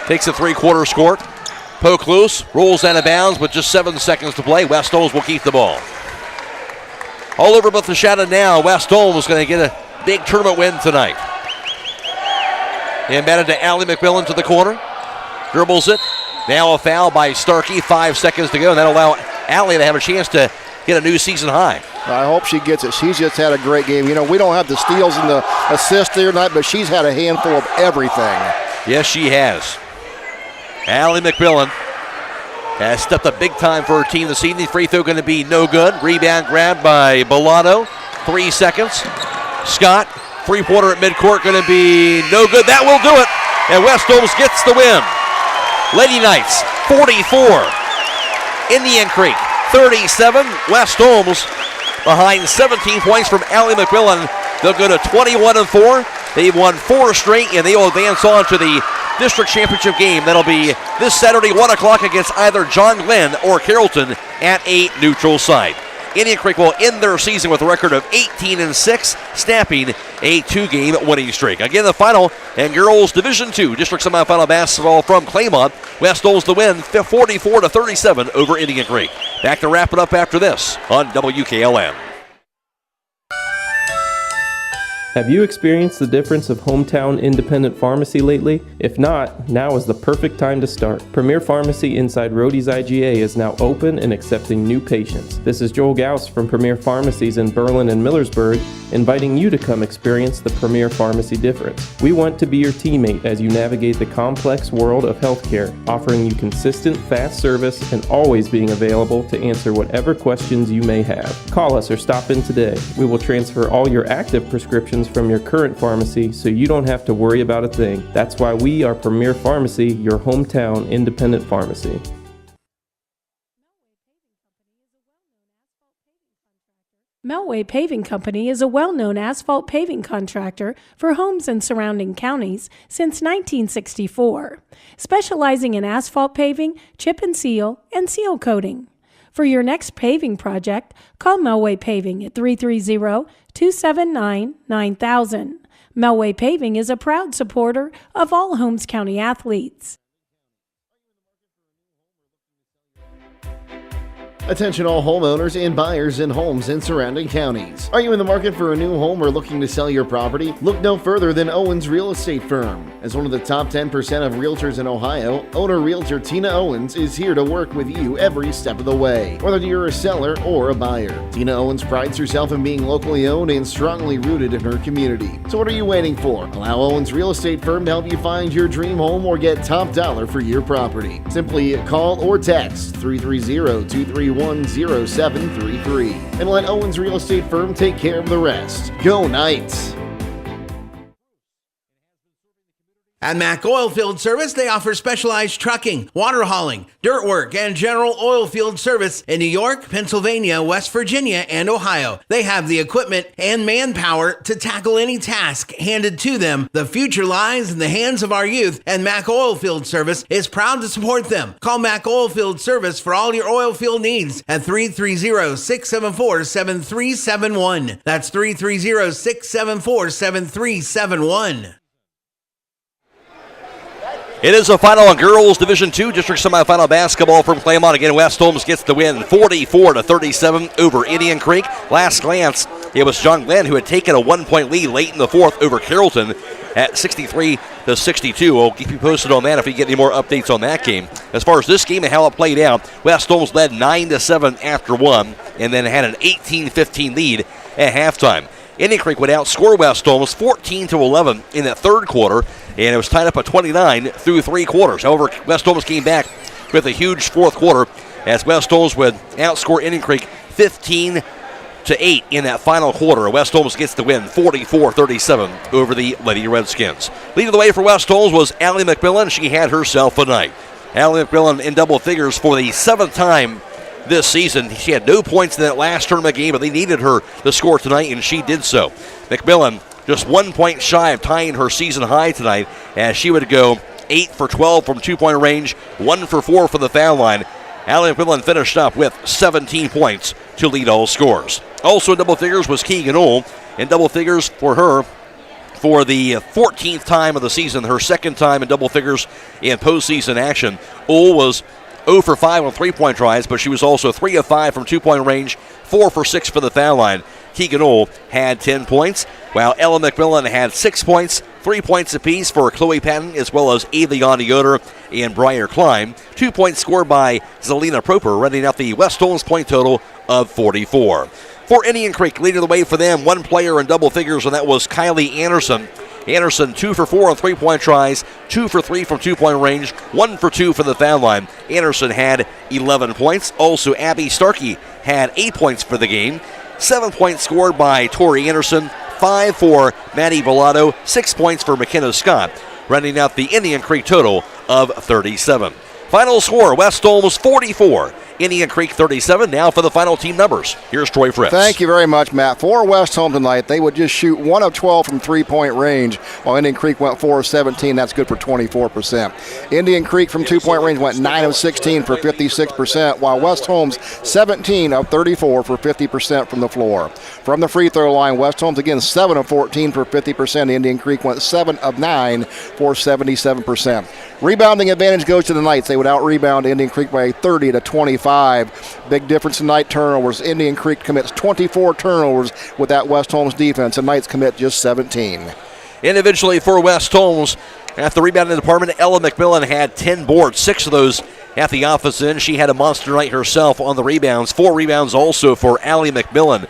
Takes a three-quarter score. Poke loose, rolls out of bounds with just 7 seconds to play. West Holmes will keep the ball. All over but the shadow now. West Holmes is going to get a big tournament win tonight. Inbounded to Allie McMillan to the corner. Dribbles it. Now a foul by Starkey. 5 seconds to go, and that'll allow Allie to have a chance to get a new season high. I hope she gets it. She's just had a great game. You know, we don't have the steals and the assists there tonight, but she's had a handful of everything. Yes, she has. Allie McMillan has stepped up big time for her team this evening. Free throw going to be no good. Rebound grab by Bellato. 3 seconds. Scott, three-pointer at midcourt going to be no good. That will do it. And West Holmes gets the win. Lady Knights, 44. Indian Creek, 37. West Holmes behind 17 points from Allie McMillan. They'll go to 21-4. They've won 4 straight, and they will advance on to the district championship game. That'll be this Saturday, 1 o'clock against either John Glenn or Carrollton at a neutral site. Indian Creek will end their season with a record of 18-6, snapping a 2-game winning streak. Again, the final and girls Division II district semifinal basketball from Claymont. West Holmes the win, 44-37 over Indian Creek. Back to wrap it up after this on WKLM. Have you experienced the difference of hometown independent pharmacy lately? If not, now is the perfect time to start. Premier Pharmacy inside Rhodey's IGA is now open and accepting new patients. This is Joel Gauss from Premier Pharmacies in Berlin and Millersburg, inviting you to come experience the Premier Pharmacy difference. We want to be your teammate as you navigate the complex world of healthcare, offering you consistent, fast service and always being available to answer whatever questions you may have. Call us or stop in today. We will transfer all your active prescriptions from your current pharmacy so you don't have to worry about a thing. That's why we are Premier Pharmacy, your hometown independent pharmacy. Melway Paving Company is a well-known asphalt paving contractor for homes in surrounding counties since 1964, specializing in asphalt paving, chip and seal coating. For your next paving project, call Melway Paving at 330-279-9000. Melway Paving is a proud supporter of all Holmes County athletes. Attention all homeowners and buyers in homes in surrounding counties. Are you in the market for a new home or looking to sell your property? Look no further than Owens Real Estate Firm. As one of the top 10% of realtors in Ohio, owner-realtor Tina Owens is here to work with you every step of the way, whether you're a seller or a buyer. Tina Owens prides herself in being locally owned and strongly rooted in her community. So what are you waiting for? Allow Owens Real Estate Firm to help you find your dream home or get top dollar for your property. Simply call or text 330-231-0733 and let Owens Real Estate Firm take care of the rest. Go Knights! At Mack Oilfield Service, they offer specialized trucking, water hauling, dirt work, and general oil field service in New York, Pennsylvania, West Virginia, and Ohio. They have the equipment and manpower to tackle any task handed to them. The future lies in the hands of our youth, and Mack Oilfield Service is proud to support them. Call Mack Oilfield Service for all your oil field needs at 330-674-7371. That's 330-674-7371. It is a final on girls Division II district semifinal basketball from Claymont. Again, West Holmes gets the win 44-37 over Indian Creek. Last glance, it was John Glenn who had taken a 1-point lead late in the fourth over Carrollton at 63-62. We'll keep you posted on that if we get any more updates on that game. As far as this game and how it played out, West Holmes led 9-7 after one and then had an 18-15 lead at halftime. Indian Creek would outscore West Holmes 14-11 in that third quarter, and it was tied up at 29 through three quarters. However, West Holmes came back with a huge fourth quarter as West Holmes would outscore Indian Creek 15-8 in that final quarter. West Holmes gets the win 44-37 over the Lady Redskins. Leading the way for West Holmes was Allie McMillan. She had herself a night. Allie McMillan in double figures for the seventh time this season. She had no points in that last tournament game, but they needed her to score tonight, and she did so. McMillan just 1 point shy of tying her season high tonight, as she would go 8 for 12 from 2-point range, 1 for 4 from the foul line. Allie McMillan finished up with 17 points to lead all scores. Also in double figures was Keegan Ohl. In double figures for her for the 14th time of the season, her second time in double figures in postseason action. Ohl was 0 for 5 on 3-point tries, but she was also 3 of 5 from 2-point range, 4 for 6 for the foul line. Keegan Ohl had 10 points, while Ella McMillan had 6 points, 3 points apiece for Chloe Patton, as well as Aviana Yoder and Briar Klein. 2 points scored by Zelina Proper, running out the West Holmes point total of 44. For Indian Creek, leading the way for them, one player in double figures, and that was Kylie Anderson. Anderson 2 for 4 on 3-point tries, 2 for 3 from 2-point range, 1 for 2 from the foul line. Anderson had 11 points. Also, Abby Starkey had 8 points for the game. 7 points scored by Tori Anderson, 5 for Maddie Bellato, 6 points for McKenna Scott, rounding out the Indian Creek total of 37. Final score, West Holmes 44, Indian Creek 37. Now for the final team numbers. Here's Troy Fritz. Thank you very much, Matt. For West Holmes tonight, they would just shoot 1 of 12 from 3-point range, while Indian Creek went 4 of 17. That's good for 24%. Indian Creek from 2-point range went 9 of 16 for 56%, while West Holmes 17 of 34 for 50% from the floor. From the free throw line, West Holmes again 7 of 14 for 50%. Indian Creek went 7 of 9 for 77%. Rebounding advantage goes to the Knights. They would out-rebound Indian Creek by 30-25. Big difference tonight, turnovers. Indian Creek commits 24 turnovers with that West Holmes defense, and Knights commit just 17. Individually for West Holmes, at the rebounding department, Ella McMillan had 10 boards, 6 of those at the offensive end. She had a monster night herself on the rebounds. 4 rebounds also for Allie McMillan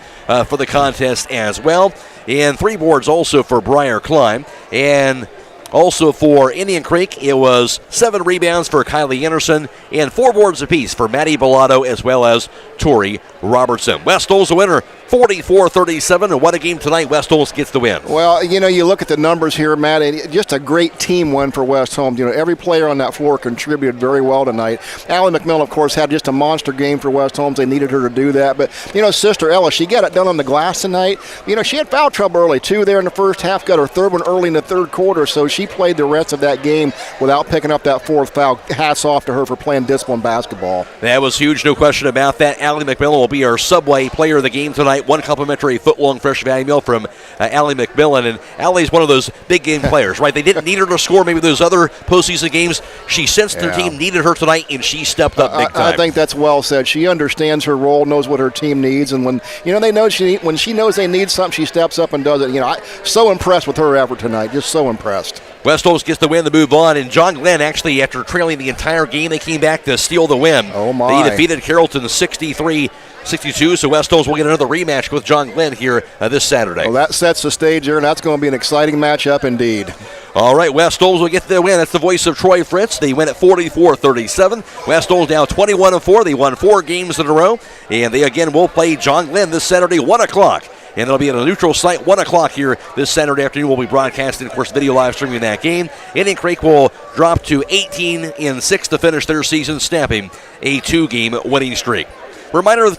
for the contest as well. And 3 boards also for Briar Klein. And also for Indian Creek, it was 7 rebounds for Kylie Anderson and 4 boards apiece for Maddie Bellato as well as Tori Robertson. West Holmes a winner 44-37. And what a game tonight. West Holmes gets the win. Well, you look at the numbers here, Matt, and just a great team win for West Holmes. Every player on that floor contributed very well tonight. Allie McMillan, of course, had just a monster game for West Holmes. They needed her to do that. But, Sister Ella, she got it done on the glass tonight. She had foul trouble early, too, there in the first half. Got her third one early in the third quarter, so she played the rest of that game without picking up that fourth foul. Hats off to her for playing disciplined basketball. That was huge, no question about that. Allie McMillan will be our Subway player of the game tonight. One complimentary foot-long fresh value meal from Allie McMillan. And Allie's one of those big game players, right? They didn't need her to score maybe those other postseason games. She sensed their team needed her tonight, and she stepped up big time. I think that's well said. She understands her role, knows what her team needs, and when when she knows they need something, she steps up and does it. I'm so impressed with her effort tonight. Just so impressed. West Holmes gets the win to move on, and John Glenn actually, after trailing the entire game, they came back to steal the win. Oh my! They defeated Carrollton 63-62, so West Holmes will get another rematch with John Glenn here this Saturday. Well, that sets the stage here, and that's going to be an exciting matchup indeed. All right, West Holmes will get the win. That's the voice of Troy Fritz. They win at 44-37. West Holmes now 21-4. They won 4 games in a row, and they again will play John Glenn this Saturday, 1 o'clock. And it'll be at a neutral site, 1 o'clock here this Saturday afternoon. We'll be broadcasting, of course, video live streaming that game. Indian Creek will drop to 18-6 to finish their season, snapping a 2-game winning streak. Reminder,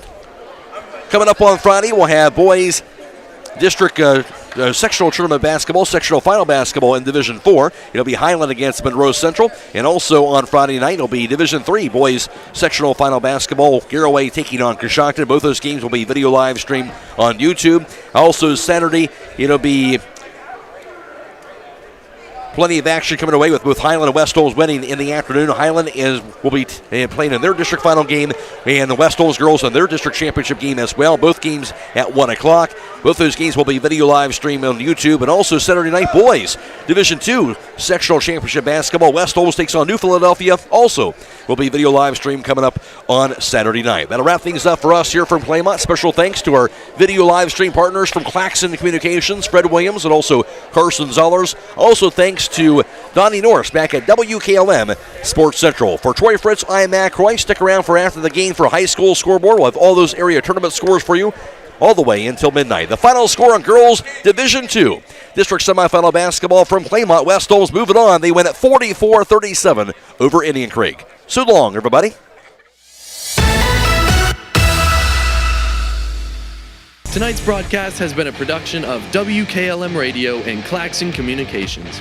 coming up on Friday, we'll have boys district sectional tournament basketball, sectional final basketball in Division 4. It'll be Highland against Monroe Central. And also on Friday night, it'll be Division 3 boys sectional final basketball. Garraway taking on Coshocton. Both those games will be video live streamed on YouTube. Also Saturday, it'll be plenty of action coming away with both Highland and West Holmes winning in the afternoon. Highland will be playing in their district final game, and the West Holmes girls in their district championship game as well. Both games at 1 o'clock. Both those games will be video live streamed on YouTube. And also Saturday night boys Division 2 sectional championship basketball. West Holmes takes on New Philadelphia. Also will be video live stream coming up on Saturday night. That'll wrap things up for us here from Claymont. Special thanks to our video live stream partners from Claxon Communications, Fred Williams, and also Carson Zollers. Also thanks to Donnie Norris back at WKLM Sports Central. For Troy Fritz, I am Matt Croy. Stick around for after the game for high school scoreboard. We'll have all those area tournament scores for you all the way until midnight. The final score on girls Division 2 district semifinal basketball from Claymont. West Holmes moving on. They win at 44-37 over Indian Creek. So long, everybody. Tonight's broadcast has been a production of WKLM Radio and Claxon Communications.